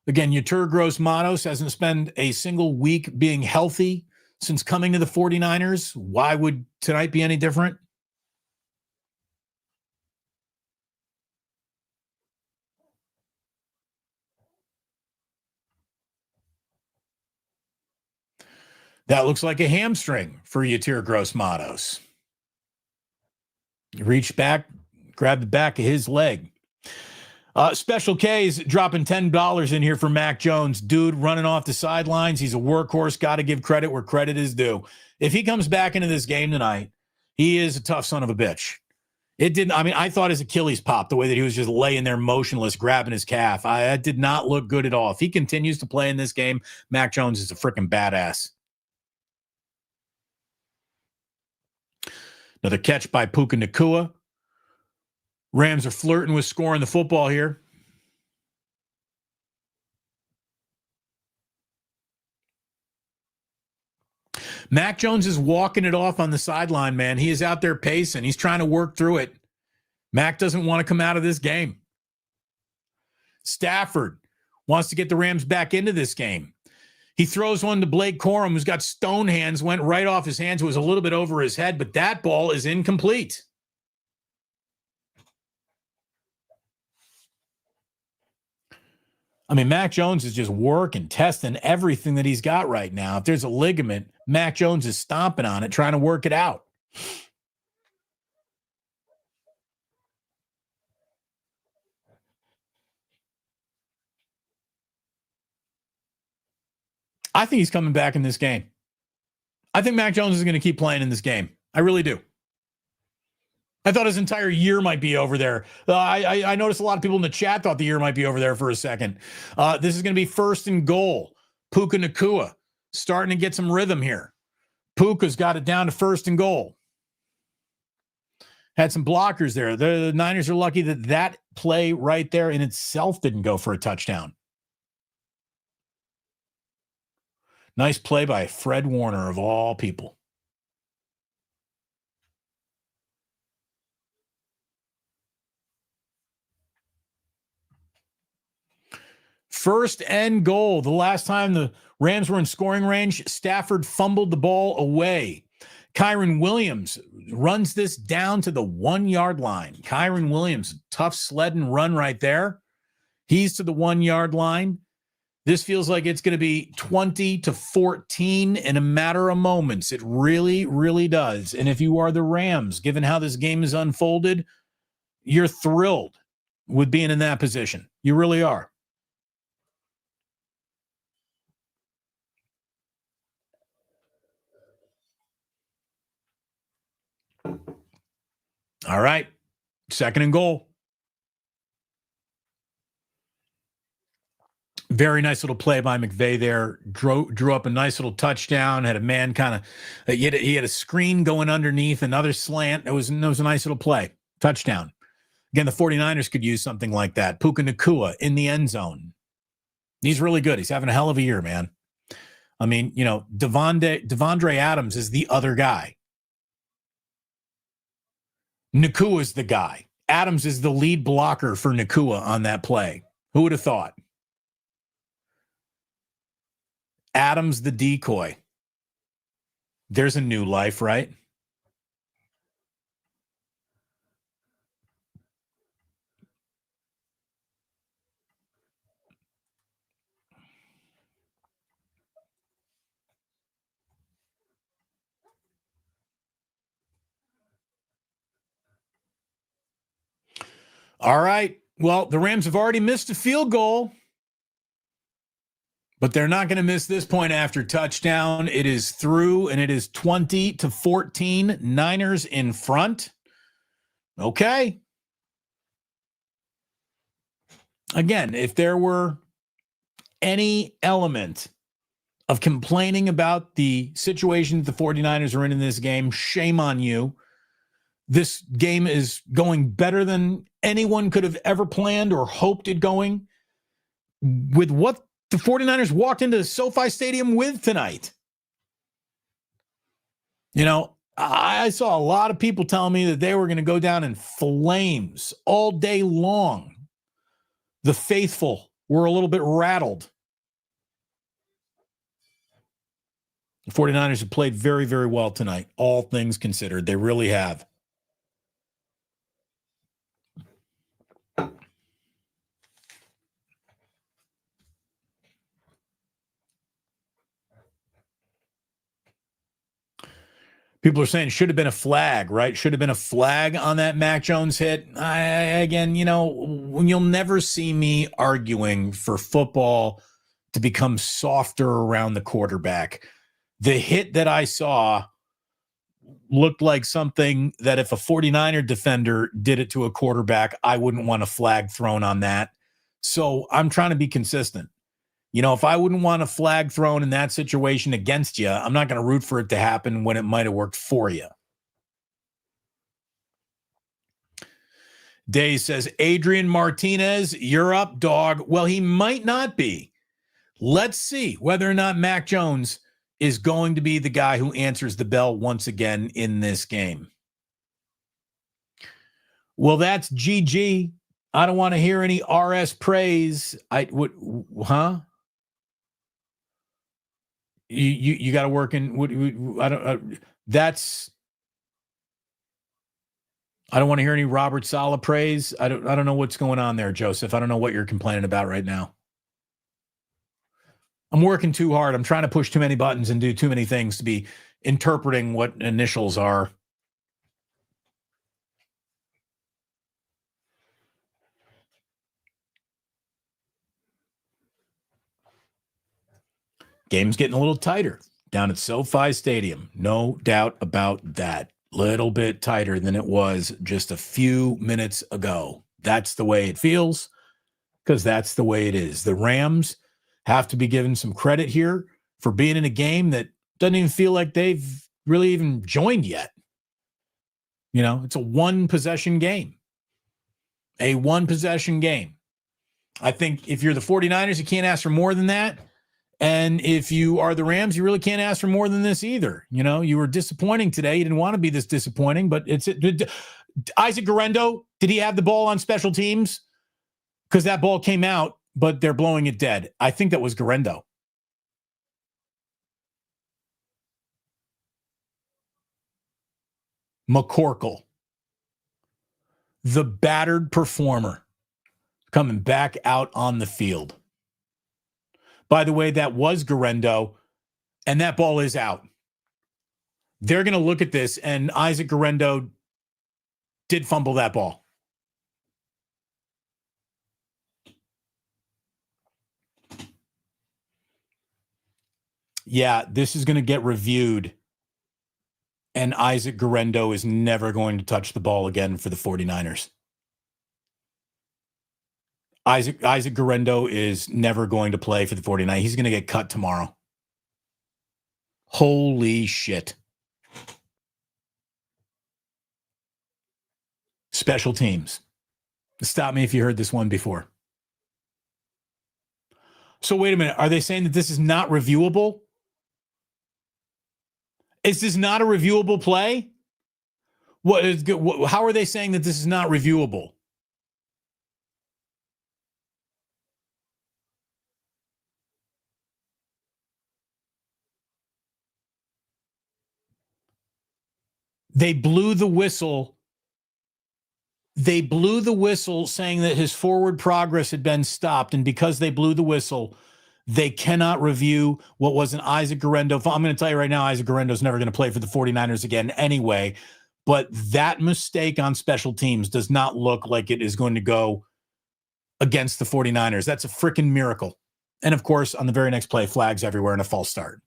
Again, Yetur Gross-Matos hasn't spent a single week being healthy since coming to the 49ers. Why would tonight be any different? That looks like a hamstring for Yetur Gross-Matos. Reach back, grab the back of his leg. Special K's dropping $10 in here for Mac Jones. Dude running off the sidelines. He's a workhorse. Got to give credit where credit is due. If he comes back into this game tonight, he is a tough son of a bitch. I thought his Achilles popped the way that he was just laying there motionless, grabbing his calf. That did not look good at all. If he continues to play in this game, Mac Jones is a freaking badass. Another catch by Puka Nacua. Rams are flirting with scoring the football here. Mac Jones is walking it off on the sideline, man. He is out there pacing. He's trying to work through it. Mac doesn't want to come out of this game. Stafford wants to get the Rams back into this game. He throws one to Blake Corum, who's got stone hands, went right off his hands. It was a little bit over his head, but that ball is incomplete. I mean, Mac Jones is just working, testing everything that he's got right now. If there's a ligament, Mac Jones is stomping on it, trying to work it out. I think he's coming back in this game. I think Mac Jones is going to keep playing in this game. I really do. I thought his entire year might be over there. I noticed a lot of people in the chat thought the year might be over there for a second. This is going to be first and goal. Puka Nacua starting to get some rhythm here. Puka's got it down to first and goal. Had some blockers there. The Niners are lucky that that play right there in itself didn't go for a touchdown. Nice play by Fred Warner, of all people. First and goal. The last time the Rams were in scoring range, Stafford fumbled the ball away. Kyron Williams runs this down to the 1 yard line. Kyron Williams, tough sled and run right there. He's to the 1 yard line. This feels like it's going to be 20-14 in a matter of moments. It really, really does. And if you are the Rams, given how this game is unfolded, you're thrilled with being in that position. You really are. All right. Second and goal. Very nice little play by McVay there. Drew up a nice little touchdown. Had a man kind of, he had a screen going underneath, another slant. It was a nice little play. Touchdown. Again, the 49ers could use something like that. Puka Nacua in the end zone. He's really good. He's having a hell of a year, man. I mean, you know, Devondre Adams is the other guy. Nacua is the guy. Adams is the lead blocker for Nacua on that play. Who would have thought? Adams the decoy. There's a new life, right? All right. Well, the Rams have already missed a field goal, but they're not going to miss this point after touchdown. It is through, and it is 20-14. Niners in front. Okay. Again, if there were any element of complaining about the situation that the 49ers are in this game, shame on you. This game is going better than anyone could have ever planned or hoped it going with what the 49ers walked into SoFi Stadium with tonight. You know, I saw a lot of people telling me that they were going to go down in flames all day long. The faithful were a little bit rattled. The 49ers have played very, very well tonight, all things considered. They really have. People are saying it should have been a flag, right? Should have been a flag on that Mac Jones hit. Again, you know, you'll never see me arguing for football to become softer around the quarterback. The hit that I saw looked like something that if a 49er defender did it to a quarterback, I wouldn't want a flag thrown on that. So I'm trying to be consistent. You know, if I wouldn't want a flag thrown in that situation against you, I'm not going to root for it to happen when it might have worked for you. Day says, Adrian Martinez, you're up, dog. Well, he might not be. Let's see whether or not Mac Jones is going to be the guy who answers the bell once again in this game. Well, that's GG. I don't want to hear any RS praise. Huh? You got to work in. I don't want to hear any Robert Saleh praise. I don't know what's going on there, Joseph. I don't know what you're complaining about right now. I'm working too hard. I'm trying to push too many buttons and do too many things to be interpreting what initials are. Game's getting a little tighter down at SoFi Stadium. No doubt about that. Little bit tighter than it was just a few minutes ago. That's the way it feels, because that's the way it is. The Rams have to be given some credit here for being in a game that doesn't even feel like they've really even joined yet. It's a one-possession game. A one-possession game. I think if you're the 49ers, you can't ask for more than that. And if you are the Rams, you really can't ask for more than this either. You were disappointing today. You didn't want to be this disappointing, but Isaac Guerendo, did he have the ball on special teams? Because that ball came out, but they're blowing it dead. I think that was Guerendo. McCorkle, the battered performer, coming back out on the field. By the way, that was Guerendo, and that ball is out. They're going to look at this, and Isaac Guerendo did fumble that ball. Yeah, this is going to get reviewed, and Isaac Guerendo is never going to touch the ball again for the 49ers. Isaac Guerendo is never going to play for the 49ers. He's going to get cut tomorrow. Holy shit. Special teams. Stop me if you heard this one before. So wait a minute. Are they saying that this is not reviewable? Is this not a reviewable play? How are they saying that this is not reviewable? They blew the whistle. They blew the whistle saying that his forward progress had been stopped. And because they blew the whistle, they cannot review what was an Isaac Guerendo. I'm going to tell you right now, Isaac Guerendo is never going to play for the 49ers again anyway. But that mistake on special teams does not look like it is going to go against the 49ers. That's a freaking miracle. And of course, on the very next play, flags everywhere and a false start.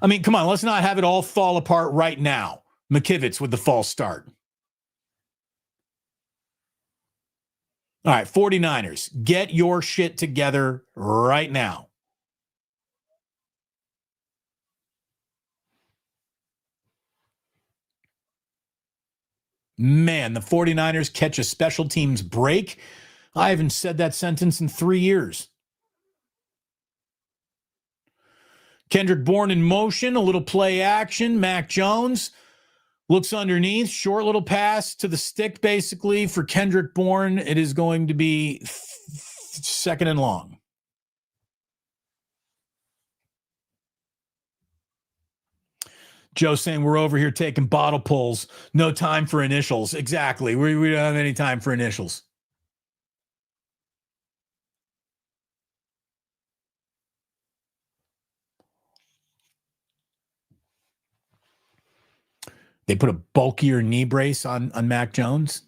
I mean, come on, let's not have it all fall apart right now. McKivitz with the false start. All right, 49ers, get your shit together right now. Man, the 49ers catch a special teams break. I haven't said that sentence in 3 years. Kendrick Bourne in motion, a little play action. Mac Jones looks underneath, short little pass to the stick basically for Kendrick Bourne. It is going to be second and long. Joe saying we're over here taking bottle pulls. No time for initials. Exactly. We don't have any time for initials. They put a bulkier knee brace on Mac Jones.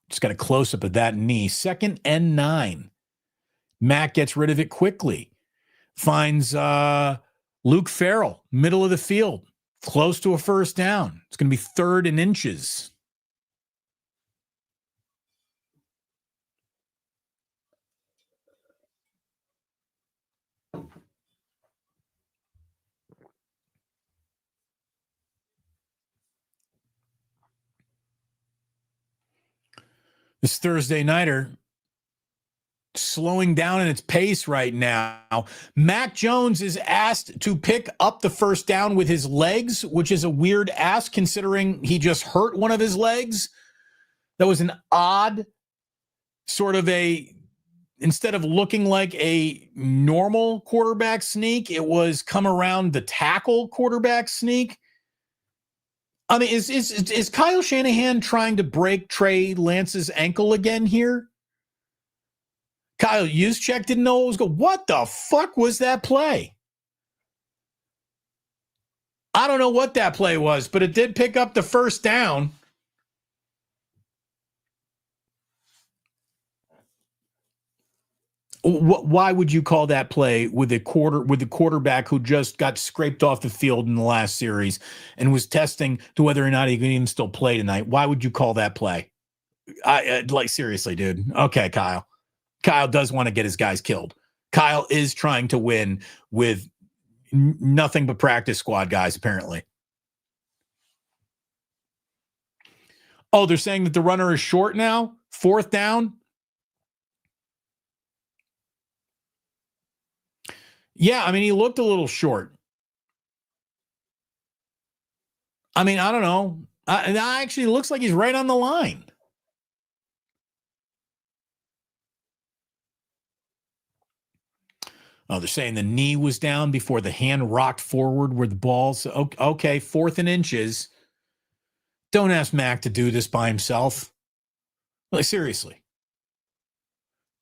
Just got a close-up of that knee. 2nd and 9. Mac gets rid of it quickly. Finds Luke Farrell, middle of the field, close to a first down. It's going to be 3rd and inches. This Thursday nighter slowing down in its pace right now. Mac Jones is asked to pick up the first down with his legs, which is a weird ask considering he just hurt one of his legs. That was an odd sort of instead of looking like a normal quarterback sneak, it was come around the tackle quarterback sneak. I mean, is Kyle Shanahan trying to break Trey Lance's ankle again here? Kyle Juszczyk didn't know what was going. What the fuck was that play? I don't know what that play was, but it did pick up the first down. Why would you call that play with the quarterback who just got scraped off the field in the last series and was testing to whether or not he can even still play tonight? Why would you call that play? Like, seriously, dude. Okay, Kyle. Kyle does want to get his guys killed. Kyle is trying to win with nothing but practice squad guys, apparently. Oh, they're saying that the runner is short now? 4th down? Yeah, I mean, he looked a little short. I mean, I don't know. It actually looks like he's right on the line. Oh, they're saying the knee was down before the hand rocked forward where the ball's okay, 4th and inches. Don't ask Mac to do this by himself. Like, seriously.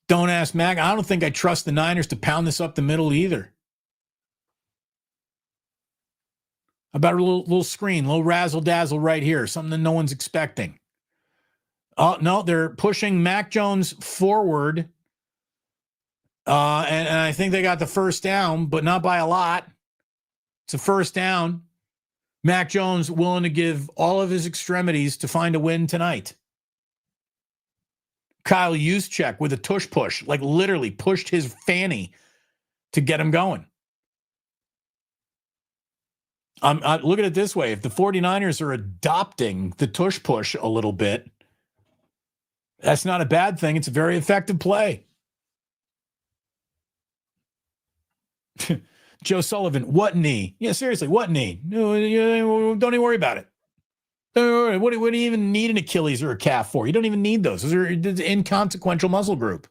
Don't ask Mac. I don't think I trust the Niners to pound this up the middle either. About a little screen, little razzle-dazzle right here, something that no one's expecting. Oh, no, they're pushing Mac Jones forward. And I think they got the first down, but not by a lot. It's a first down. Mac Jones willing to give all of his extremities to find a win tonight. Kyle Juszczyk with a tush push, like literally pushed his fanny to get him going. Look at it this way. If the 49ers are adopting the tush push a little bit, that's not a bad thing. It's a very effective play. Joe Sullivan, what knee? Yeah, seriously, what knee? No, don't even worry about it. What do you even need an Achilles or a calf for? You don't even need those. Those are an inconsequential muscle group.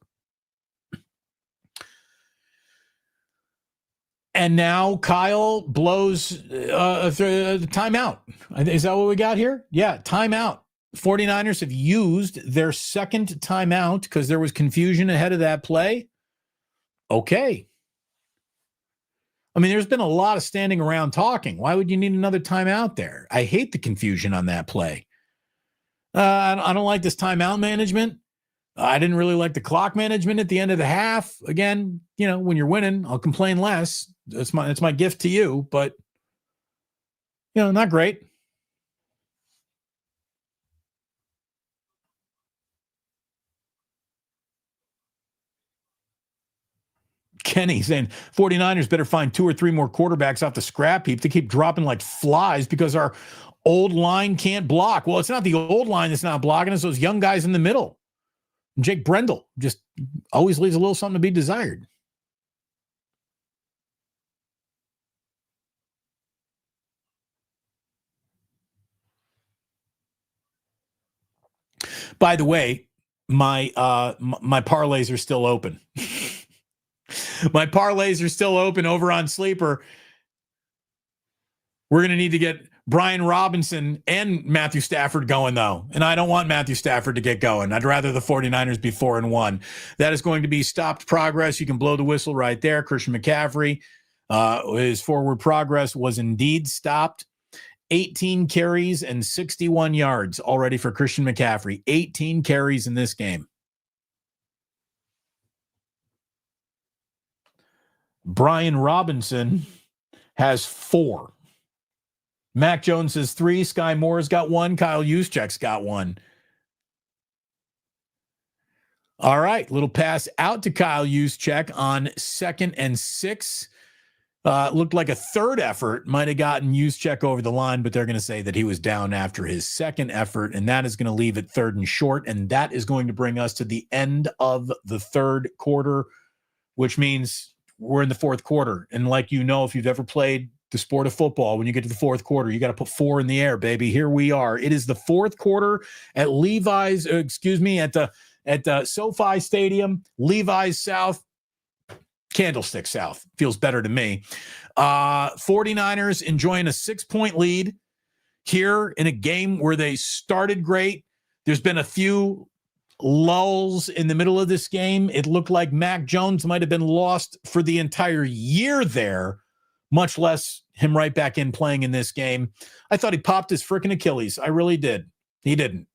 And now Kyle blows the timeout. Is that what we got here? Yeah, timeout. 49ers have used their second timeout because there was confusion ahead of that play. Okay. I mean, there's been a lot of standing around talking. Why would you need another timeout there? I hate the confusion on that play. I don't like this timeout management. I didn't really like the clock management at the end of the half. Again, when you're winning, I'll complain less. That's my gift to you, but not great. Kenny saying 49ers better find 2 or 3 more quarterbacks off the scrap heap to keep dropping like flies because our old line can't block. Well, it's not the old line that's not blocking. It's those young guys in the middle. Jake Brendel just always leaves a little something to be desired. By the way, my parlays are still open. My parlays are still open over on Sleeper. We're going to need to get Brian Robinson and Matthew Stafford going, though. And I don't want Matthew Stafford to get going. I'd rather the 49ers be 4-1. That is going to be stopped progress. You can blow the whistle right there. Christian McCaffrey, his forward progress was indeed stopped. 18 carries and 61 yards already for Christian McCaffrey. 18 carries in this game. Brian Robinson has 4. Mac Jones has 3. Sky Moore's got 1. Kyle Juszczyk's got 1. All right, little pass out to Kyle Juszczyk on 2nd and 6. Looked like a third effort might have gotten Juszczyk over the line, but they're going to say that he was down after his second effort, and that is going to leave it 3rd and short, and that is going to bring us to the end of the 3rd quarter, which means we're in the 4th quarter. And like if you've ever played the sport of football, when you get to the 4th quarter, you got to put 4 in the air, baby. Here we are. It is the 4th quarter at at the SoFi Stadium, Levi's South, Candlestick South. Feels better to me. 49ers enjoying a 6-point lead here in a game where they started great. There's been a few lulls in the middle of this game. It looked like Mac Jones might have been lost for the entire year there, much less him right back in playing in this game. I thought he popped his freaking Achilles. I really did. He didn't.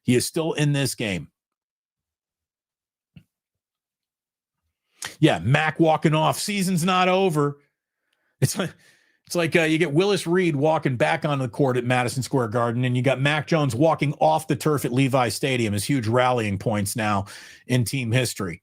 He is still in this game. Yeah, Mac walking off. Season's not over. It's like you get Willis Reed walking back onto the court at Madison Square Garden, and you got Mac Jones walking off the turf at Levi Stadium as huge rallying points now in team history.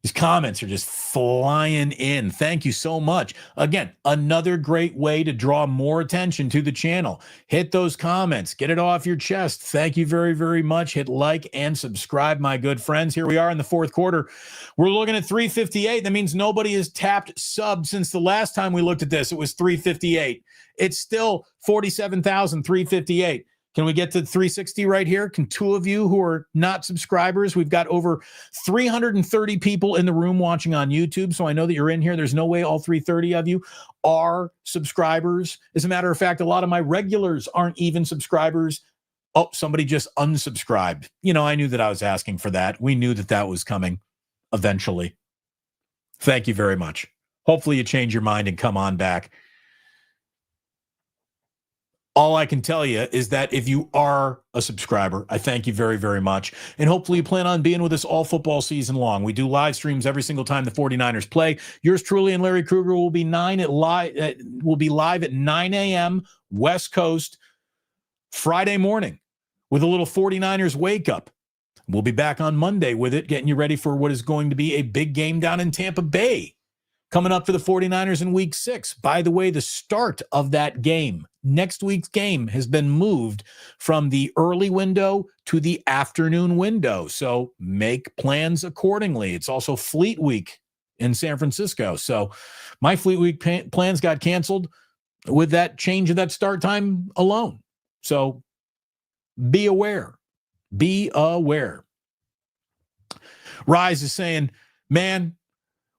These comments are just flying in. Thank you so much. Again, another great way to draw more attention to the channel. Hit those comments. Get it off your chest. Thank you very, very much. Hit like and subscribe, my good friends. Here we are in the fourth quarter. We're looking at 358. That means nobody has tapped sub since the last time we looked at this. It was 358. It's still 47,358. Can we get to 360 right here? Can two of you who are not subscribers, we've got over 330 people in the room watching on YouTube, so I know that you're in here. There's no way all 330 of you are subscribers. As a matter of fact, a lot of my regulars aren't even subscribers. Oh, somebody just unsubscribed. You know, I knew that I was asking for that. We knew that that was coming eventually. Thank you very much. Hopefully you change your mind and come on back. All I can tell you is that if you are a subscriber, I thank you very, very much. And hopefully you plan on being with us all football season long. We do live streams every single time the 49ers play. Yours truly and Larry Krueger will be live at 9 a.m. West Coast Friday morning with a little 49ers wake up. We'll be back on Monday with it, getting you ready for what is going to be a big game down in Tampa Bay coming up for the 49ers in week 6. By the way, the start of that game, next week's game, has been moved from the early window to the afternoon window. So make plans accordingly. It's also Fleet Week in San Francisco. So my Fleet Week plans got canceled with that change of that start time alone. So be aware. Be aware. Rise is saying, man,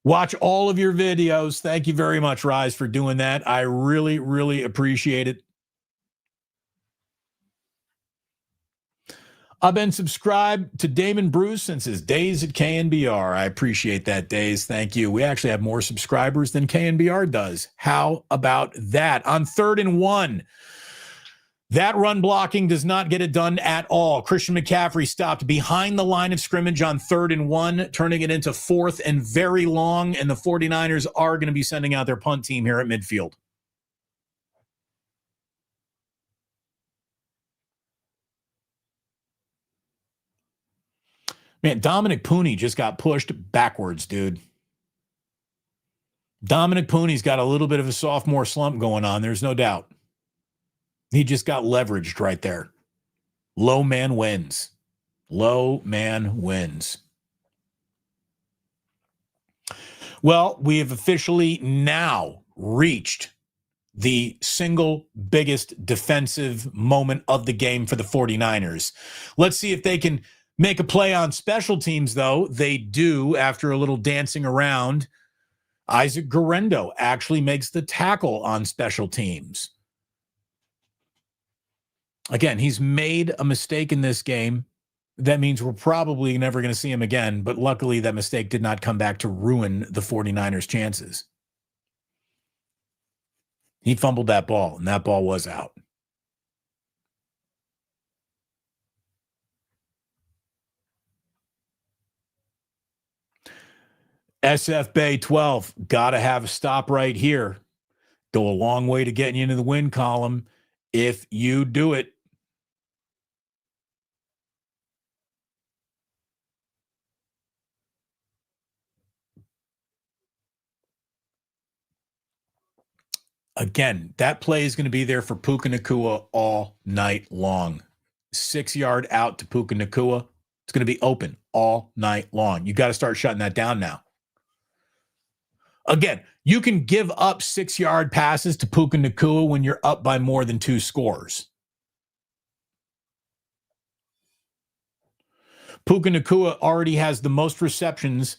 watch all of your videos. Thank you very much, Rise, for doing that. I really, really appreciate it. I've been subscribed to Damon Bruce since his days at KNBR. I appreciate that, Days. Thank you. We actually have more subscribers than KNBR does. How about that? On 3rd and 1, that run blocking does not get it done at all. Christian McCaffrey stopped behind the line of scrimmage on 3rd and 1, turning it into 4th and very long, and the 49ers are going to be sending out their punt team here at midfield. Man, Dominic Pooney just got pushed backwards, dude. Dominic Pooney's got a little bit of a sophomore slump going on, there's no doubt. He just got leveraged right there. Low man wins. Low man wins. Well, we have officially now reached the single biggest defensive moment of the game for the 49ers. Let's see if they can make a play on special teams, though. They do after a little dancing around. Isaac Guerrero actually makes the tackle on special teams. Again, he's made a mistake in this game. That means we're probably never going to see him again, but luckily that mistake did not come back to ruin the 49ers' chances. He fumbled that ball, and that ball was out. SF Bay 12, got to have a stop right here. Go a long way to getting you into the win column if you do it. Again, that play is going to be there for Puka Nacua all night long. 6-yard out to Puka Nacua. It's going to be open all night long. You got to start shutting that down now. Again, you can give up 6-yard passes to Puka Nacua when you're up by more than 2 scores. Puka Nacua already has the most receptions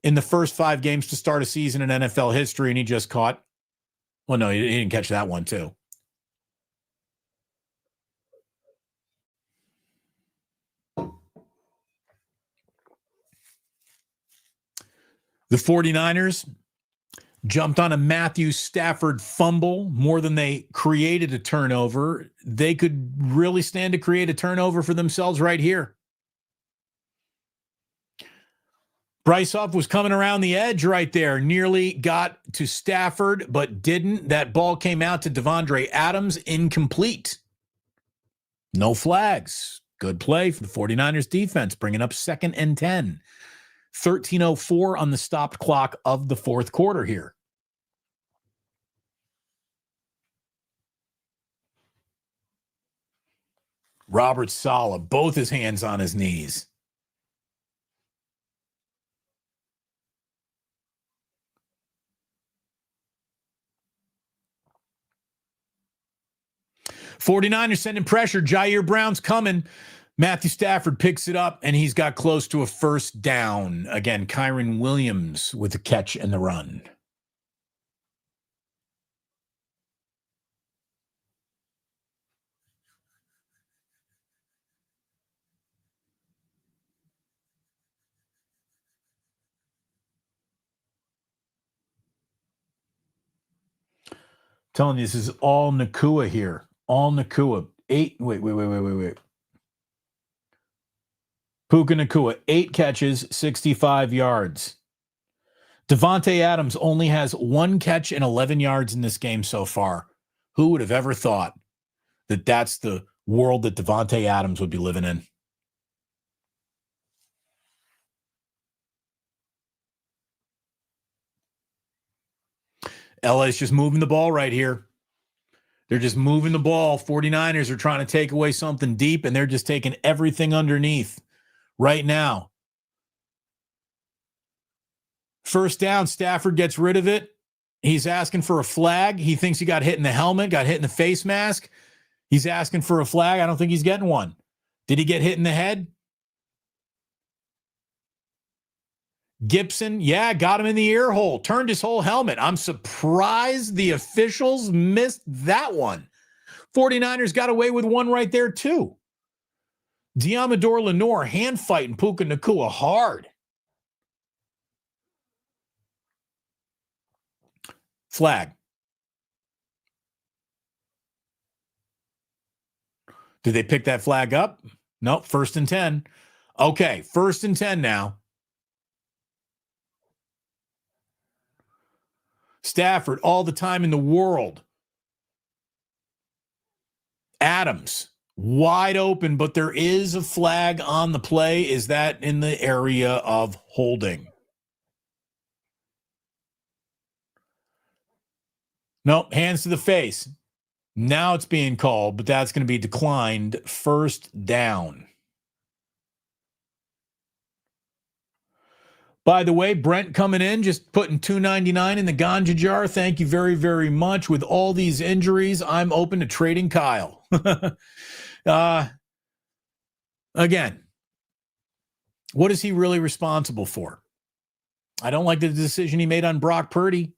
in the first 5 games to start a season in NFL history, and he just caught. Well, no, he didn't catch that one, too. The 49ers, jumped on a Matthew Stafford fumble more than they created a turnover. They could really stand to create a turnover for themselves right here. Brycehoff was coming around the edge right there, nearly got to Stafford, but didn't. That ball came out to Devondre Adams, incomplete. No flags. Good play for the 49ers defense, bringing up 2nd and 10. 13:04 on the stopped clock of the fourth quarter here. Robert Saleh, both his hands on his knees. '49ers sending pressure. Jair Brown's coming. Matthew Stafford picks it up, and he's got close to a first down. Again, Kyron Williams with the catch and the run. Telling you, this is all Nacua here. All Nacua. Wait. Puka Nacua, 8 catches, 65 yards. Devontae Adams only has 1 catch and 11 yards in this game so far. Who would have ever thought that that's the world that Devontae Adams would be living in? LA's just moving the ball right here. They're just moving the ball. 49ers are trying to take away something deep, and they're just taking everything underneath right now. First down, Stafford gets rid of it. He's asking for a flag. He thinks he got hit in the helmet, got hit in the face mask. He's asking for a flag. I don't think he's getting one. Did he get hit in the head? Gibson, yeah, got him in the ear hole, turned his whole helmet. I'm surprised the officials missed that one. 49ers got away with one right there, too. Diamador Lenore hand fighting Puka Nacua hard. Flag. Did they pick that flag up? Nope, 1st and 10. Okay, 1st and 10 now. Stafford, all the time in the world. Adams, wide open, but there is a flag on the play. Is that in the area of holding? Nope, hands to the face. Now it's being called, but that's going to be declined. 1st down. By the way, Brent coming in, just putting $2.99 in the ganja jar. Thank you very, very much. With all these injuries, I'm open to trading Kyle. Again, what is he really responsible for? I don't like the decision he made on Brock Purdy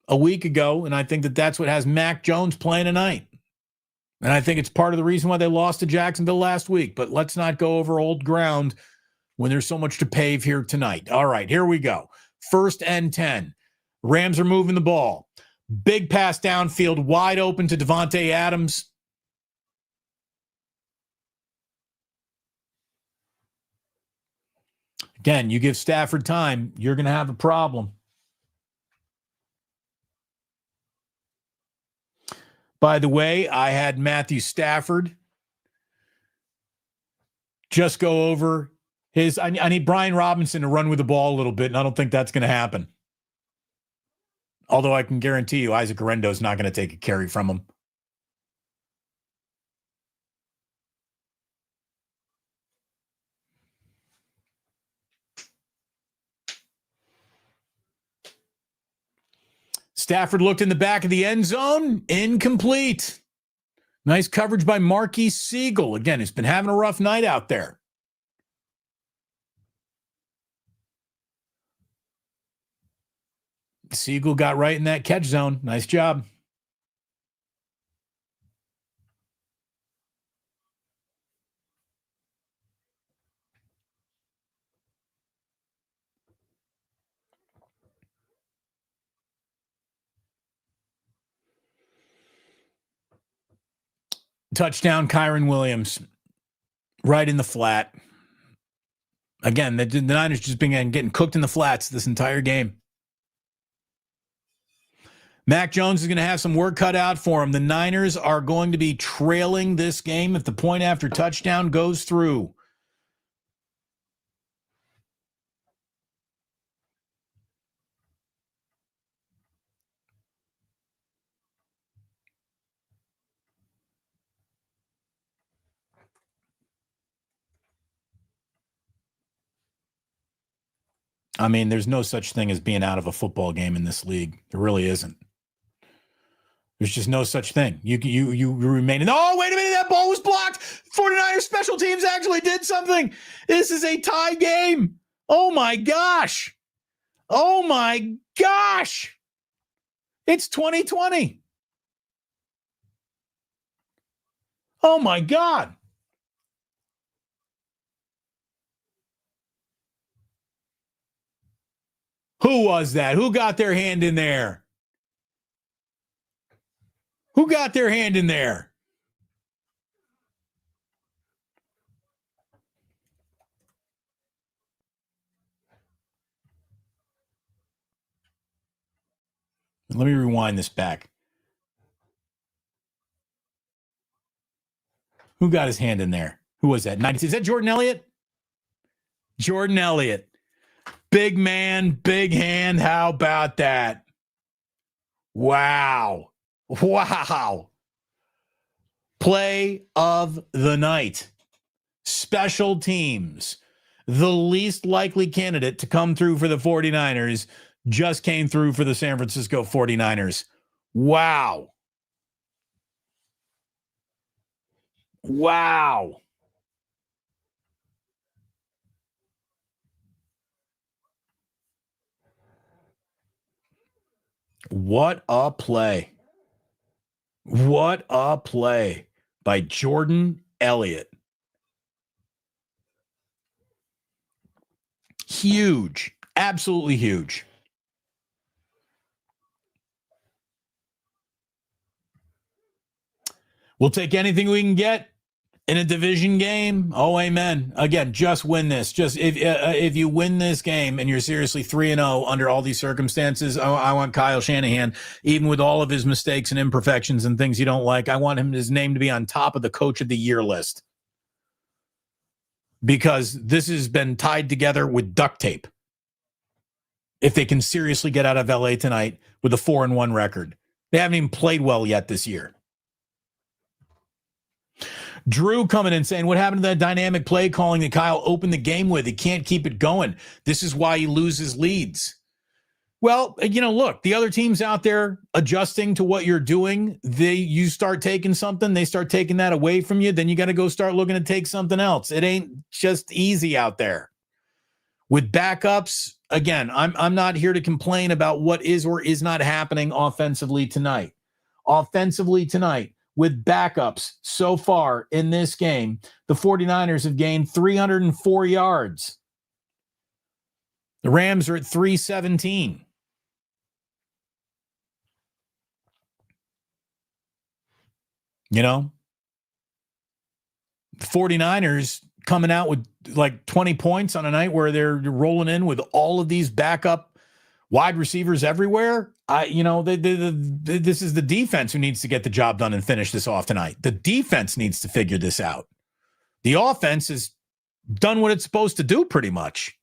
a week ago, and I think that that's what has Mac Jones playing tonight. And I think it's part of the reason why they lost to Jacksonville last week. But let's not go over old ground when there's so much to pave here tonight. All right, here we go. 1st and 10. Rams are moving the ball. Big pass downfield, wide open to Devontae Adams. Again, you give Stafford time, you're going to have a problem. By the way, I had Matthew Stafford just go over his. I need Brian Robinson to run with the ball a little bit, and I don't think that's going to happen. Although I can guarantee you Isaac Arendo is not going to take a carry from him. Stafford looked in the back of the end zone. Incomplete. Nice coverage by Marquise Siegel. Again, he's been having a rough night out there. Siegel got right in that catch zone. Nice job. Touchdown, Kyron Williams. Right in the flat. Again, the Niners just been getting cooked in the flats this entire game. Mac Jones is going to have some work cut out for him. The Niners are going to be trailing this game if the point after touchdown goes through. I mean, there's no such thing as being out of a football game in this league. There really isn't. There's just no such thing. You remain in. Oh, wait a minute. That ball was blocked. 49ers special teams actually did something. This is a tie game. Oh, my gosh. Oh, my gosh. It's 2020. Oh, my God. Who was that? Who got their hand in there? Who got their hand in there? Let me rewind this back. Who got his hand in there? Who was that? Is that Jordan Elliott? Jordan Elliott. Big man, big hand. How about that? Wow. Wow. Play of the night. Special teams. The least likely candidate to come through for the 49ers just came through for the San Francisco 49ers. Wow. Wow. What a play. What a play by Jordan Elliott. Huge. Absolutely huge. We'll take anything we can get in a division game. Oh, amen. Again, just win this. Just if you win this game and you're seriously 3-0 under all these circumstances, I want Kyle Shanahan, even with all of his mistakes and imperfections and things you don't like, I want his name to be on top of the Coach of the Year list. Because this has been tied together with duct tape. If they can seriously get out of LA tonight with a 4-1 record. They haven't even played well yet this year. Drew coming in saying, what happened to that dynamic play calling that Kyle opened the game with? He can't keep it going. This is why he loses leads. Well, look, the other teams out there adjusting to what you're doing, you start taking something, they start taking that away from you, then you got to go start looking to take something else. It ain't just easy out there. With backups, again, I'm not here to complain about what is or is not happening offensively tonight. Offensively tonight, with backups so far in this game, the 49ers have gained 304 yards. The Rams are at 317. The 49ers coming out with like 20 points on a night where they're rolling in with all of these backup wide receivers everywhere. This is the defense who needs to get the job done and finish this off tonight. The defense needs to figure this out. The offense has done what it's supposed to do pretty much.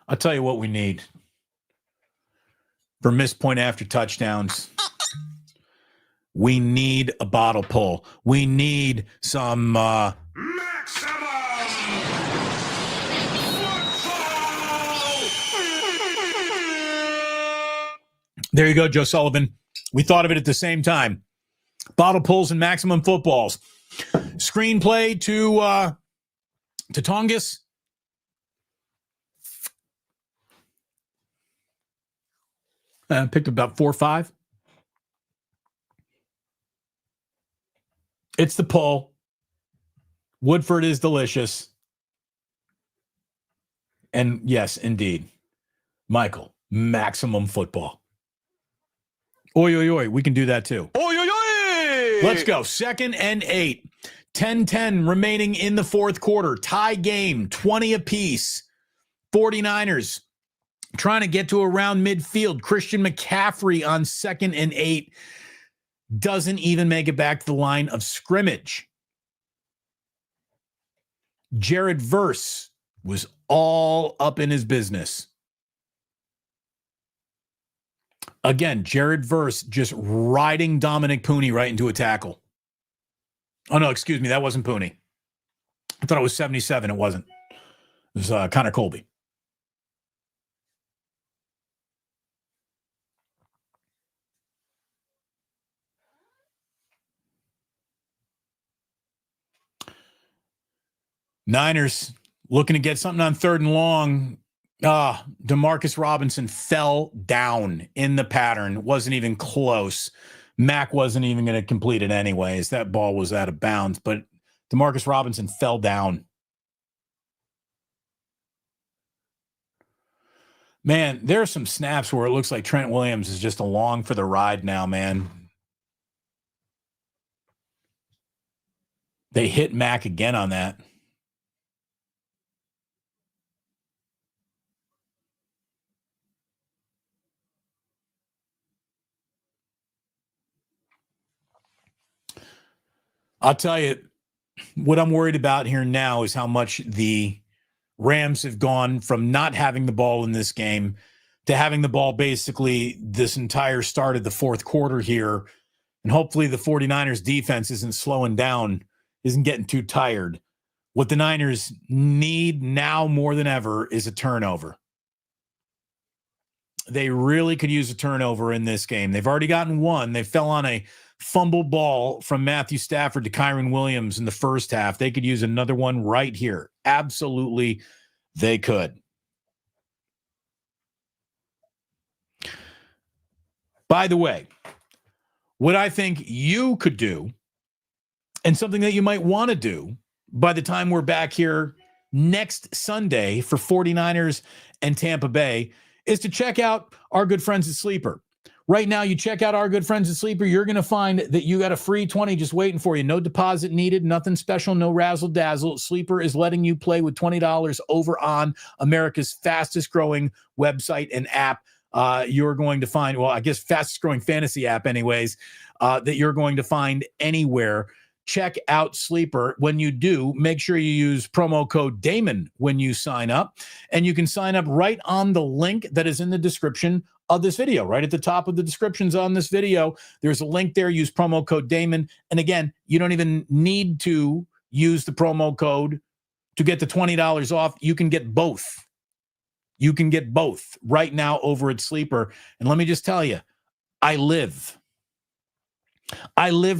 I'll tell you what we need for missed point after touchdowns. We need a bottle pull. We need some Maximum There you go, Joe Sullivan. We thought of it at the same time. Bottle pulls and maximum footballs. Screenplay to Tongas. Picked about 4 or 5. It's the pull. Woodford is delicious. And yes, indeed. Michael, maximum football. Oi, oi, oi. We can do that too. Oi, oi, oi! Let's go. 2nd and 8. 10-10 remaining in the fourth quarter. Tie game, 20 apiece. 49ers trying to get to around midfield. Christian McCaffrey on 2nd and 8 doesn't even make it back to the line of scrimmage. Jared Verse was all up in his business. Again, Jared Verse just riding Dominic Pooney right into a tackle. Oh, no, excuse me. That wasn't Pooney. I thought it was 77. It wasn't. It was Connor Colby. Niners looking to get something on 3rd and long. Demarcus Robinson fell down in the pattern. Wasn't even close. Mack wasn't even going to complete it anyways. That ball was out of bounds, but Demarcus Robinson fell down. Man, there are some snaps where it looks like Trent Williams is just along for the ride now, man. They hit Mack again on that. I'll tell you, what I'm worried about here now is how much the Rams have gone from not having the ball in this game to having the ball basically this entire start of the fourth quarter here. And hopefully the 49ers defense isn't slowing down, isn't getting too tired. What the Niners need now more than ever is a turnover. They really could use a turnover in this game. They've already gotten one. They fell on a fumble ball from Matthew Stafford to Kyron Williams in the first half. They could use another one right here. Absolutely, they could. By the way, what I think you could do, and something that you might want to do by the time we're back here next Sunday for 49ers and Tampa Bay, is to check out our good friends at Sleeper. Right now, you check out our good friends at Sleeper, you're going to find that you got a free 20 just waiting for you. No deposit needed, nothing special, no razzle-dazzle. Sleeper is letting you play with $20 over on America's fastest-growing website and app. You're going to find, well, I guess fastest-growing fantasy app anyways, that you're going to find anywhere. Check out Sleeper. When you do, make sure you use promo code Damon when you sign up. And you can sign up right on the link that is in the description of this video. Right at the top of the descriptions on this video, there's a link there. Use promo code Damon. And again, you don't even need to use the promo code to get the $20 off. You can get both. You can get both right now over at Sleeper. And let me just tell you, I live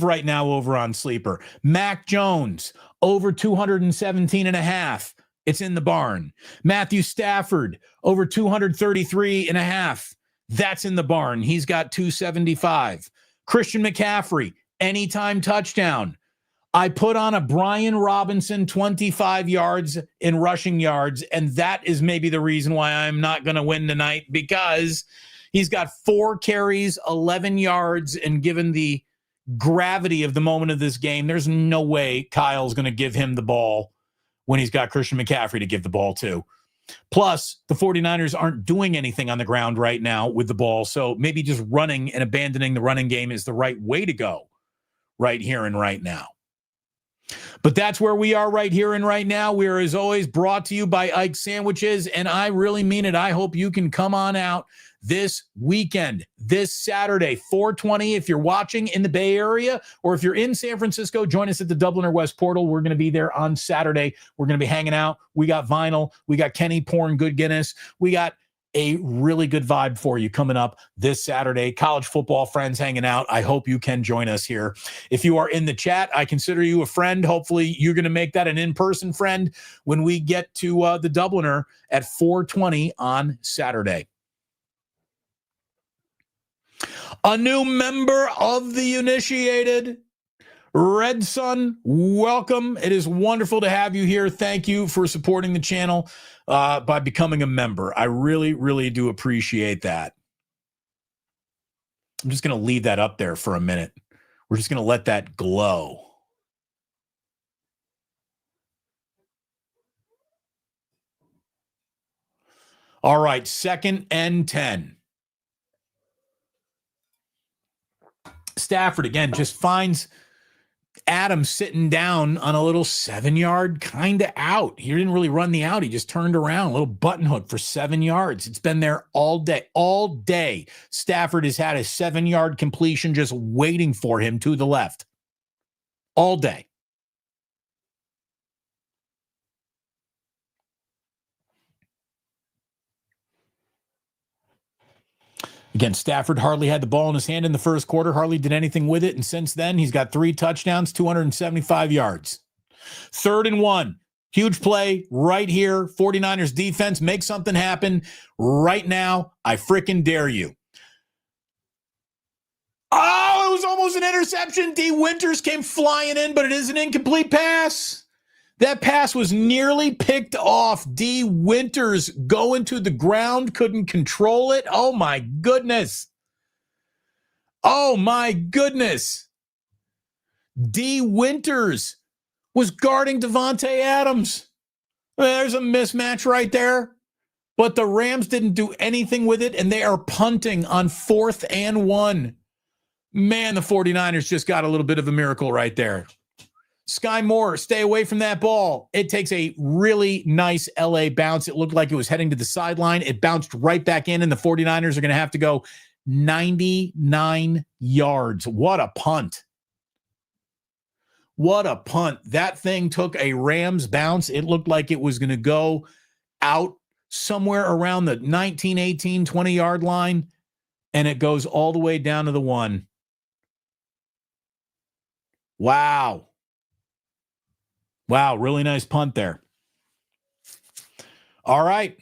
right now over on Sleeper. Mac Jones, over 217.5. It's in the barn. Matthew Stafford, over 233.5. That's in the barn. He's got 275. Christian McCaffrey, anytime touchdown. I put on a Brian Robinson 25 yards in rushing yards, and that is maybe the reason why I'm not going to win tonight, because he's got 4 carries, 11 yards, and given the gravity of the moment of this game, there's no way Kyle's going to give him the ball when he's got Christian McCaffrey to give the ball to. Plus, the 49ers aren't doing anything on the ground right now with the ball, so maybe just running and abandoning the running game is the right way to go right here and right now. But that's where we are right here and right now. We are, as always, brought to you by Ike Sandwiches, and I really mean it. I hope you can come on out this weekend, this Saturday, 420. If you're watching in the Bay Area, or if you're in San Francisco, join us at the Dubliner West Portal. We're going to be there on Saturday. We're going to be hanging out. We got vinyl. We got Kenny pouring good Guinness. We got a really good vibe for you coming up this Saturday. College football friends hanging out. I hope you can join us here. If you are in the chat, I consider you a friend. Hopefully you're going to make that an in-person friend when we get to the Dubliner at 420 on Saturday. A new member of the Initiated. Red Sun, welcome. It is wonderful to have you here. Thank you for supporting the channel by becoming a member. I really, really do appreciate that. I'm just going to leave that up there for a minute. We're just going to let that glow. All right, 2nd and 10. Stafford, again, just finds Adams sitting down on a little 7-yard kind of out. He didn't really run the out. He just turned around, a little button hook for 7 yards. It's been there all day. All day, Stafford has had a 7-yard completion just waiting for him to the left. All day. Again, Stafford hardly had the ball in his hand in the first quarter, hardly did anything with it. And since then, he's got 3 touchdowns, 275 yards. 3rd and 1. Huge play right here. 49ers defense, make something happen right now. I frickin' dare you. Oh, it was almost an interception. D. Winters came flying in, but it is an incomplete pass. That pass was nearly picked off. D. Winters going to the ground, couldn't control it. Oh, my goodness. Oh, my goodness. D. Winters was guarding Davante Adams. There's a mismatch right there. But the Rams didn't do anything with it, and they are punting on 4th and 1. Man, the 49ers just got a little bit of a miracle right there. Sky Moore, stay away from that ball. It takes a really nice LA bounce. It looked like it was heading to the sideline. It bounced right back in, and the 49ers are going to have to go 99 yards. What a punt. What a punt. That thing took a Rams bounce. It looked like it was going to go out somewhere around the 19, 18, 20-yard line, and it goes all the way down to the 1. Wow. Wow, really nice punt there. All right.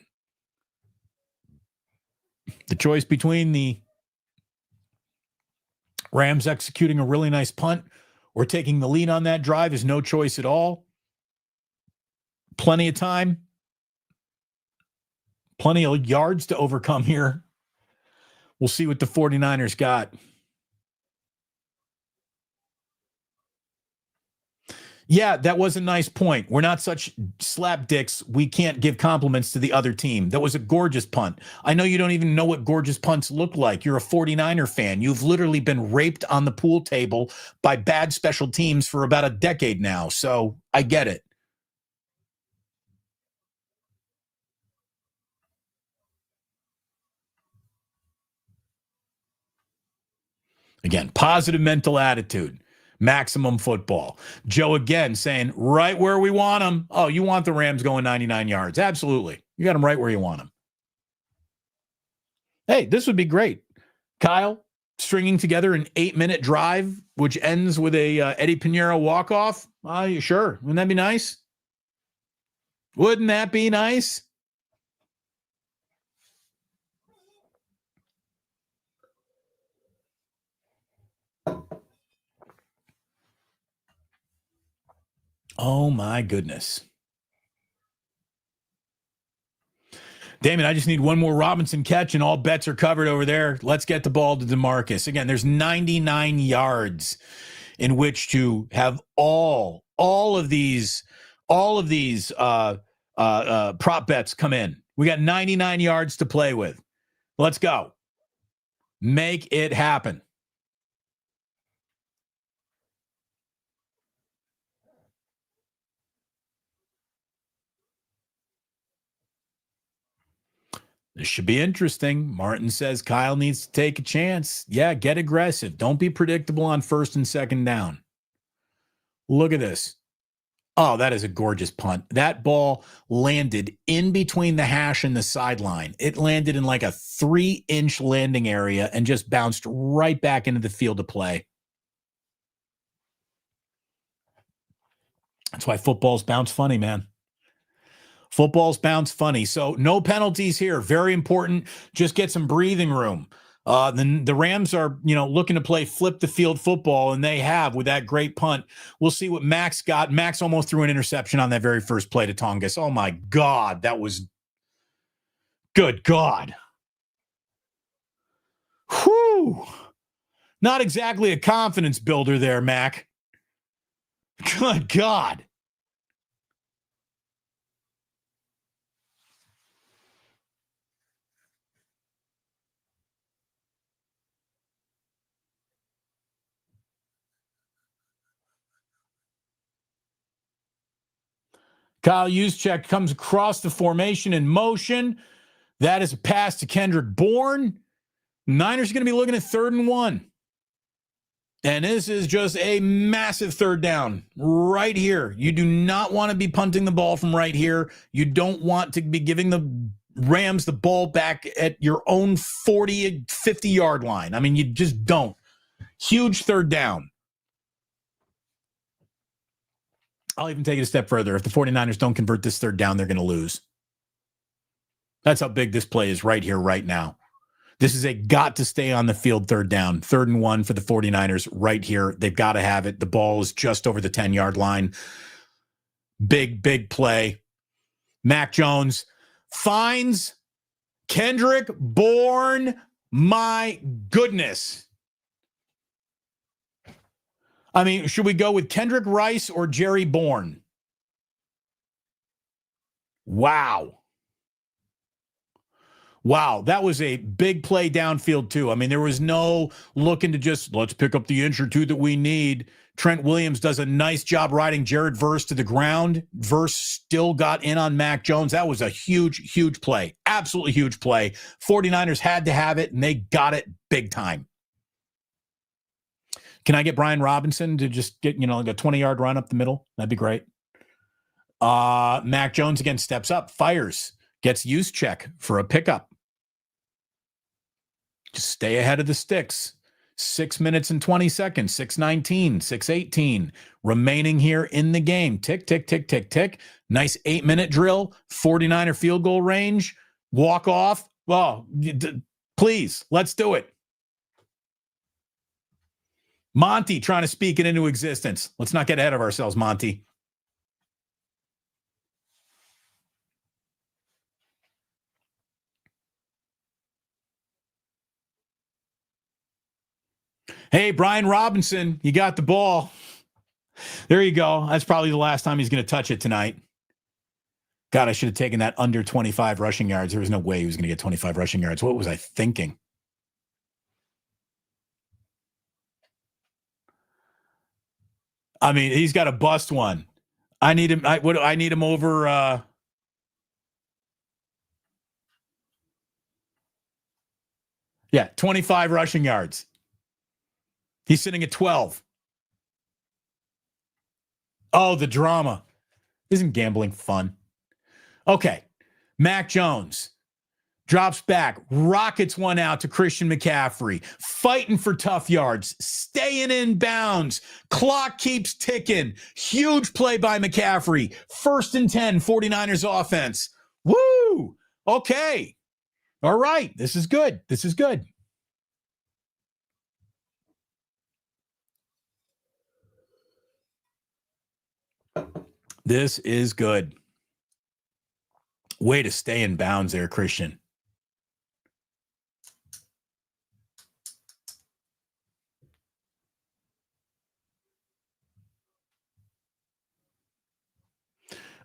The choice between the Rams executing a really nice punt or taking the lead on that drive is no choice at all. Plenty of time. Plenty of yards to overcome here. We'll see what the 49ers got. Yeah, that was a nice point. We're not such slapdicks. We can't give compliments to the other team. That was a gorgeous punt. I know you don't even know what gorgeous punts look like. You're a 49er fan. You've literally been raped on the pool table by bad special teams for about a decade now. So I get it. Again, positive mental attitude. Maximum football. Joe again saying, right where we want them. Oh, you want the Rams going 99 yards. Absolutely. You got them right where you want them. Hey, this would be great. Kyle stringing together an 8-minute drive, which ends with a Eddie Pinheiro walk-off. Sure. Wouldn't that be nice? Wouldn't that be nice? Oh, my goodness. Damon, I just need one more Robinson catch, and all bets are covered over there. Let's get the ball to DeMarcus. Again, there's 99 yards in which to have all of these prop bets come in. We got 99 yards to play with. Let's go. Make it happen. This should be interesting. Martin says Kyle needs to take a chance. Yeah, get aggressive. Don't be predictable on 1st and 2nd down. Look at this. Oh, that is a gorgeous punt. That ball landed in between the hash and the sideline. It landed in like a 3-inch landing area and just bounced right back into the field of play. That's why footballs bounce funny, man. Footballs bounce funny. So no penalties here. Very important. Just get some breathing room. The Rams are, looking to play flip the field football, and they have with that great punt. We'll see what Max got. Max almost threw an interception on that very first play to Tongas. Oh, my God. That was good God. Whew. Not exactly a confidence builder there, Mac. Good God. Kyle Juszczyk comes across the formation in motion. That is a pass to Kendrick Bourne. Niners are going to be looking at 3rd and 1. And this is just a massive 3rd down right here. You do not want to be punting the ball from right here. You don't want to be giving the Rams the ball back at your own 40, 50-yard line. I mean, you just don't. Huge 3rd down. I'll even take it a step further. If the 49ers don't convert this 3rd down, they're going to lose. That's how big this play is right here, right now. This is a got to stay on the field 3rd down. 3rd and 1 for the 49ers right here. They've got to have it. The ball is just over the 10-yard line. Big, big play. Mac Jones finds Kendrick Bourne. My goodness. I mean, should we go with Kendrick Rice or Jerry Bourne? Wow. Wow, that was a big play downfield, too. I mean, there was no looking to just, let's pick up the inch or two that we need. Trent Williams does a nice job riding Jared Verse to the ground. Verse still got in on Mac Jones. That was a huge, huge play. Absolutely huge play. 49ers had to have it, and they got it big time. Can I get Brian Robinson to just get, like a 20-yard run up the middle? That'd be great. Mac Jones again steps up, fires, gets Juszczyk for a pickup. Just stay ahead of the sticks. 6 minutes and 20 seconds, 6:19, 6:18 remaining here in the game. Tick, tick, tick, tick, tick. Nice 8-minute drill, 49er field goal range, walk off. Well, please, let's do it. Monty trying to speak it into existence. Let's not get ahead of ourselves, Monty. Hey, Brian Robinson, you got the ball. There you go. That's probably the last time he's going to touch it tonight. God, I should have taken that under 25 rushing yards. There was no way he was going to get 25 rushing yards. What was I thinking? I mean, he's got to bust one. I need him. I need him over. Yeah, 25 rushing yards. He's sitting at 12. Oh, the drama. Isn't gambling fun? Okay. Mac Jones drops back, rockets one out to Christian McCaffrey, fighting for tough yards, staying in bounds. Clock keeps ticking. Huge play by McCaffrey. 1st and 10, 49ers offense. Woo! Okay. All right. This is good. This is good. This is good. Way to stay in bounds there, Christian.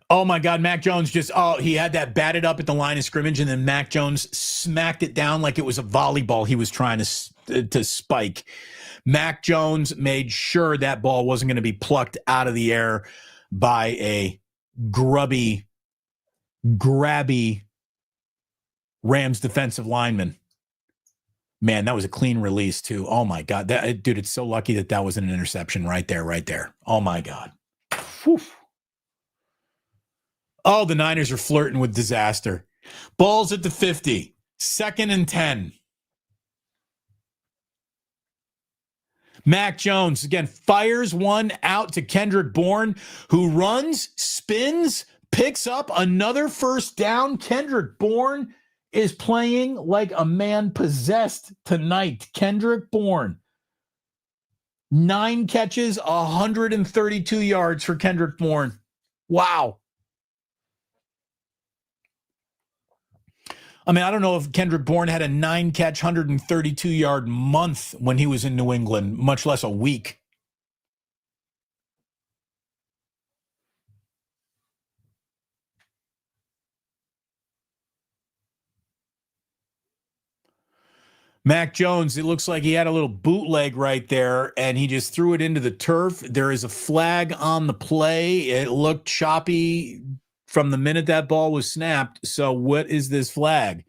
Oh, my God, Mac Jones he had that batted up at the line of scrimmage, and then Mac Jones smacked it down like it was a volleyball he was trying to spike. Mac Jones made sure that ball wasn't going to be plucked out of the air by a grabby Rams defensive lineman. Man, that was a clean release, too. Oh, my God. Dude, it's so lucky that was an interception right there. Oh, my God. Whew. Oh, the Niners are flirting with disaster. Ball's at the 50. 2nd and 10. Mac Jones, again, fires one out to Kendrick Bourne, who runs, spins, picks up another 1st down. Kendrick Bourne is playing like a man possessed tonight. Kendrick Bourne. 9 catches, 132 yards for Kendrick Bourne. Wow. I mean, I don't know if Kendrick Bourne had a 9-catch, 132-yard month when he was in New England, much less a week. Mac Jones, it looks like he had a little bootleg right there, and he just threw it into the turf. There is a flag on the play. It looked choppy from the minute that ball was snapped. So what is this flag?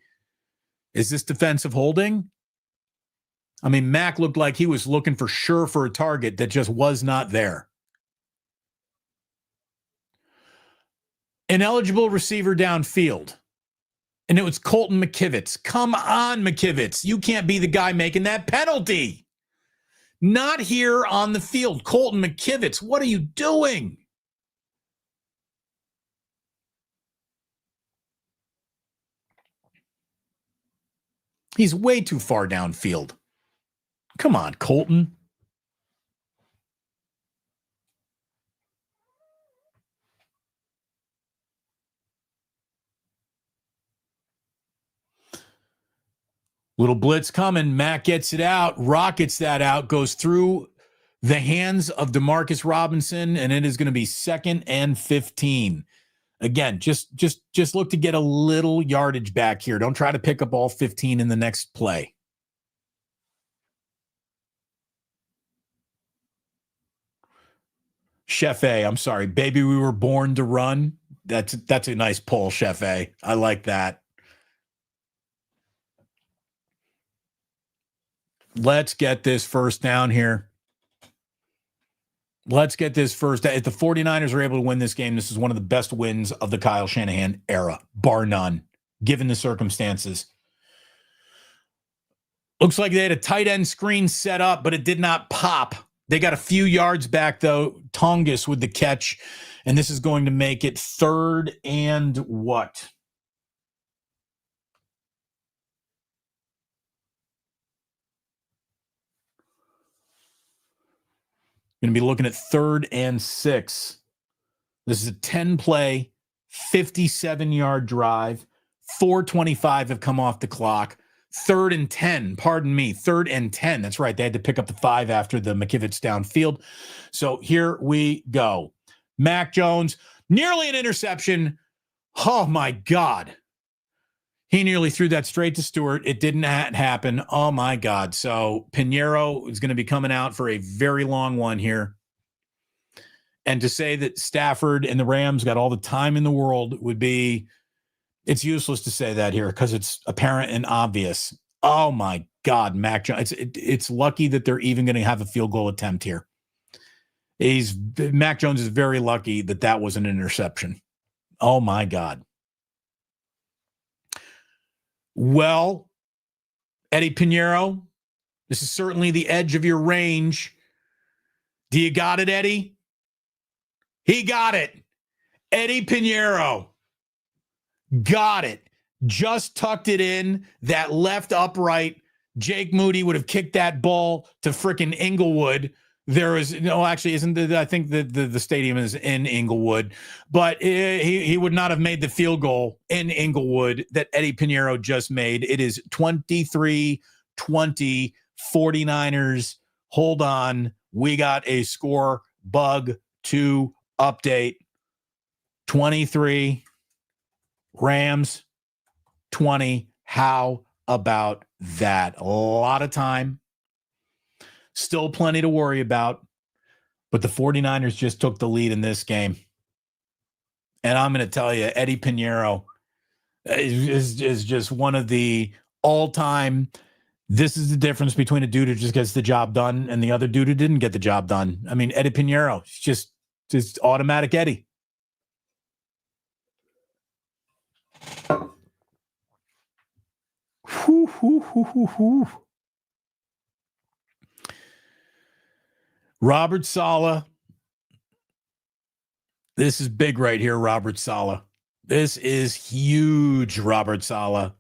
Is this defensive holding? I mean, Mac looked like he was looking for sure for a target that just was not there. Ineligible receiver downfield. And it was Colton McKivitz. Come on, McKivitz. You can't be the guy making that penalty. Not here on the field. Colton McKivitz, what are you doing? He's way too far downfield. Come on, Colton. Little blitz coming. Mac gets it out, rockets that out, goes through the hands of Demarcus Robinson, and it is going to be 2nd and 15. Again, just look to get a little yardage back here. Don't try to pick up all 15 in the next play. Chef A, I'm sorry. Baby, we were born to run. That's a nice pull, Chef A. I like that. Let's get this first down here. Let's get this first down. If the 49ers are able to win this game, this is one of the best wins of the Kyle Shanahan era, bar none, given the circumstances. Looks like they had a tight end screen set up, but it did not pop. They got a few yards back, though. Tongus with the catch, and this is going to make it 3rd and what? Going to be looking at 3rd and 6. This is a 10-play, 57-yard drive. 4:25 have come off the clock. 3rd and 10, pardon me, 3rd and 10. That's right. They had to pick up the 5 after the McKivitz downfield. So here we go. Mac Jones, nearly an interception. Oh, my God. He nearly threw that straight to Stewart. It didn't happen. Oh, my God. So Pinheiro is going to be coming out for a very long one here. And to say that Stafford and the Rams got all the time in the world would be, it's useless to say that here because it's apparent and obvious. Oh, my God, Mac Jones. It's lucky that they're even going to have a field goal attempt here. Mac Jones is very lucky that was an interception. Oh, my God. Well, Eddie Pinheiro, this is certainly the edge of your range. Do you got it, Eddie? He got it. Eddie Pinheiro got it. Just tucked it in. That left upright. Jake Moody would have kicked that ball to frickin' Inglewood. There is no, actually, isn't the, I think the stadium is in Inglewood, but he would not have made the field goal in Inglewood that Eddie Pinheiro just made. It is 23-20 49ers. Hold on. We got a score bug to update. 23 Rams, 20. How about that? A lot of time. Still plenty to worry about, but the 49ers just took the lead in this game. And I'm going to tell you, Eddie Pinheiro is just one of the all-time, this is the difference between a dude who just gets the job done and the other dude who didn't get the job done. I mean, Eddie Pinheiro, just automatic Eddie. Whew, whew, whew, whew, whew. Robert Saleh. This is big right here, Robert Saleh. This is huge, Robert Saleh.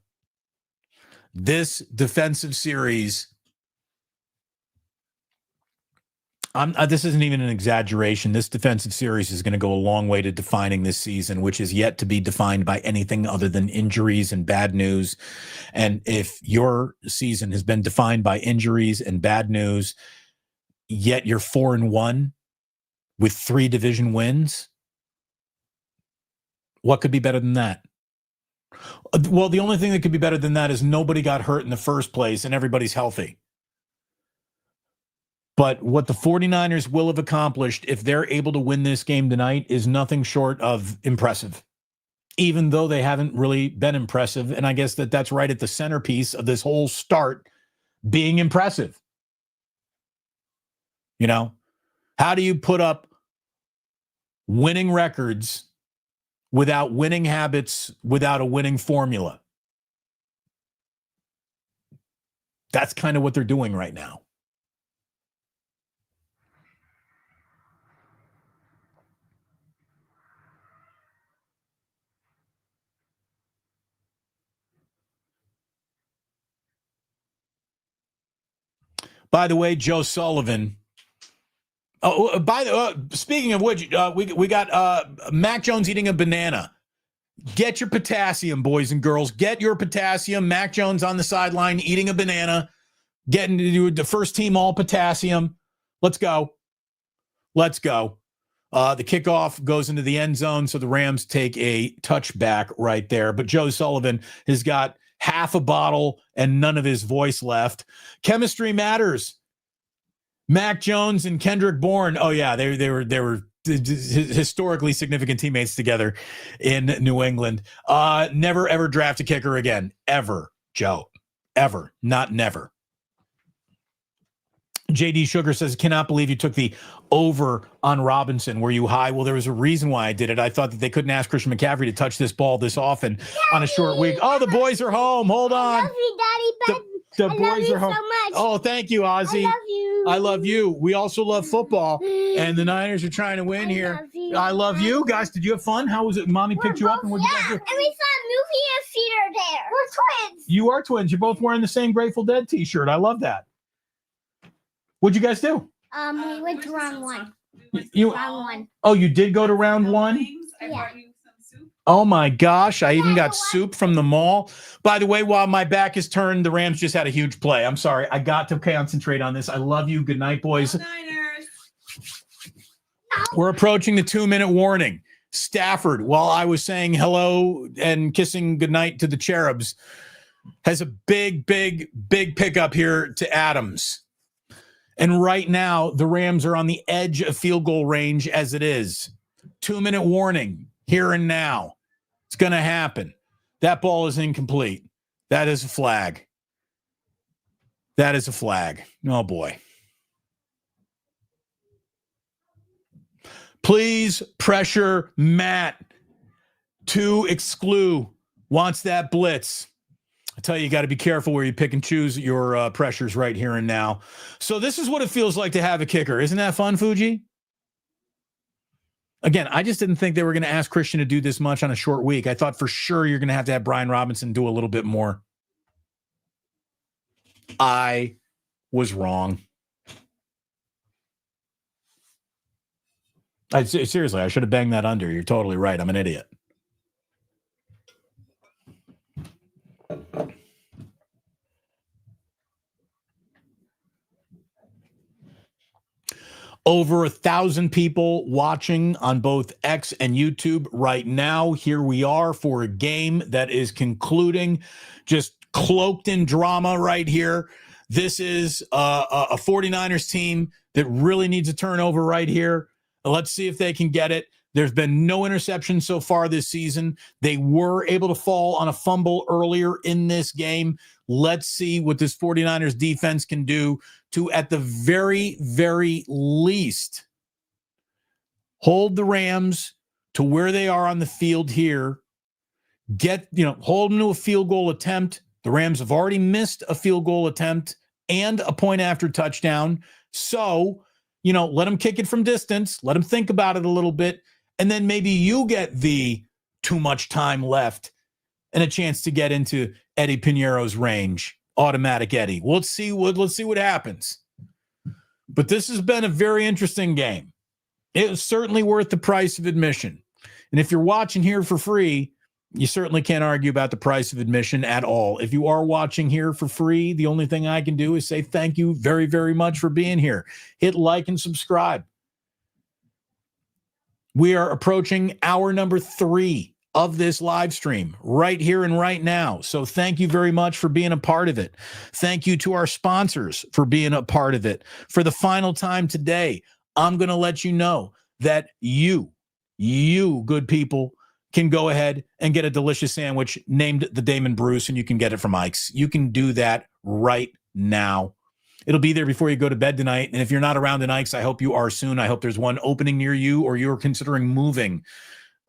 This defensive series, this isn't even an exaggeration. This defensive series is going to go a long way to defining this season, which is yet to be defined by anything other than injuries and bad news. And if your season has been defined by injuries and bad news, yet you're 4-1 with 3 division wins, what could be better than that? Well, the only thing that could be better than that is nobody got hurt in the first place and everybody's healthy. But what the 49ers will have accomplished if they're able to win this game tonight is nothing short of impressive, even though they haven't really been impressive. And I guess that's right at the centerpiece of this whole start, being impressive. You know, how do you put up winning records without winning habits, without a winning formula? That's kind of what they're doing right now. By the way, Joe Sullivan. Oh, speaking of which, we got Mac Jones eating a banana. Get your potassium, boys and girls. Get your potassium. Mac Jones on the sideline eating a banana, getting to do the first team all potassium. Let's go. Let's go. The kickoff goes into the end zone, so the Rams take a touchback right there. But Joe Sullivan has got half a bottle and none of his voice left. Chemistry matters. Mac Jones and Kendrick Bourne. Oh yeah, they were historically significant teammates together in New England. Never ever draft a kicker again. Ever, Joe. Ever. Not never. JD Sugar says, cannot believe you took the over on Robinson. Were you high? Well, there was a reason why I did it. I thought that they couldn't ask Christian McCaffrey to touch this ball this often on a short week. Oh, the boys are home. Hold on. I love you, Daddy. The boys are home. So much. Oh, thank you, Ozzy. I love you. I love you. We also love football, and the Niners are trying to win here. I love you. Guys, did you have fun? How was it? Mommy picked you up, and what did you guys do? And we saw a movie and theater there. We're twins. You are twins. You're both wearing the same Grateful Dead t-shirt. I love that. What'd you guys do? We went to round one. Round one. Oh, you did go to round one? Yeah. Oh my gosh, I even got soup from the mall. By the way, while my back is turned, the Rams just had a huge play. I'm sorry. I got to concentrate on this. I love you. Good night, boys. Niners. We're approaching the 2-minute warning. Stafford, while I was saying hello and kissing goodnight to the Cherubs, has a big pickup here to Adams. And right now, the Rams are on the edge of field goal range as it is. 2-minute warning here and now. It's going to happen. That ball is incomplete. That is a flag. That is a flag. Oh, boy. Please pressure Matt to exclude. Wants that blitz. I tell you got to be careful where you pick and choose your pressures right here and now. So this is what it feels like to have a kicker. Isn't that fun, Fuji? Again, I just didn't think they were going to ask Christian to do this much on a short week. I thought for sure you're going to have Brian Robinson do a little bit more. I was wrong. Seriously, I should have banged that under. You're totally right. I'm an idiot. Over 1,000 people watching on both X and YouTube right now. Here we are for a game that is concluding, just cloaked in drama right here. This is a 49ers team that really needs a turnover right here. Let's see if they can get it. There's been no interception so far this season. They were able to fall on a fumble earlier in this game. Let's see what this 49ers defense can do to, at the very, very least, hold the Rams to where they are on the field here. Hold them to a field goal attempt. The Rams have already missed a field goal attempt and a point after touchdown. So, let them kick it from distance. Let them think about it a little bit. And then maybe you get the too much time left and a chance to get into Eddie Piñeiro's range. Automatic Eddie. Let's see what happens. But this has been a very interesting game. It was certainly worth the price of admission. And if you're watching here for free, you certainly can't argue about the price of admission at all. If you are watching here for free, the only thing I can do is say thank you very, very much for being here. Hit like and subscribe. We are approaching hour number 3 of this live stream right here and right now. So thank you very much for being a part of it. Thank you to our sponsors for being a part of it. For the final time today, I'm going to let you know that you good people can go ahead and get a delicious sandwich named the Damon Bruce, and you can get it from Ike's. You can do that right now. It'll be there before you go to bed tonight. And if you're not around in Ike's, I hope you are soon. I hope there's one opening near you, or you're considering moving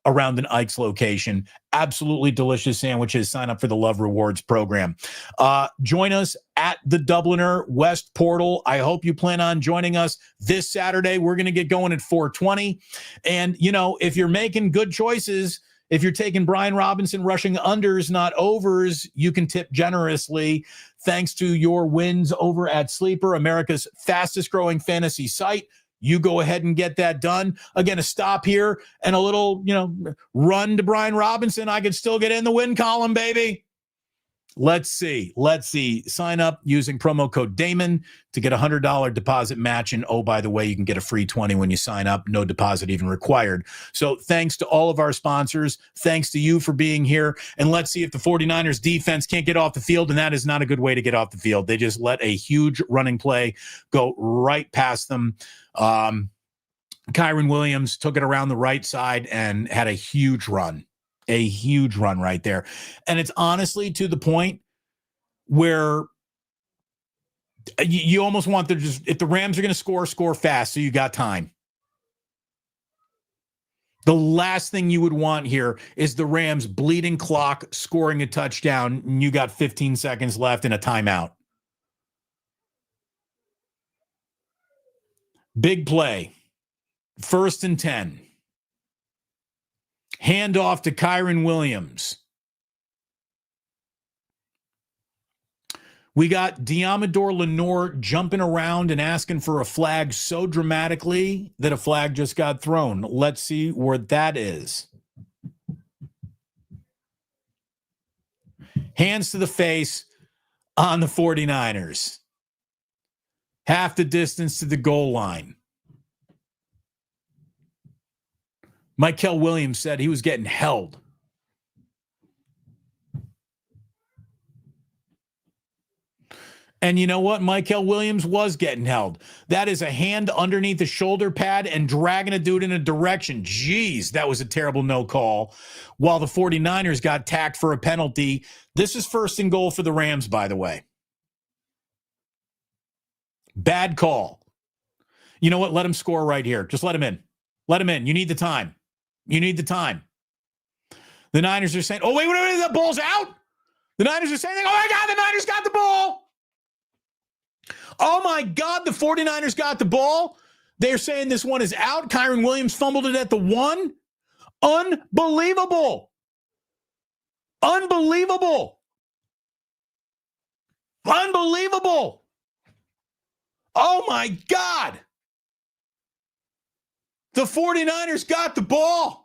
around an Ike's location. Absolutely delicious sandwiches. Sign up for the Love Rewards program. Join us at the Dubliner West Portal. I hope you plan on joining us this Saturday. We're going to get going at 4:20. And, if you're making good choices, if you're taking Brian Robinson rushing unders, not overs, you can tip generously thanks to your wins over at Sleeper, America's fastest growing fantasy site. You go ahead and get that done. Again, a stop here and a little, run to Brian Robinson. I could still get in the win column, baby. Let's see. Sign up using promo code Damon to get a $100 deposit match. And oh, by the way, you can get a free 20 when you sign up. No deposit even required. So thanks to all of our sponsors. Thanks to you for being here. And let's see if the 49ers defense can't get off the field. And that is not a good way to get off the field. They just let a huge running play go right past them. Kyron Williams took it around the right side and had a huge run right there. And it's honestly to the point where you almost want if the Rams are going to score fast, so you got time. The last thing you would want here is the Rams bleeding clock, scoring a touchdown, and you got 15 seconds left in a timeout. Big play. 1st and 10. Hand off to Kyron Williams. We got Diamador Lenore jumping around and asking for a flag so dramatically that a flag just got thrown. Let's see where that is. Hands to the face on the 49ers. Half the distance to the goal line. Michael Williams said he was getting held. And you know what? Michael Williams was getting held. That is a hand underneath the shoulder pad and dragging a dude in a direction. Jeez, that was a terrible no call. While the 49ers got tacked for a penalty. This is 1st and goal for the Rams, by the way. Bad call. You know what? Let him score right here. Just let him in. Let him in. You need the time. The Niners are saying, oh, wait, the ball's out. The Niners are saying, oh, my God, the Niners got the ball. Oh, my God, the 49ers got the ball. They're saying this one is out. Kyron Williams fumbled it at the 1. Unbelievable. Oh, my God. The 49ers got the ball.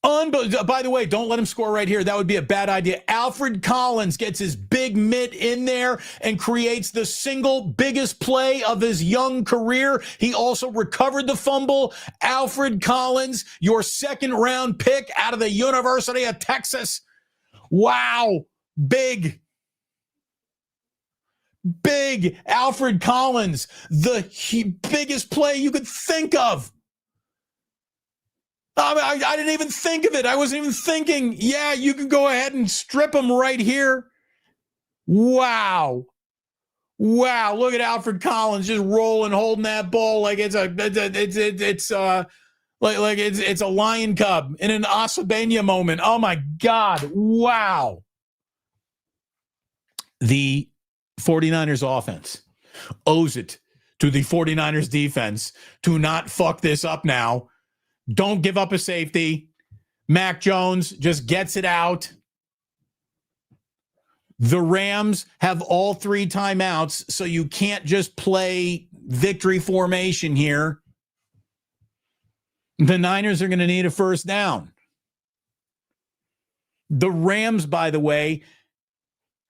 By the way, don't let him score right here. That would be a bad idea. Alfred Collins gets his big mitt in there and creates the single biggest play of his young career. He also recovered the fumble. Alfred Collins, your 2nd-round pick out of the University of Texas. Wow. Big Alfred Collins, the biggest play you could think of. I didn't even think of it. I wasn't even thinking, yeah, you can go ahead and strip him right here. Wow. Look at Alfred Collins just rolling, holding that ball like it's a lion cub in an Asabenia moment. Oh my God. Wow. The 49ers offense owes it to the 49ers defense to not fuck this up now. Don't give up a safety. Mac Jones just gets it out. The Rams have all 3 timeouts, so you can't just play victory formation here. The Niners are going to need a first down. The Rams, by the way,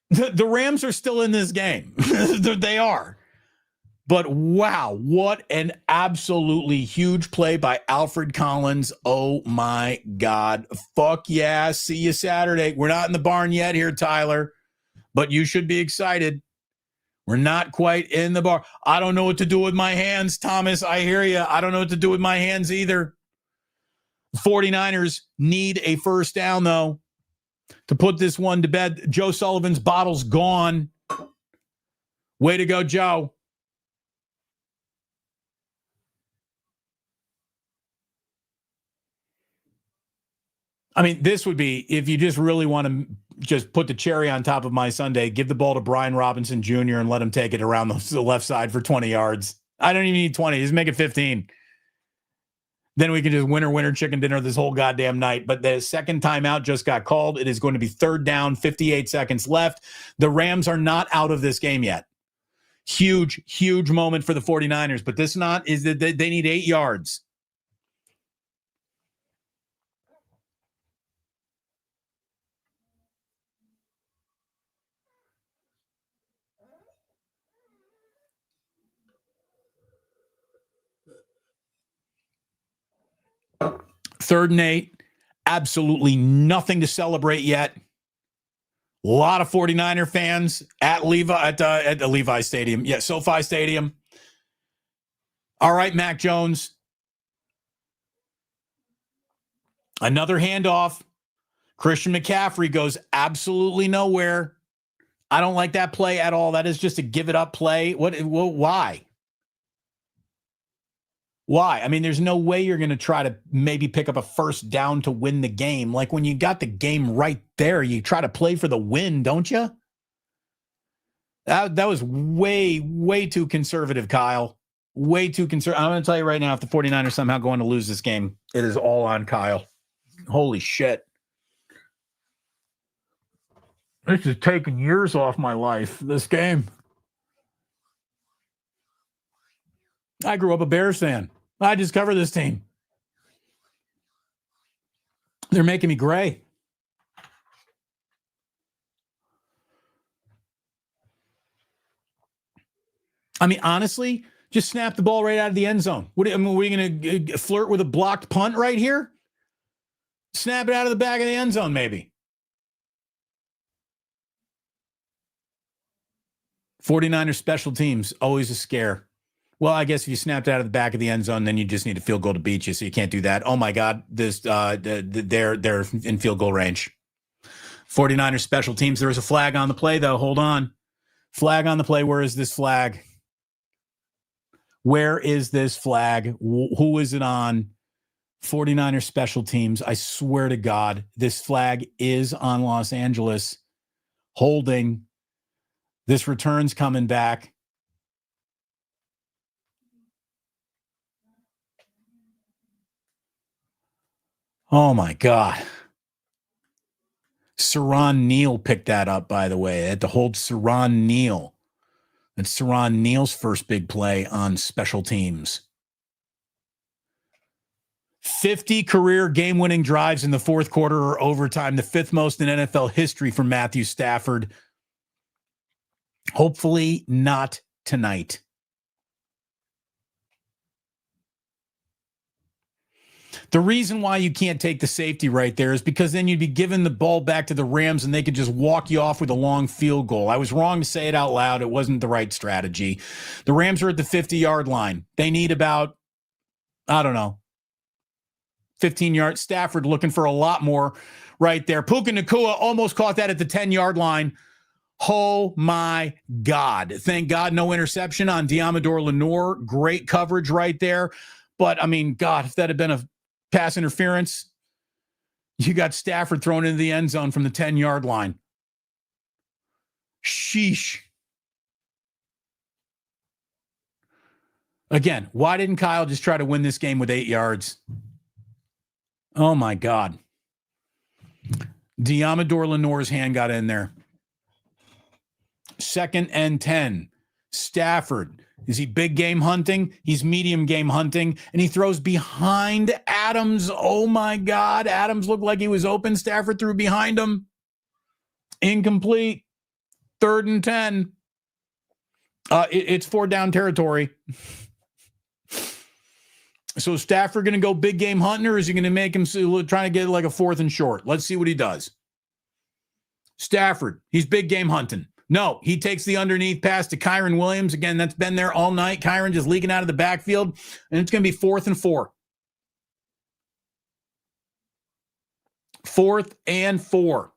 the Rams are still in this game. They are. But wow, what an absolutely huge play by Alfred Collins. Oh my God. Fuck yeah. See you Saturday. We're not in the barn yet here, Tyler, but you should be excited. We're not quite in the bar. I don't know what to do with my hands, Thomas. I hear you. I don't know what to do with my hands either. 49ers need a first down, though, to put this one to bed. Joe Sullivan's bottle's gone. Way to go, Joe. I mean, this would be, if you just really want to just put the cherry on top of my sundae, give the ball to Brian Robinson Jr. and let him take it around the left side for 20 yards. I don't even need 20. Just make it 15. Then we can just winner chicken dinner this whole goddamn night. But the second timeout just got called. It is going to be third down, 58 seconds left. The Rams are not out of this game yet. Huge, huge moment for the 49ers. But this is that they need 8 yards. Third and 8, absolutely nothing to celebrate yet. A lot of 49er fans at the Levi Stadium. Yeah, SoFi Stadium. All right, Mac Jones. Another handoff. Christian McCaffrey goes absolutely nowhere. I don't like that play at all. That is just a give it up play. Why? Why? I mean, there's no way you're going to try to maybe pick up a first down to win the game. Like when you got the game right there, you try to play for the win, don't you? That was way, way too conservative, Kyle. Way too conservative. I'm going to tell you right now, if the 49ers somehow going to lose this game, it is all on Kyle. Holy shit. This is taking years off my life, this game. I grew up a Bears fan. I just cover this team. They're making me gray. I mean, honestly, just snap the ball right out of the end zone. Are we going to flirt with a blocked punt right here? Snap it out of the back of the end zone, maybe. 49ers special teams, always a scare. Well, I guess if you snapped out of the back of the end zone, then you just need a field goal to beat you, so you can't do that. Oh, my God, they're in field goal range. 49ers special teams. There is a flag on the play, though. Hold on. Flag on the play. Where is this flag? Where is this flag? Who is it on? 49ers special teams. I swear to God, this flag is on Los Angeles. Holding. This return's coming back. Oh, my God. Saron Neal picked that up, by the way. They had to hold Saron Neal. That's Saron Neal's first big play on special teams. 50 career game-winning drives in the fourth quarter or overtime, the 5th most in NFL history for Matthew Stafford. Hopefully not tonight. The reason why you can't take the safety right there is because then you'd be giving the ball back to the Rams and they could just walk you off with a long field goal. I was wrong to say it out loud. It wasn't the right strategy. The Rams are at the 50-yard line. They need about, 15 yards. Stafford looking for a lot more right there. Puka Nacua almost caught that at the 10-yard line. Oh, my God. Thank God no interception on Diamador Lenore. Great coverage right there. But, I mean, God, if that had been a pass interference, you got Stafford thrown into the end zone from the 10-yard line. Sheesh. Again, why didn't Kyle just try to win this game with 8 yards? Oh, my God. Diamador Lenore's hand got in there. 2nd and 10. Stafford. Is he big game hunting? He's medium game hunting, and he throws behind Adams. Oh, my God. Adams looked like he was open. Stafford threw behind him. Incomplete. 3rd and 10. It's 4-down territory. So Stafford going to go big game hunting, or is he going to make him trying to get like a 4th and short? Let's see what he does. Stafford, he's big game hunting. No, he takes the underneath pass to Kyren Williams. Again, that's been there all night. Kyren just leaking out of the backfield, and it's going to be 4th and 4. 4th and 4.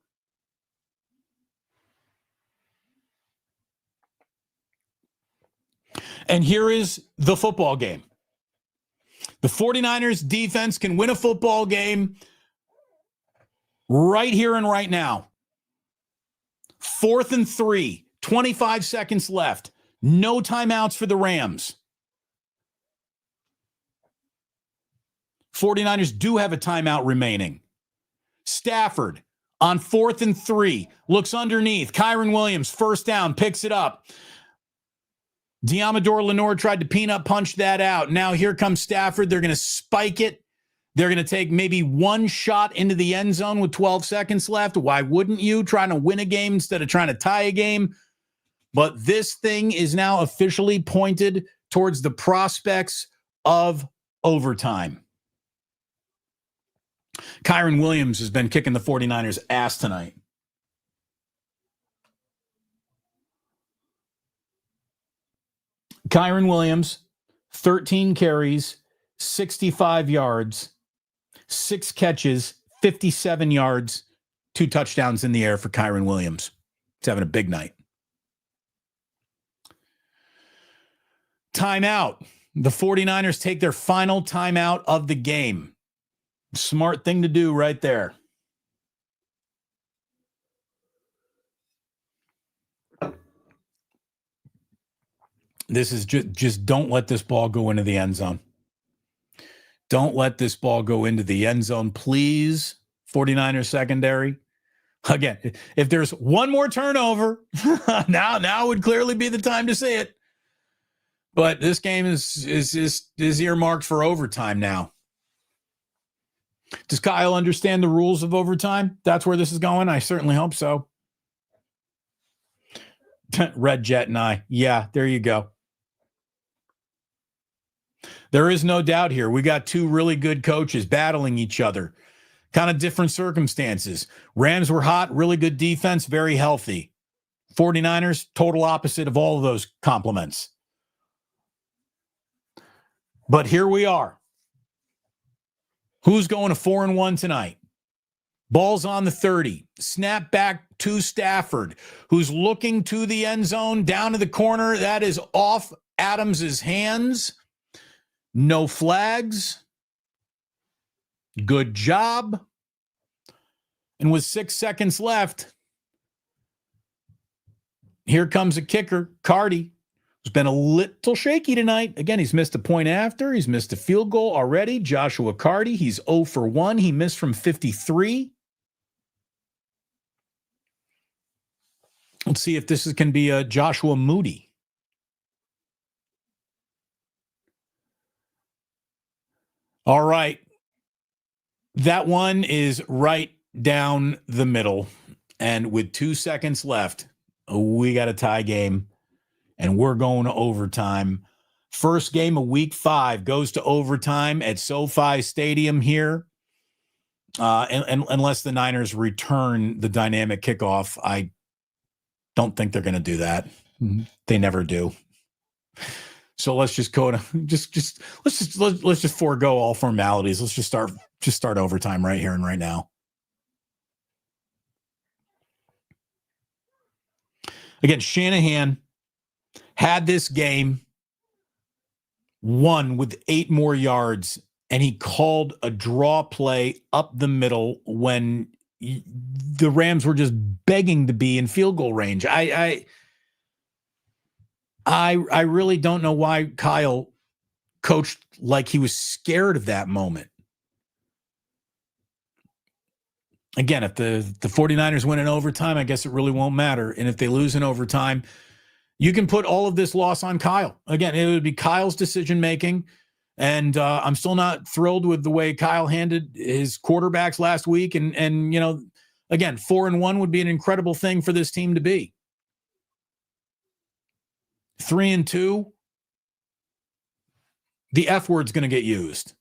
And here is the football game. The 49ers defense can win a football game right here and right now. 4th and 3, 25 seconds left. No timeouts for the Rams. 49ers do have a timeout remaining. Stafford on 4th and 3, looks underneath. Kyren Williams, 1st down, picks it up. Diamador Lenore tried to peanut punch that out. Now here comes Stafford. They're going to spike it. They're going to take maybe one shot into the end zone with 12 seconds left. Why wouldn't you? Trying to win a game instead of trying to tie a game. But this thing is now officially pointed towards the prospects of overtime. Kyren Williams has been kicking the 49ers' ass tonight. Kyren Williams, 13 carries, 65 yards, 6 catches, 57 yards, 2 touchdowns in the air for Kyren Williams. He's having a big night. Timeout. The 49ers take their final timeout of the game. Smart thing to do right there. This is just don't let this ball go into the end zone. Don't let this ball go into the end zone, please, 49ers secondary. Again, if there's one more turnover, now would clearly be the time to say it. But this game is earmarked for overtime now. Does Kyle understand the rules of overtime? That's where this is going? I certainly hope so. Red Jet and I. Yeah, there you go. There is no doubt here. We got 2 really good coaches battling each other. Kind of different circumstances. Rams were hot, really good defense, very healthy. 49ers, total opposite of all of those compliments. But here we are. Who's going to 4-1 tonight? Ball's on the 30. Snap back to Stafford, who's looking to the end zone, down to the corner. That is off Adams's hands. No flags. Good job. And with 6 seconds left, here comes a kicker, Carty, who's been a little shaky tonight. Again, he's missed a point after. He's missed a field goal already. Joshua Carty, he's 0 for 1. He missed from 53. Let's see if this can be a Joshua Moody. All right. That one is right down the middle. And with 2 seconds left, we got a tie game. And we're going to overtime. First game of week 5 goes to overtime at SoFi Stadium here. And unless the Niners return the dynamic kickoff, I don't think they're going to do that. They never do. So let's just go to let's just forego all formalities. Let's just start overtime right here and right now. Again, Shanahan had this game won with 8 more yards, and he called a draw play up the middle when the Rams were just begging to be in field goal range. I really don't know why Kyle coached like he was scared of that moment. Again, if the 49ers win in overtime, I guess it really won't matter. And if they lose in overtime, you can put all of this loss on Kyle. Again, it would be Kyle's decision-making. And I'm still not thrilled with the way Kyle handled his quarterbacks last week. And again, 4-1 would be an incredible thing for this team to be. 3-2, the F word's going to get used.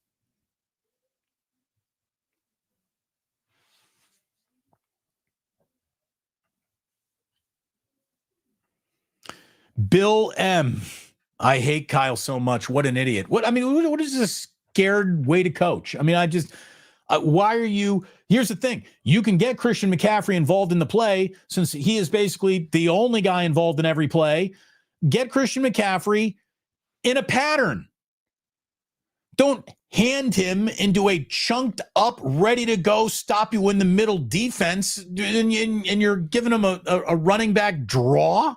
Bill M. I hate Kyle so much. What an idiot. What is this scared way to coach? I mean, why are you? Here's the thing. You can get Christian McCaffrey involved in the play since he is basically the only guy involved in every play. Get Christian McCaffrey in a pattern. Don't hand him into a chunked up, ready to go, stop you in the middle defense, and you're giving him a running back draw.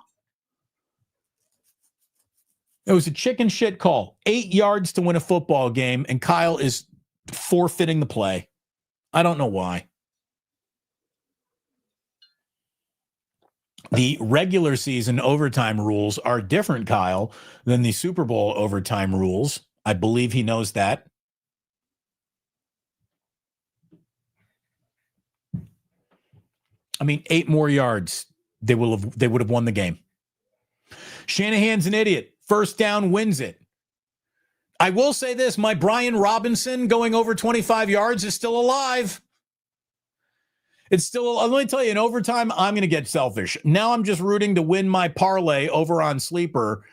It was a chicken shit call. 8 yards to win a football game, and Kyle is forfeiting the play. I don't know why. The regular season overtime rules are different, Kyle, than the Super Bowl overtime rules. I believe he knows that. I mean, 8 more yards, they would have won the game. Shanahan's an idiot. First down wins it. I will say this, my Brian Robinson going over 25 yards is still alive. It's still, let me tell you, in overtime, I'm going to get selfish. Now I'm just rooting to win my parlay over on Sleeper.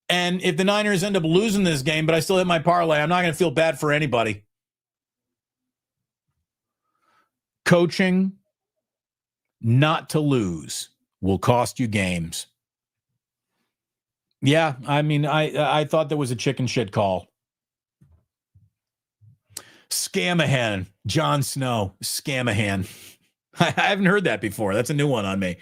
And if the Niners end up losing this game, but I still hit my parlay, I'm not going to feel bad for anybody. Coaching not to lose will cost you games. Yeah, I mean, I thought there was a chicken shit call. Scamahan, Jon Snow, Scamahan. I haven't heard that before. That's a new one on me.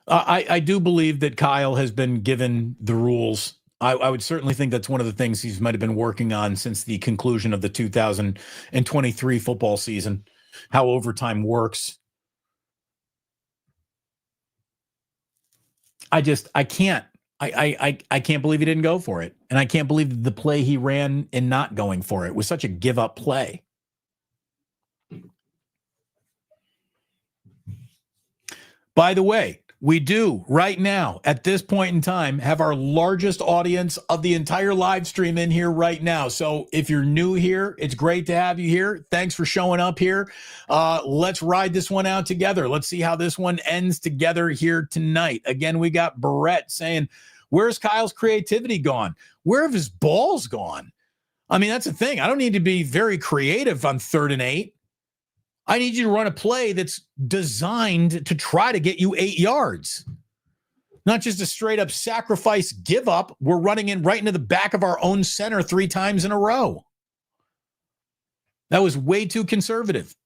I do believe that Kyle has been given the rules. I would certainly think that's one of the things he's might have been working on since the conclusion of the 2023 football season, how overtime works. I can't believe he didn't go for it. And I can't believe the play he ran in not going for it was such a give up play. By the way, we do right now at this point in time have our largest audience of the entire live stream in here right now. So if you're new here, it's great to have you here. Thanks for showing up here. Let's ride this one out together. Let's see how this one ends together here tonight. Again, we got Brett saying, where's Kyle's creativity gone? Where have his balls gone? I mean, that's the thing. I don't need to be very creative on 3rd and 8. I need you to run a play that's designed to try to get you 8 yards. Not just a straight up sacrifice give up. We're running in right into the back of our own center 3 times in a row. That was way too conservative.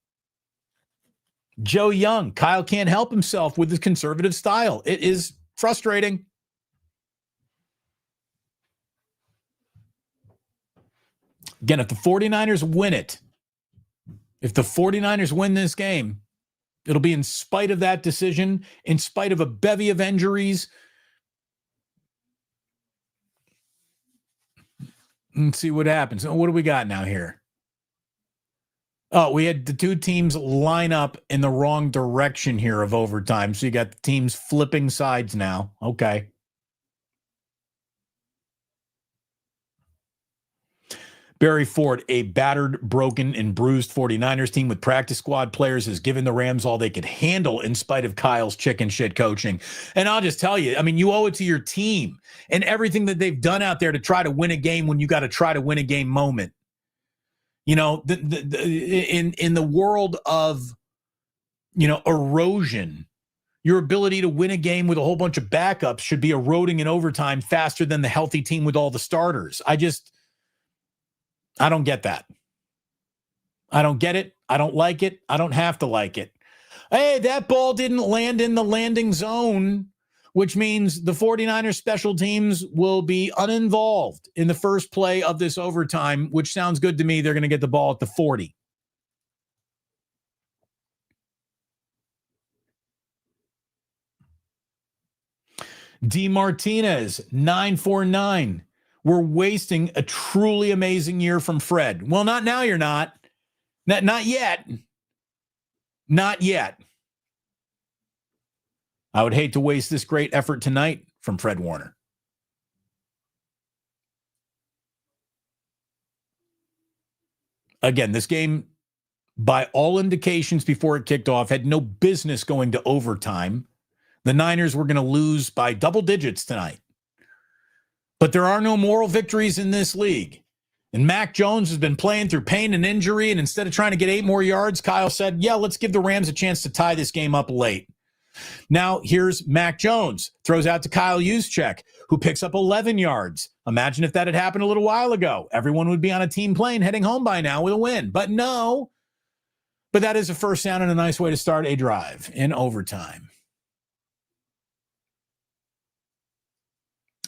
Joe Young, Kyle can't help himself with his conservative style. It is frustrating. Again, if the 49ers win it, if the 49ers win this game, it'll be in spite of that decision, in spite of a bevy of injuries. Let's see what happens. What do we got now here? Oh, we had the 2 teams line up in the wrong direction here of overtime. So you got the teams flipping sides now. Okay. Barry Ford, a battered, broken, and bruised 49ers team with practice squad players has given the Rams all they could handle in spite of Kyle's chicken shit coaching. And I'll just tell you, I mean, you owe it to your team and everything that they've done out there to try to win a game when you got to try to win a game moment. You know, in the world of, erosion, your ability to win a game with a whole bunch of backups should be eroding in overtime faster than the healthy team with all the starters. I don't get that. I don't get it. I don't like it. I don't have to like it. Hey, that ball didn't land in the landing zone which means the 49ers special teams will be uninvolved in the first play of this overtime, which sounds good to me. They're going to get the ball at the 40. D. Martinez, 949. We're wasting a truly amazing year from Fred. Well, not now, you're not. Not yet. Not yet. I would hate to waste this great effort tonight from Fred Warner. Again, this game, by all indications before it kicked off, had no business going to overtime. The Niners were going to lose by double digits tonight. But there are no moral victories in this league. And Mac Jones has been playing through pain and injury, and instead of trying to get 8 more yards, Kyle said, yeah, let's give the Rams a chance to tie this game up late. Now, here's Mac Jones, throws out to Kyle Juszczyk, who picks up 11 yards. Imagine if that had happened a little while ago. Everyone would be on a team plane heading home by now with a win. But no. But that is a first down and a nice way to start a drive in overtime.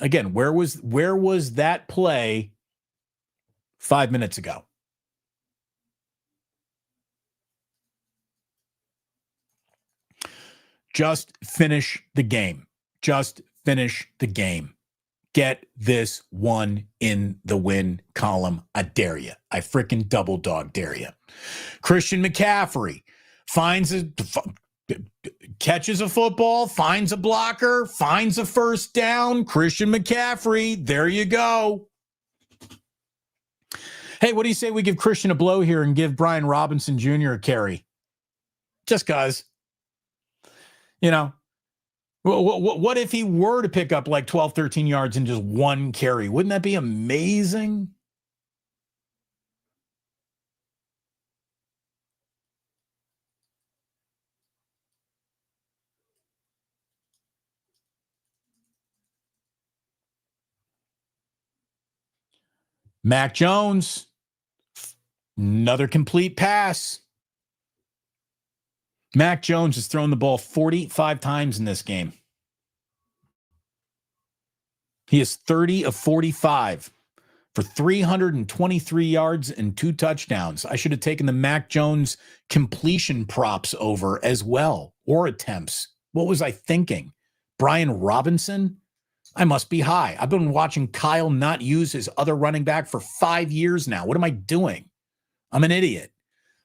Again, where was that play 5 minutes ago? Just finish the game. Just finish the game. Get this one in the win column. I dare you. I freaking double dog dare you. Christian McCaffrey catches a football, finds a blocker, finds a first down. Christian McCaffrey, there you go. Hey, what do you say we give Christian a blow here and give Brian Robinson Jr. a carry? Just because. You know, what if he were to pick up like 12, 13 yards in just one carry? Wouldn't that be amazing? Mac Jones, another complete pass. Mac Jones has thrown the ball 45 times in this game. He is 30 of 45 for 323 yards and 2 touchdowns. I should have taken the Mac Jones completion props over as well, or attempts. What was I thinking? Brian Robinson? I must be high. I've been watching Kyle not use his other running back for 5 years now. What am I doing? I'm an idiot.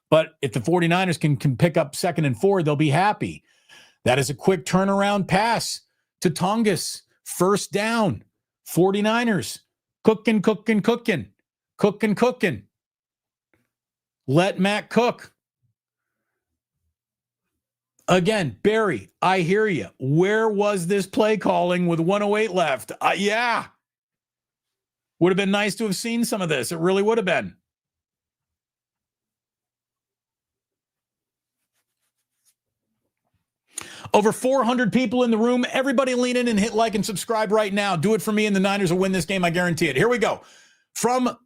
But if the 49ers can pick up 2nd and 4, they'll be happy. That is a quick turnaround pass to Tongas. First down. 49ers. Cooking. Let Matt cook. Again, Barry, I hear you. Where was this play calling with 1:08 left? Yeah. Would have been nice to have seen some of this. It really would have been. Over 400 people in the room. Everybody lean in and hit like and subscribe right now. Do it for me, and the Niners will win this game. I guarantee it. Here we go. From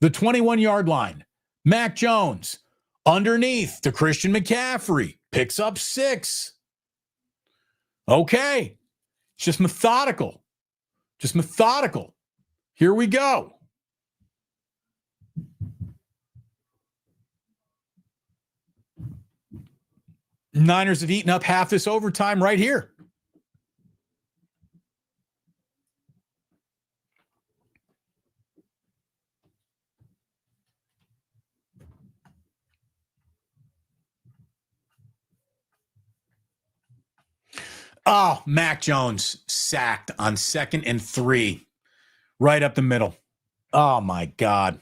the 21-yard line, Mac Jones underneath to Christian McCaffrey. Picks up 6. Okay. It's just methodical. Here we go. Niners have eaten up half this overtime right here. Oh, Mac Jones sacked on 2nd and 3. Right up the middle. Oh, my God.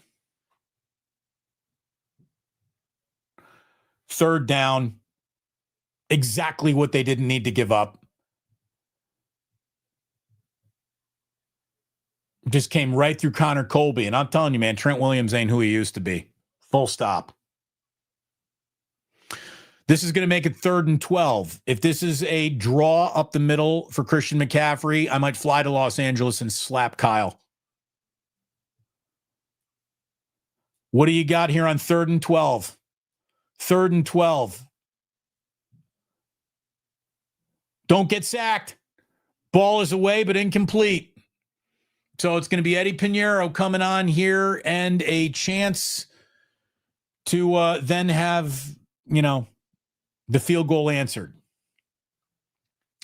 3rd down. Exactly what they didn't need to give up. Just came right through Connor Colby. And I'm telling you, man, Trent Williams ain't who he used to be. Full stop. This is going to make it 3rd and 12. If this is a draw up the middle for Christian McCaffrey, I might fly to Los Angeles and slap Kyle. What do you got here on 3rd and 12? 3rd and 12. Don't get sacked. Ball is away, but incomplete. So it's going to be Eddie Pinheiro coming on here and a chance to then have, the field goal answered.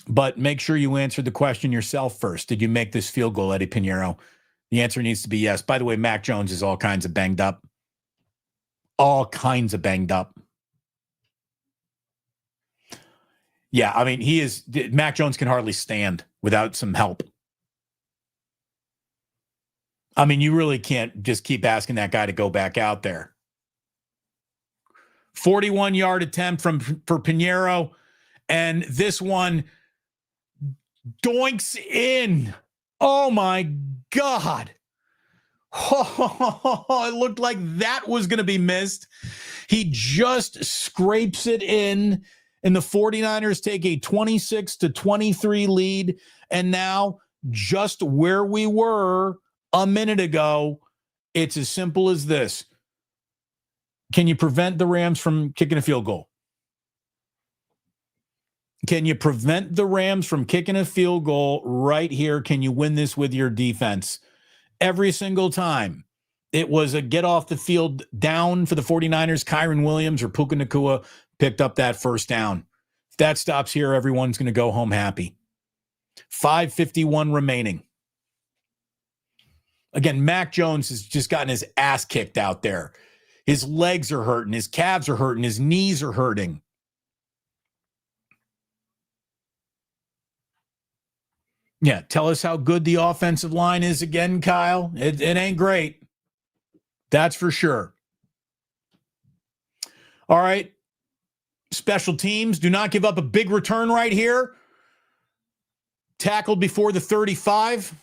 But make sure you answer the question yourself first. Did you make this field goal, Eddie Pinheiro? The answer needs to be yes. By the way, Mac Jones is all kinds of banged up. All kinds of banged up. Yeah, I mean, Mac Jones can hardly stand without some help. I mean, you really can't just keep asking that guy to go back out there. 41-yard attempt for Pinheiro, and this one doinks in. Oh, my God. Oh, it looked like that was going to be missed. He just scrapes it in, and the 49ers take a 26-23 lead, and now just where we were a minute ago, it's as simple as this. Can you prevent the Rams from kicking a field goal? Can you prevent the Rams from kicking a field goal right here? Can you win this with your defense? Every single time it was a get off the field down for the 49ers, Kyren Williams or Puka Nacua picked up that first down. If that stops here, everyone's going to go home happy. 5:51 remaining. Again, Mac Jones has just gotten his ass kicked out there. His legs are hurting. His calves are hurting. His knees are hurting. Yeah, tell us how good the offensive line is again, Kyle. It ain't great. That's for sure. All right. Special teams, do not give up a big return right here. Tackled before the 35.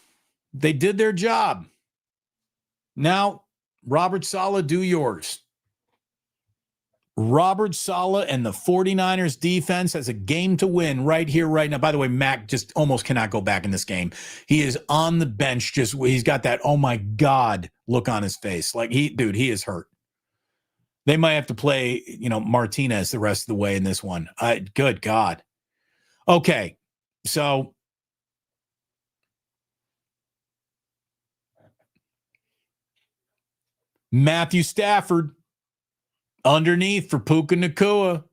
They did their job. Now, Robert Saleh, do yours. Robert Saleh and the 49ers defense has a game to win right here, right now. By the way, Mac just almost cannot go back in this game. He is on the bench. He's got that, oh my God, look on his face. Like he is hurt. They might have to play, Martinez the rest of the way in this one. Good God. Okay. So Matthew Stafford underneath for Puka Nacua.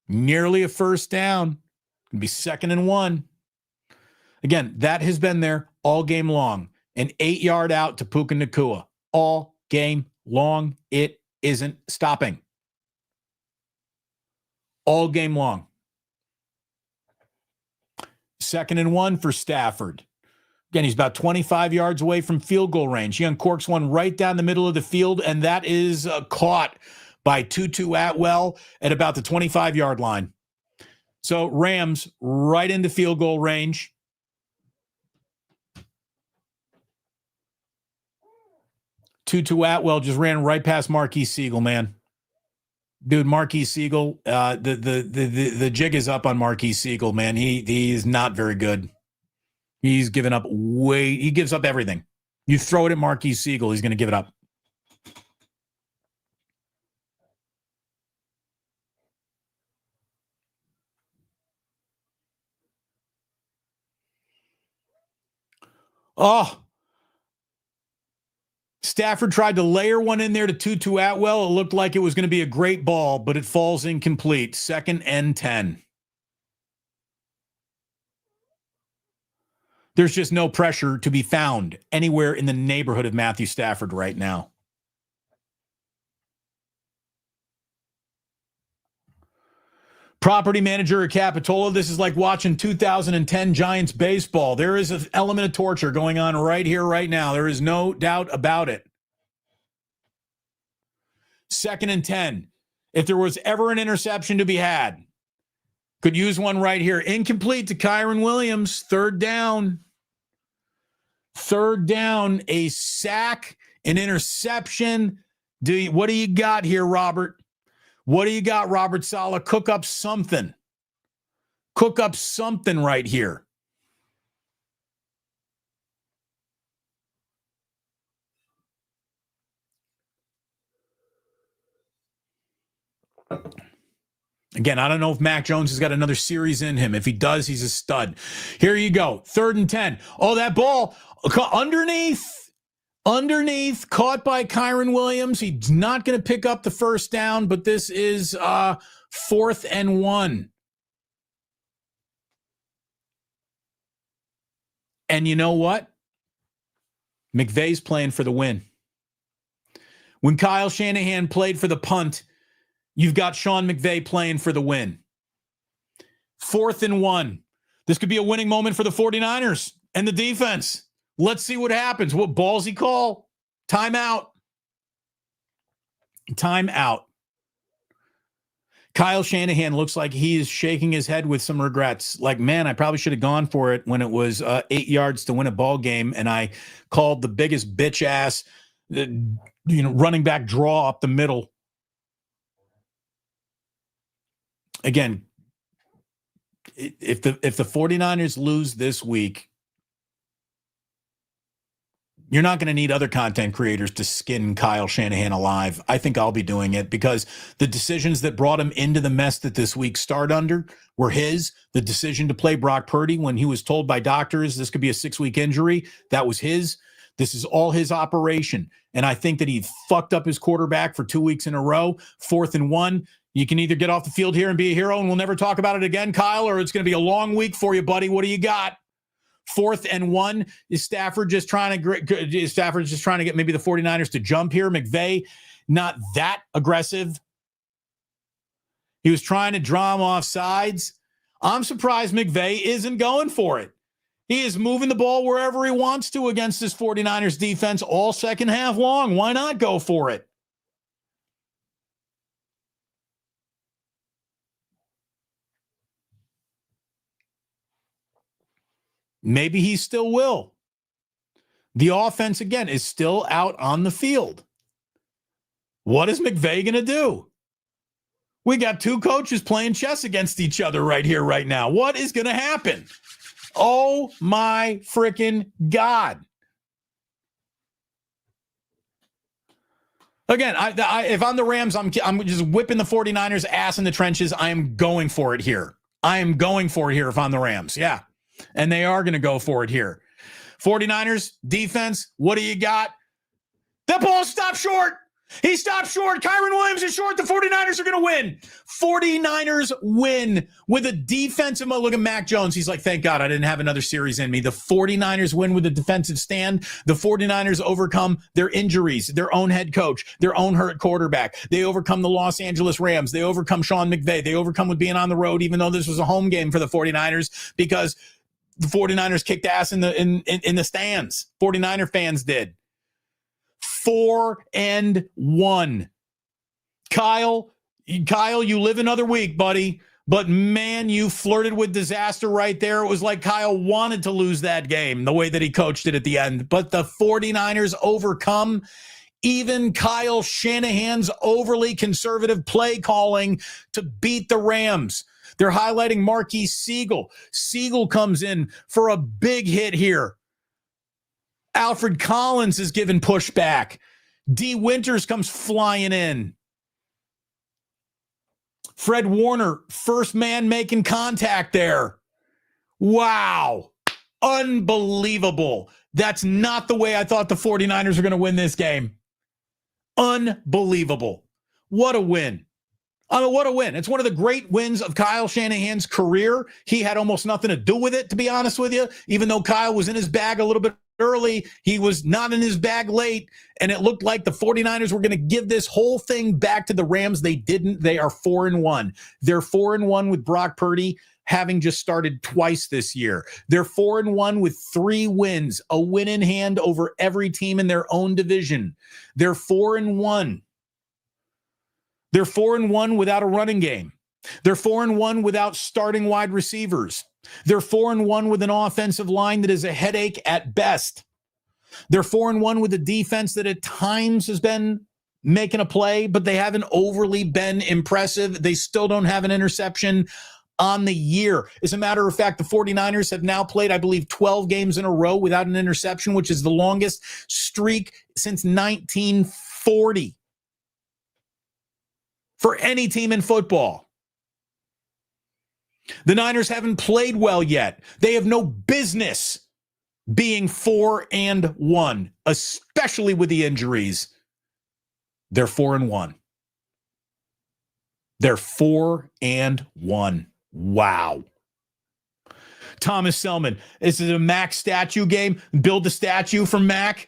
Nearly a first down. It'll be 2nd and 1. Again, that has been there all game long. An 8-yard out to Puka Nacua. All game long. It isn't stopping. All game long. 2nd and 1 for Stafford. Again, he's about 25 yards away from field goal range. He uncorks one right down the middle of the field, and that is caught by Tutu Atwell at about the 25-yard line. So Rams right into field goal range. Tutu Atwell just ran right past Marquise Siegel, man. Dude, Marquise Siegel, the jig is up on Marquise Siegel, man. He is not very good. He gives up everything. You throw it at Marquise Siegel, he's going to give it up. Oh, Stafford tried to layer one in there to Tutu Atwell. It looked like it was going to be a great ball, but it falls incomplete. 2nd and 10. There's just no pressure to be found anywhere in the neighborhood of Matthew Stafford right now. Property manager at Capitola, this is like watching 2010 Giants baseball. There is an element of torture going on right here, right now. There is no doubt about it. 2nd and 10. If there was ever an interception to be had, could use one right here. Incomplete to Kyren Williams. 3rd down. 3rd down, a sack, an interception. What do you got here, Robert? What do you got, Robert Saleh? Cook up something. Cook up something right here. Again, I don't know if Mac Jones has got another series in him. If he does, he's a stud. Here you go. 3rd and 10. Oh, that ball underneath, caught by Kyron Williams. He's not going to pick up the first down, but this is 4th and 1. And you know what? McVay's playing for the win. When Kyle Shanahan played for the punt, you've got Sean McVay playing for the win. 4th and 1. This could be a winning moment for the 49ers and the defense. Let's see what happens. What ballsy call? Timeout. Timeout. Kyle Shanahan looks like he is shaking his head with some regrets. Like, man, I probably should have gone for it when it was 8 yards to win a ball game, and I called the biggest bitch ass, running back draw up the middle. Again, if the 49ers lose this week, you're not going to need other content creators to skin Kyle Shanahan alive. I think I'll be doing it because the decisions that brought him into the mess that this week started under were his. The decision to play Brock Purdy when he was told by doctors this could be a 6-week injury, that was his. This is all his operation. And I think that he fucked up his quarterback for 2 weeks in a row. 4th and 1. You can either get off the field here and be a hero and we'll never talk about it again, Kyle, or it's going to be a long week for you, buddy. What do you got? 4th and 1. Is Stafford just trying to get maybe the 49ers to jump here? McVay, not that aggressive. He was trying to draw him off sides. I'm surprised McVay isn't going for it. He is moving the ball wherever he wants to against this 49ers defense all second half long. Why not go for it? Maybe he still will. The offense, again, is still out on the field. What is McVay going to do? We got 2 coaches playing chess against each other right here, right now. What is going to happen? Oh, my freaking God. Again, if I'm the Rams, I'm just whipping the 49ers ass in the trenches. I am going for it here. If I'm the Rams. Yeah. And they are going to go for it here. 49ers defense, what do you got? That ball stopped short. He stopped short. Kyron Williams is short. The 49ers are going to win. 49ers win with a defensive. Look at Mac Jones. He's like, thank God I didn't have another series in me. The 49ers win with a defensive stand. The 49ers overcome their injuries, their own head coach, their own hurt quarterback. They overcome the Los Angeles Rams. They overcome Sean McVay. They overcome with being on the road, even though this was a home game for the 49ers, because the 49ers kicked ass in the stands. 49er fans did. 4 and 1. Kyle, you live another week, buddy. But, man, you flirted with disaster right there. It was like Kyle wanted to lose that game, the way that he coached it at the end. But the 49ers overcome even Kyle Shanahan's overly conservative play calling to beat the Rams. They're highlighting Marquise Siegel. Siegel comes in for a big hit here. Alfred Collins is given pushback. D. Winters comes flying in. Fred Warner, first man making contact there. Wow. Unbelievable. That's not the way I thought the 49ers were going to win this game. Unbelievable. What a win. What a win. It's one of the great wins of Kyle Shanahan's career. He had almost nothing to do with it, to be honest with you. Even though Kyle was in his bag a little bit early, he was not in his bag late, and it looked like the 49ers were going to give this whole thing back to the Rams. They didn't. They are 4 and 1. They're 4 and 1 with Brock Purdy having just started twice this year. They're 4 and 1 with 3 wins, a win in hand over every team in their own division. They're 4 and 1. They're 4 and 1 without a running game. They're 4 and 1 without starting wide receivers. They're 4 and 1 with an offensive line that is a headache at best. They're 4 and 1 with a defense that at times has been making a play, but they haven't overly been impressive. They still don't have an interception on the year. As a matter of fact, the 49ers have now played, I believe, 12 games in a row without an interception, which is the longest streak since 1940. For any team in football. The Niners haven't played well yet. They have no business being 4-1, especially with the injuries. They're 4-1. They're 4-1. Wow. Thomas Selman, this is a Mac statue game. Build the statue from Mac.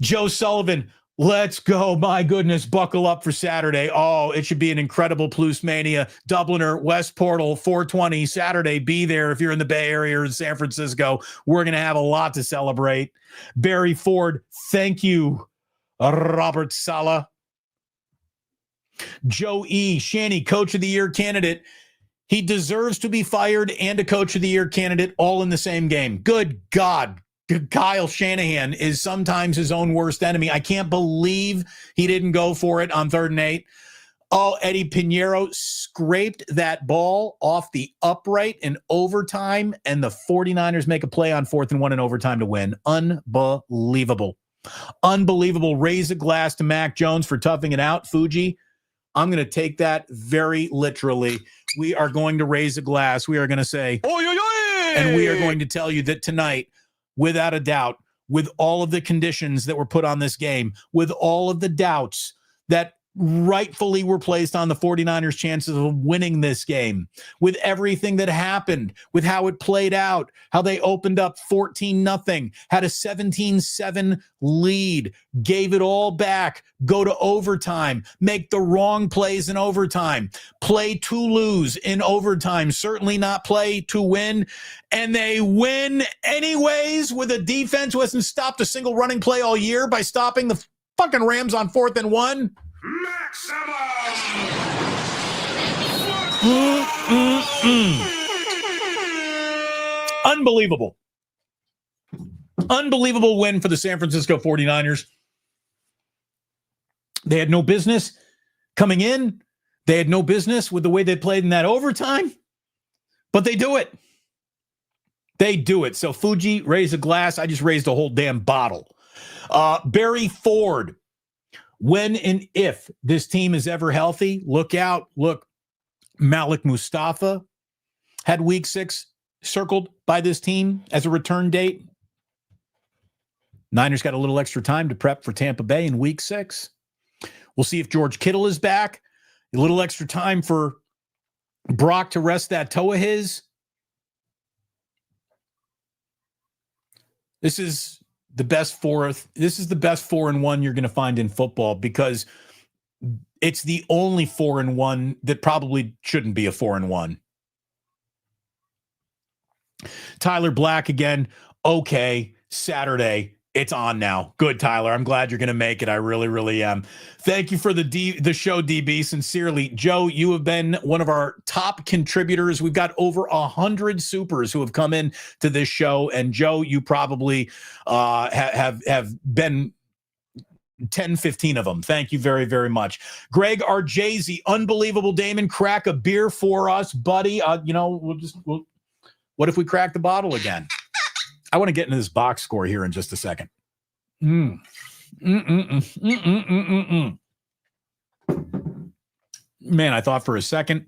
Joe Sullivan, let's go. My goodness, buckle up for Saturday. Oh, it should be an incredible Plus Mania. Dubliner, West Portal, 420, Saturday. Be there if you're in the Bay Area or in San Francisco. We're going to have a lot to celebrate. Barry Ford, thank you. Robert Sala. Joe E. Shanny, Coach of the Year candidate. He deserves to be fired and a Coach of the Year candidate all in the same game. Good God. Kyle Shanahan is sometimes his own worst enemy. I can't believe he didn't go for it on 3rd and 8. Oh, Eddie Pinheiro scraped that ball off the upright in overtime, and the 49ers make a play on 4th and 1 in overtime to win. Unbelievable. Unbelievable. Raise a glass to Mac Jones for toughing it out. Fuji, I'm going to take that very literally. We are going to raise a glass. We are going to say, oy, oy, oy! And we are going to tell you that tonight, without a doubt, with all of the conditions that were put on this game, with all of the doubts that rightfully were placed on the 49ers' chances of winning this game, with everything that happened, with how it played out, how they opened up 14-0, had a 17-7 lead, gave it all back, go to overtime, make the wrong plays in overtime, play to lose in overtime, certainly not play to win, and they win anyways with a defense who hasn't stopped a single running play all year by stopping the fucking Rams on 4th and 1. Unbelievable. Unbelievable win for the San Francisco 49ers. They had no business coming in. They had no business with the way they played in that overtime, but they do it. They do it. So Fuji, raise a glass. I just raised a whole damn bottle. Barry Ford, when and if this team is ever healthy, look out. Look, Malik Mustafa had week 6 circled by this team as a return date. Niners got a little extra time to prep for Tampa Bay in week 6. We'll see if George Kittle is back. A little extra time for Brock to rest that toe of his. This is the best 4-1 you're going to find in football, because it's the only 4-1 that probably shouldn't be a 4-1. Tyler Black again. Okay, Saturday. It's on now. Good, Tyler. I'm glad you're going to make it. I really, really am. Thank you for the show, DB. Sincerely, Joe, you have been one of our top contributors. We've got over 100 supers who have come in to this show. And Joe, you probably have been 10, 15 of them. Thank you very, very much. Greg Arjayzi, unbelievable. Damon, crack a beer for us, buddy. What if we crack the bottle again? I want to get into this box score here in just a second. Man, I thought for a second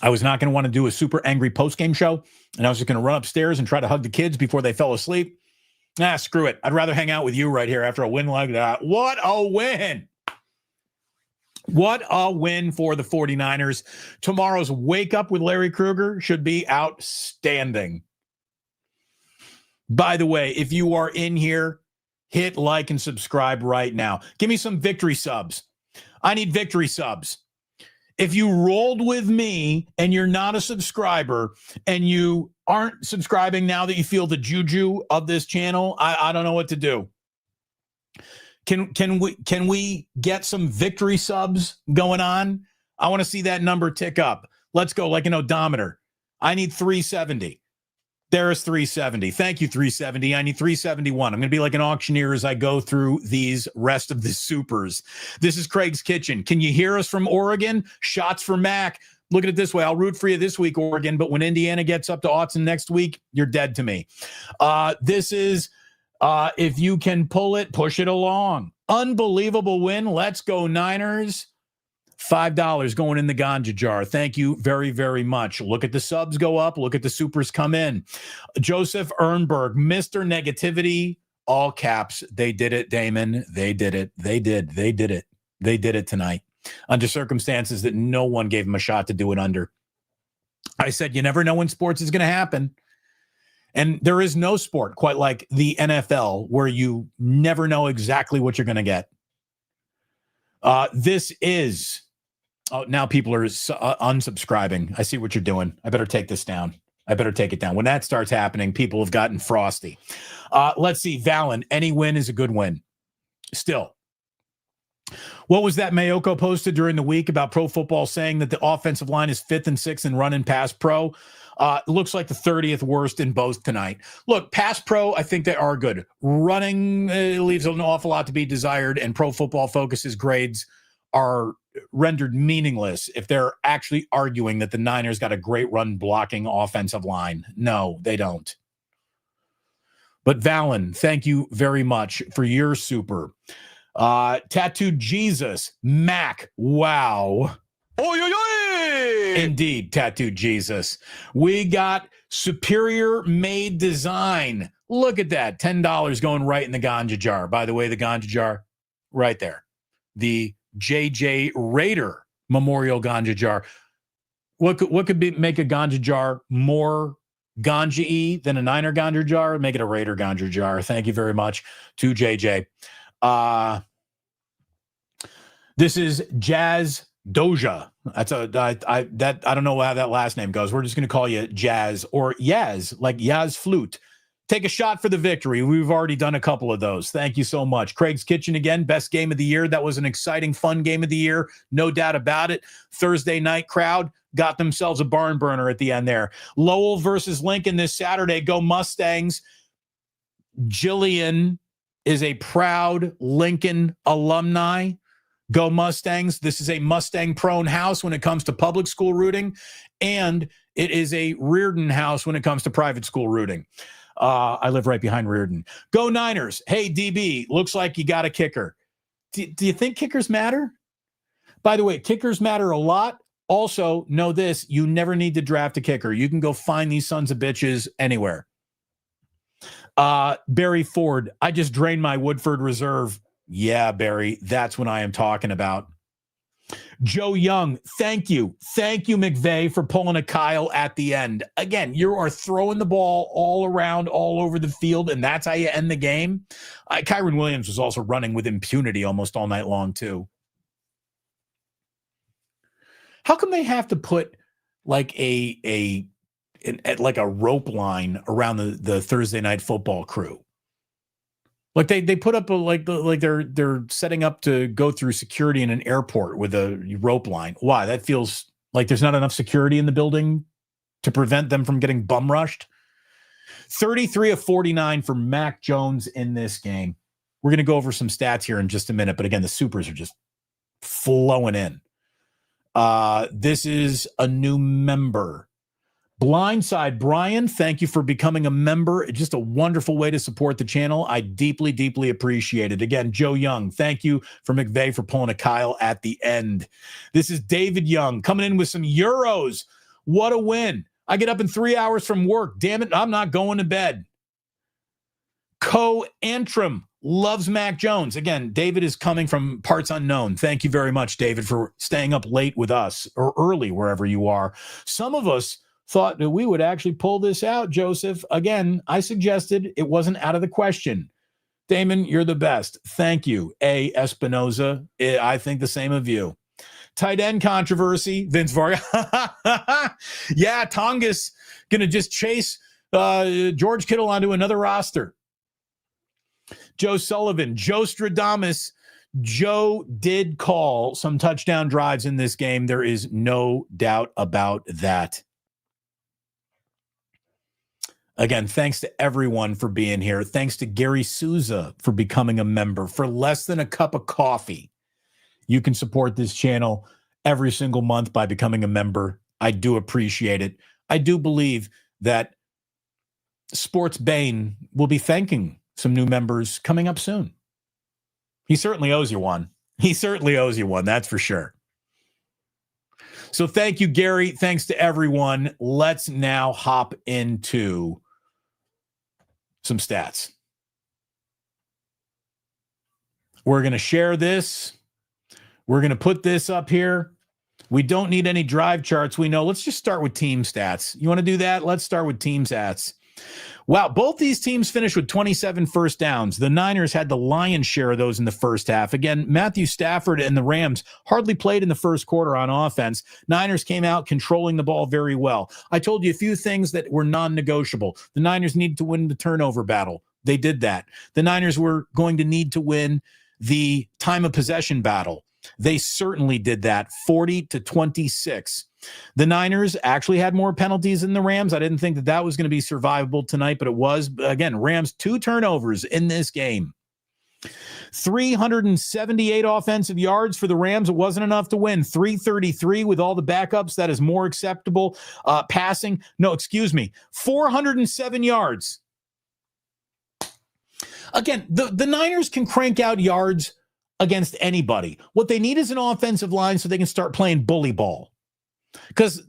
I was not going to want to do a super angry postgame show, and I was just going to run upstairs and try to hug the kids before they fell asleep. Screw it. I'd rather hang out with you right here after a win like that. What a win. What a win for the 49ers. Tomorrow's Wake Up with Larry Krueger should be outstanding. By the way, if you are in here, hit like and subscribe right now. Give me some victory subs. I need victory subs. If you rolled with me and you're not a subscriber and you aren't subscribing now that you feel the juju of this channel, I don't know what to do. Can we get some victory subs going on? I want to see that number tick up. Let's go like an odometer. I need 370. There is 370. Thank you, 370. I need 371. I'm going to be like an auctioneer as I go through these rest of the supers. This is Craig's Kitchen. Can you hear us from Oregon? Shots for Mac. Look at it this way. I'll root for you this week, Oregon, but when Indiana gets up to Autzen next week, you're dead to me. This is, if you can pull it, push it along. Unbelievable win. Let's go Niners. $5 going in the ganja jar. Thank you very, very much. Look at the subs go up. Look at the supers come in. Joseph Ernberg, Mr. Negativity, all caps. They did it, Damon. They did it. They did it tonight under circumstances that no one gave him a shot to do it under. I said, you never know when sports is going to happen. And there is no sport quite like the NFL where you never know exactly what you're going to get. This is... Oh, now people are unsubscribing. I see what you're doing. I better take this down. I better take it down. When that starts happening, people have gotten frosty. Let's see. Valen, any win is a good win. Still. What was that Mayoko posted during the week about Pro Football saying that the offensive line is 5th and 6th in run and pass pro? It looks like the 30th worst in both tonight. Look, pass pro, I think they are good. Running leaves an awful lot to be desired, and Pro Football Focus's grades are rendered meaningless if they're actually arguing that the Niners got a great run blocking offensive line. No, they don't. But Valen, thank you very much for your super. Tattooed Jesus, Mac, wow. Oy, oy, oy. Indeed, Tattooed Jesus. We got Superior Made Design. Look at that, $10 going right in the ganja jar. By the way, the ganja jar, right there. The JJ Raider Memorial Ganja Jar. What could make a ganja jar more ganja-y than a Niner ganja jar? Make it a Raider ganja jar. Thank you very much to JJ. This is Jazz Doja. That's I don't know how that last name goes. We're just going to call you Jazz or Yaz, like Yaz Flute. Take a shot for the victory. We've already done a couple of those. Thank you so much. Craig's Kitchen again, best game of the year. That was an exciting, fun game of the year. No doubt about it. Thursday night crowd got themselves a barn burner at the end there. Lowell versus Lincoln this Saturday. Go Mustangs. Jillian is a proud Lincoln alumni. Go Mustangs. This is a Mustang-prone house when it comes to public school rooting, and it is a Reardon house when it comes to private school rooting. I live right behind Reardon. Go Niners. Hey, DB, looks like you got a kicker. Do you think kickers matter? By the way, kickers matter a lot. Also, know this, you never need to draft a kicker. You can go find these sons of bitches anywhere. Barry Ford, I just drained my Woodford Reserve. Yeah, Barry, that's what I am talking about. Joe Young, thank you. Thank you, McVay, for pulling a Kyle at the end. Again, you are throwing the ball all around, all over the field, and that's how you end the game. Kyron Williams was also running with impunity almost all night long, too. How come they have to put like a rope line around the Thursday night football crew? Like they put up they're setting up to go through security in an airport with a rope line. Why? That feels like there's not enough security in the building to prevent them from getting bum rushed. 33 of 49 for Mac Jones in this game. We're going to go over some stats here in just a minute, but again, the supers are just flowing in. This is a new member. Blindside Brian, thank you for becoming a member. Just a wonderful way to support the channel. I deeply, deeply appreciate it. Again, Joe Young, thank you for McVay for pulling a Kyle at the end. This is David Young coming in with some euros. What a win. I get up in 3 hours from work. Damn it, I'm not going to bed. Co-Antrim loves Mac Jones. Again, David is coming from parts unknown. Thank you very much, David, for staying up late with us or early, wherever you are. Some of us thought that we would actually pull this out, Joseph. Again, I suggested it wasn't out of the question. Damon, you're the best. Thank you. A. Espinoza, I think the same of you. Tight end controversy, Vince Varga. Yeah, Tongass going to just chase George Kittle onto another roster. Joe Sullivan, Joe Stradamus. Joe did call some touchdown drives in this game. There is no doubt about that. Again, thanks to everyone for being here. Thanks to Gary Souza for becoming a member. For less than a cup of coffee, you can support this channel every single month by becoming a member. I do appreciate it. I do believe that Sports Bane will be thanking some new members coming up soon. He certainly owes you one. He certainly owes you one, that's for sure. So thank you, Gary. Thanks to everyone. Let's now hop into some stats. We're going to share this. We're going to put this up here. We don't need any drive charts. We know. Let's just start with team stats. You want to do that? Let's start with team stats. Wow, both these teams finished with 27 first downs. The Niners had the lion's share of those in the first half. Again, Matthew Stafford and the Rams hardly played in the first quarter on offense. Niners came out controlling the ball very well. I told you a few things that were non-negotiable. The Niners needed to win the turnover battle. They did that. The Niners were going to need to win the time of possession battle. They certainly did that, 40-26. The Niners actually had more penalties than the Rams. I didn't think that was going to be survivable tonight, but it was. Again, Rams 2 turnovers in this game. 378 offensive yards for the Rams. It wasn't enough to win. 333 with all the backups. That is more acceptable. Passing. No, excuse me. 407 yards. Again, the Niners can crank out yards against anybody. What they need is an offensive line so they can start playing bully ball. Because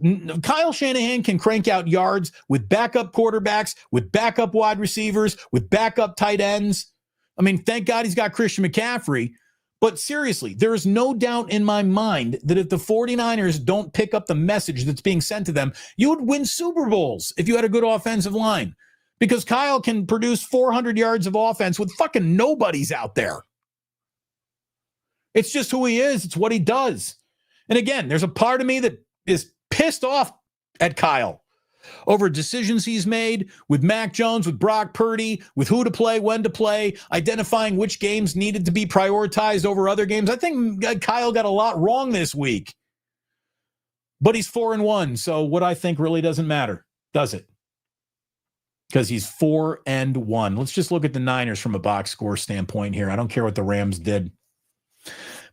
Kyle Shanahan can crank out yards with backup quarterbacks, with backup wide receivers, with backup tight ends. I mean, thank God he's got Christian McCaffrey. But seriously, there is no doubt in my mind that if the 49ers don't pick up the message that's being sent to them, you would win Super Bowls if you had a good offensive line. Because Kyle can produce 400 yards of offense with fucking nobodies out there. It's just who he is. It's what he does. And again, there's a part of me that is pissed off at Kyle over decisions he's made with Mac Jones, with Brock Purdy, with who to play, when to play, identifying which games needed to be prioritized over other games. I think Kyle got a lot wrong this week. But he's 4-1, so what I think really doesn't matter, does it? Because he's 4-1. Let's just look at the Niners from a box score standpoint here. I don't care what the Rams did.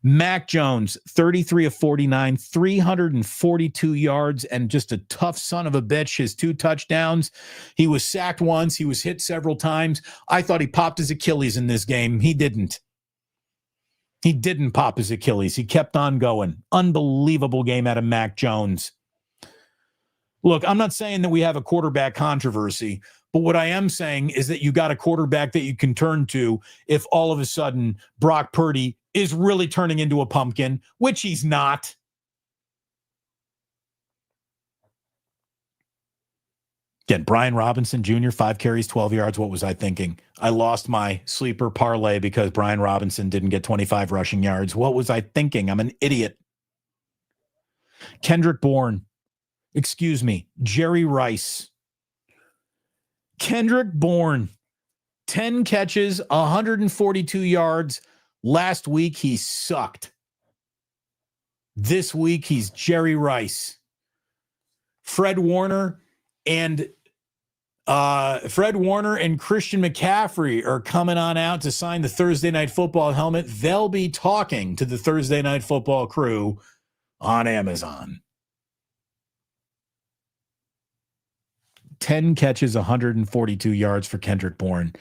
Mac Jones, 33 of 49, 342 yards, and just a tough son of a bitch. His 2 touchdowns. He was sacked once. He was hit several times. I thought he popped his Achilles in this game. He didn't. He didn't pop his Achilles. He kept on going. Unbelievable game out of Mac Jones. Look, I'm not saying that we have a quarterback controversy, but what I am saying is that you got a quarterback that you can turn to if all of a sudden Brock Purdy is really turning into a pumpkin, which he's not. Again, Brian Robinson Jr., 5 carries, 12 yards. What was I thinking? I lost my sleeper parlay because Brian Robinson didn't get 25 rushing yards. What was I thinking? I'm an idiot. Jerry Rice. Kendrick Bourne, 10 catches, 142 yards. Last week, he sucked. This week, he's Jerry Rice. Fred Warner and Christian McCaffrey are coming on out to sign the Thursday Night Football helmet. They'll be talking to the Thursday Night Football crew on Amazon. 10 catches, 142 yards for Kendrick Bourne.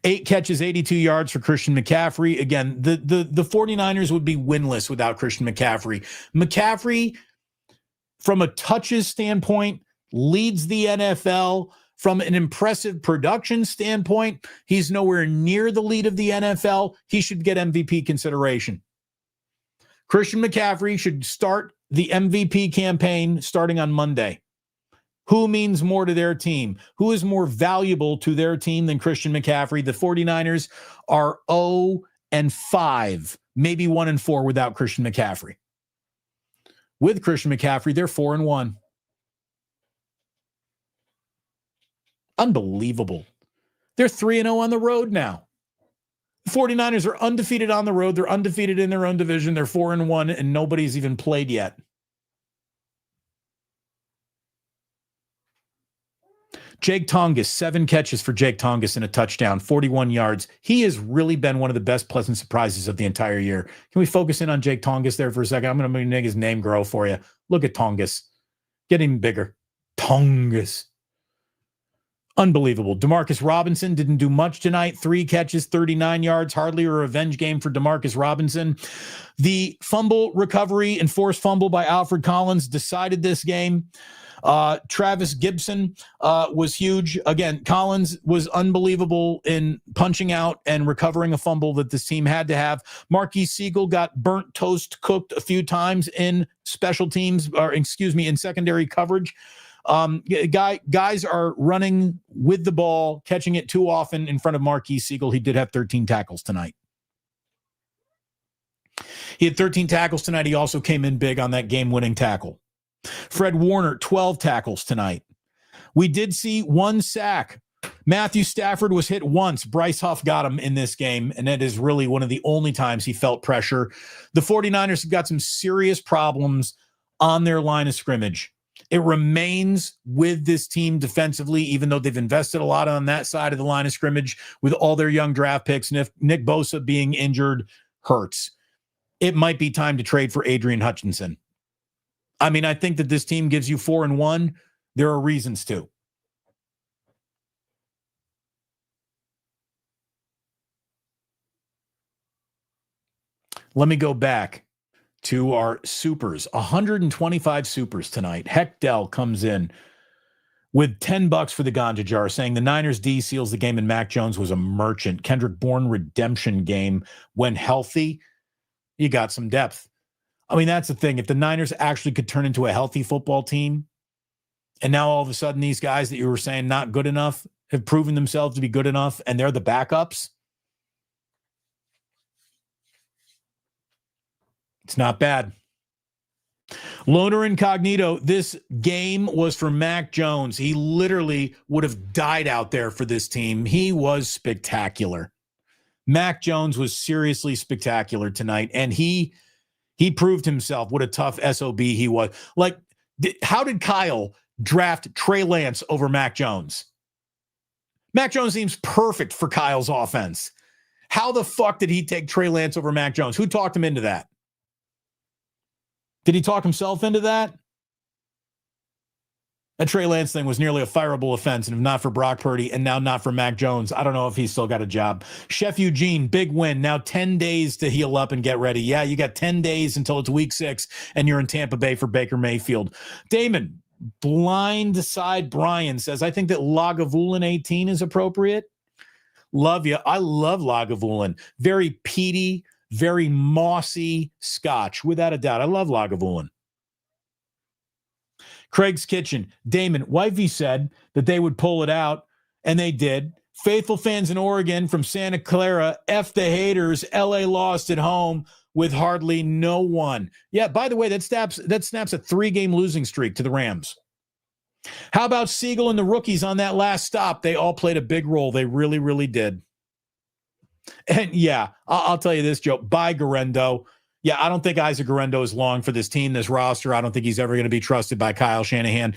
8 catches, 82 yards for Christian McCaffrey. Again, the 49ers would be winless without Christian McCaffrey. McCaffrey, from a touches standpoint, leads the NFL. From an impressive production standpoint, he's nowhere near the lead of the NFL. He should get MVP consideration. Christian McCaffrey should start the MVP campaign starting on Monday. Who means more to their team? Who is more valuable to their team than Christian McCaffrey? The 49ers are 0-5, maybe 1-4 without Christian McCaffrey. With Christian McCaffrey, they're 4-1. Unbelievable. They're 3-0 on the road now. The 49ers are undefeated on the road. They're undefeated in their own division. They're 4-1, and nobody's even played yet. Jake Tongas, 7 catches for Jake Tongas and a touchdown, 41 yards. He has really been one of the best pleasant surprises of the entire year. Can we focus in on Jake Tongas there for a second? I'm going to make his name grow for you. Look at Tongas. Get him bigger. Tongas. Unbelievable. Demarcus Robinson didn't do much tonight. 3 catches, 39 yards, hardly a revenge game for Demarcus Robinson. The fumble recovery and forced fumble by Alfred Collins decided this game. Travis Gibson was huge. Again, Collins was unbelievable in punching out and recovering a fumble that this team had to have. Marquise Siegel got burnt toast cooked a few times in special teams, in secondary coverage. Guys are running with the ball, catching it too often in front of Marquise Siegel. He did have 13 tackles tonight. He had 13 tackles tonight. He also came in big on that game-winning tackle. Fred Warner, 12 tackles tonight. We did see 1 sack. Matthew Stafford was hit once. Bryce Huff got him in this game, and that is really one of the only times he felt pressure. The 49ers have got some serious problems on their line of scrimmage. It remains with this team defensively, even though they've invested a lot on that side of the line of scrimmage with all their young draft picks. And if Nick Bosa being injured hurts, it might be time to trade for Adrian Hutchinson. I mean, I think that this team gives you 4-1. There are reasons to. Let me go back to our supers. 125 supers tonight. Heckdell comes in with $10 for the ganja jar, saying the Niners D seals the game and Mac Jones was a merchant. Kendrick Bourne redemption game. When healthy, you got some depth. I mean, that's the thing. If the Niners actually could turn into a healthy football team, and now all of a sudden these guys that you were saying not good enough have proven themselves to be good enough, and they're the backups, it's not bad. Loner Incognito, this game was for Mac Jones. He literally would have died out there for this team. He was spectacular. Mac Jones was seriously spectacular tonight, and he proved himself. What a tough SOB he was. Like, how did Kyle draft Trey Lance over Mac Jones? Mac Jones seems perfect for Kyle's offense. How the fuck did he take Trey Lance over Mac Jones? Who talked him into that? Did he talk himself into that? That Trey Lance thing was nearly a fireable offense, and if not for Brock Purdy and now not for Mac Jones, I don't know if he's still got a job. Chef Eugene, big win. Now 10 days to heal up and get ready. Yeah, you got 10 days until it's week 6, and you're in Tampa Bay for Baker Mayfield. Damon, Blindside Brian says, I think that Lagavulin 18 is appropriate. Love you. I love Lagavulin. Very peaty, very mossy Scotch, without a doubt. I love Lagavulin. Craig's Kitchen. Damon, Wifey said that they would pull it out, and they did. Faithful fans in Oregon from Santa Clara, F the haters, LA lost at home with hardly no one. Yeah, by the way, that snaps a 3-game losing streak to the Rams. How about Siegel and the rookies on that last stop? They all played a big role. They really, really did. And yeah, I'll tell you this, Joe. Bye, Garendo. Yeah, I don't think Isaac Garendo is long for this team, this roster. I don't think he's ever going to be trusted by Kyle Shanahan.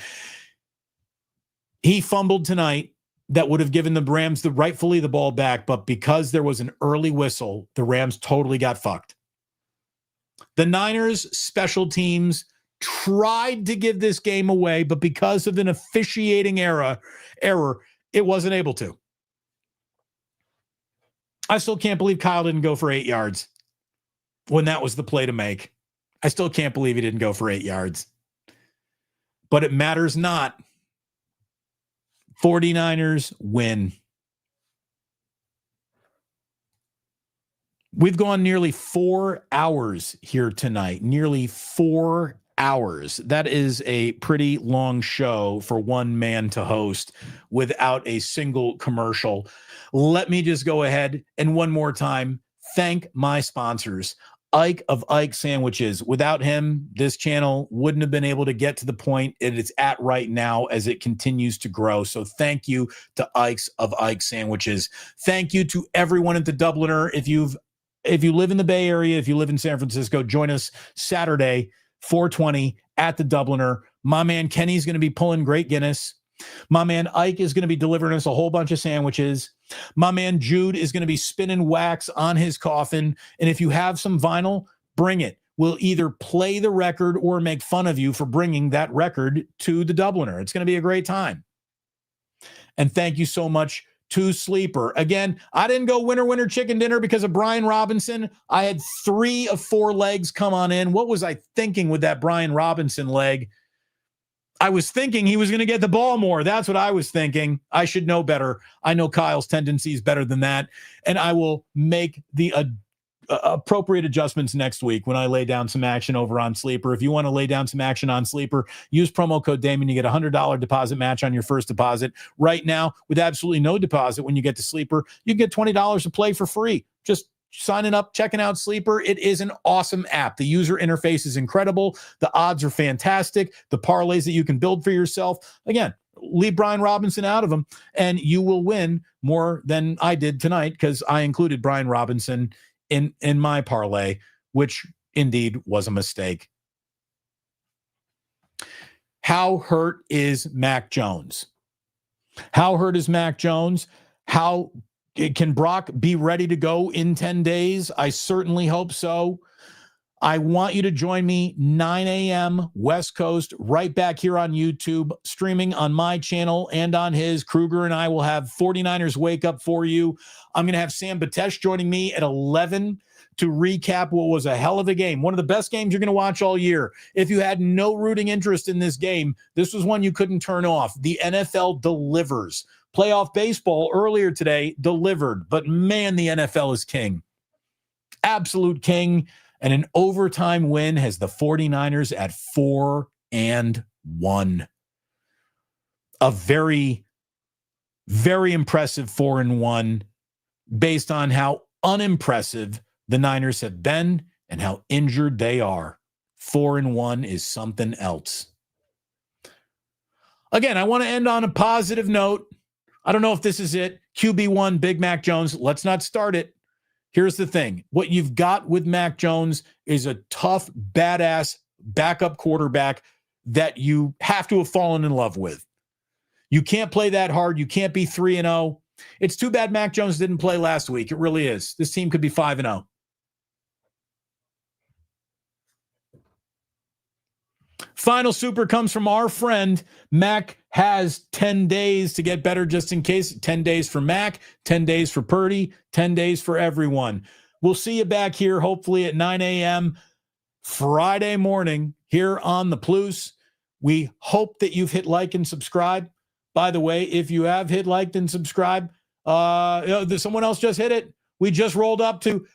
He fumbled tonight. That would have given the Rams rightfully the ball back, but because there was an early whistle, the Rams totally got fucked. The Niners special teams tried to give this game away, but because of an officiating error, it wasn't able to. I still can't believe Kyle didn't go for 8 yards when that was the play to make. I still can't believe he didn't go for 8 yards. But it matters not. 49ers win. We've gone nearly 4 hours here tonight. Nearly 4 hours. That is a pretty long show for one man to host without a single commercial. Let me just go ahead and one more time thank my sponsors. Ike of Ike Sandwiches. Without him, this channel wouldn't have been able to get to the point it's at right now as it continues to grow. So thank you to Ike's of Ike Sandwiches. Thank you to everyone at the Dubliner. If you live in the Bay Area, if you live in San Francisco, join us Saturday, 4:20 at the Dubliner. My man Kenny's going to be pulling Great Guinness. My man Ike is going to be delivering us a whole bunch of sandwiches. My man Jude is going to be spinning wax on his coffin. And if you have some vinyl, bring it. We'll either play the record or make fun of you for bringing that record to the Dubliner. It's going to be a great time. And thank you so much to Sleeper. Again, I didn't go winner chicken dinner because of Brian Robinson. I had 3 of 4 legs come on in. What was I thinking with that Brian Robinson leg? I was thinking he was going to get the ball more. That's what I was thinking. I should know better. I know Kyle's tendencies better than that. And I will make the appropriate adjustments next week when I lay down some action over on Sleeper. If you want to lay down some action on Sleeper, use promo code Damon. You get a $100 deposit match on your first deposit. Right now, with absolutely no deposit, when you get to Sleeper, you get $20 to play for free. Just signing up, checking out Sleeper. It is an awesome app. The user interface is incredible. The odds are fantastic. The parlays that you can build for yourself. Again, leave Brian Robinson out of them, and you will win more than I did tonight because I included Brian Robinson in my parlay, which indeed was a mistake. How hurt is Mac Jones? How hurt is Mac Jones? How can Brock be ready to go in 10 days? I certainly hope so. I want you to join me 9 a.m. West Coast, right back here on YouTube, streaming on my channel and on his. Kruger and I will have 49ers Wake Up for you. I'm going to have Sam Batesh joining me at 11 to recap what was a hell of a game. One of the best games you're going to watch all year. If you had no rooting interest in this game, this was one you couldn't turn off. The NFL delivers. Playoff baseball earlier today delivered, but man, the NFL is king. Absolute king. And an overtime win has the 49ers at 4-1. A very, very impressive 4-1 based on how unimpressive the Niners have been and how injured they are. 4-1 is something else. Again, I want to end on a positive note. I don't know if this is it. QB1, Big Mac Jones. Let's not start it. Here's the thing. What you've got with Mac Jones is a tough, badass backup quarterback that you have to have fallen in love with. You can't play that hard. You can't be 3-0. It's too bad Mac Jones didn't play last week. It really is. This team could be 5-0. Final super comes from our friend. Mac has 10 days to get better just in case. 10 days for Mac, 10 days for Purdy, 10 days for everyone. We'll see you back here hopefully at 9 a.m. Friday morning here on the Plus. We hope that you've hit like and subscribe. By the way, if you have hit like and subscribe, someone else just hit it. We just rolled up to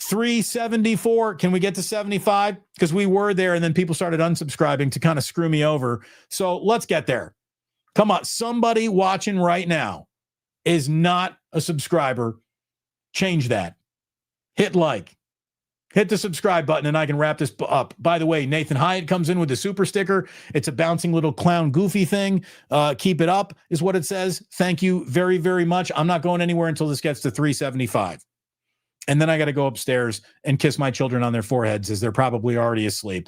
374. Can we get to 75? Because we were there and then people started unsubscribing to kind of screw me over. So let's get there. Come on. Somebody watching right now is not a subscriber. Change that. Hit like. Hit the subscribe button and I can wrap this up. By the way, Nathan Hyatt comes in with a super sticker. It's a bouncing little clown goofy thing. Keep it up is what it says. Thank you very, very much. I'm not going anywhere until this gets to 375. And then I got to go upstairs and kiss my children on their foreheads as they're probably already asleep.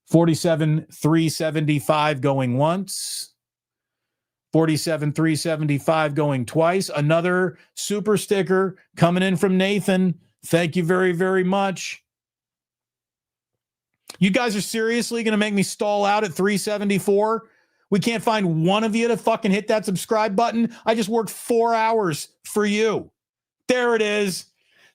47,375 going once. 47,375 going twice. Another super sticker coming in from Nathan. Thank you very, very much. You guys are seriously going to make me stall out at 374? We can't find one of you to fucking hit that subscribe button? I just worked 4 hours for you. There it is.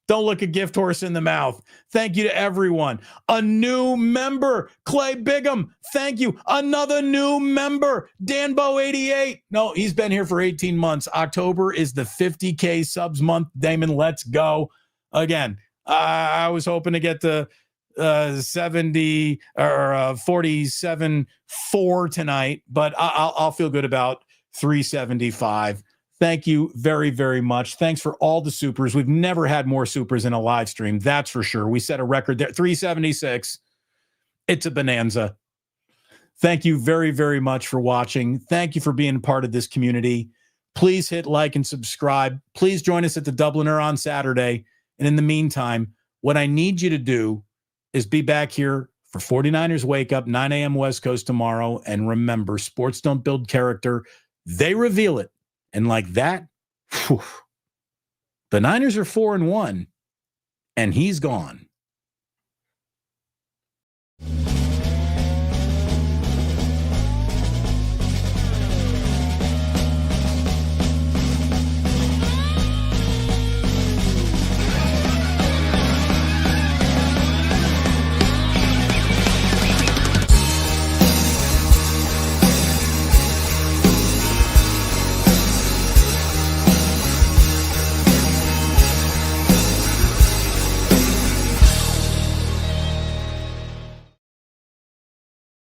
Don't look a gift horse in the mouth. Thank you to everyone. A new member, Clay Bigham. Thank you. Another new member, Danbo88. No, he's been here for 18 months. October is the 50K subs month. Damon, let's go. Again, I was hoping to get to 70 or 47.4 tonight, but I'll feel good about 375. Thank you very, very much. Thanks for all the supers. We've never had more supers in a live stream. That's for sure. We set a record there, 376. It's a bonanza. Thank you very, very much for watching. Thank you for being a part of this community. Please hit like and subscribe. Please join us at the Dubliner on Saturday. And in the meantime, what I need you to do is be back here for 49ers Wake Up, 9 a.m. West Coast tomorrow. And remember, sports don't build character. They reveal it. And like that, whew, the Niners are 4-1, and he's gone.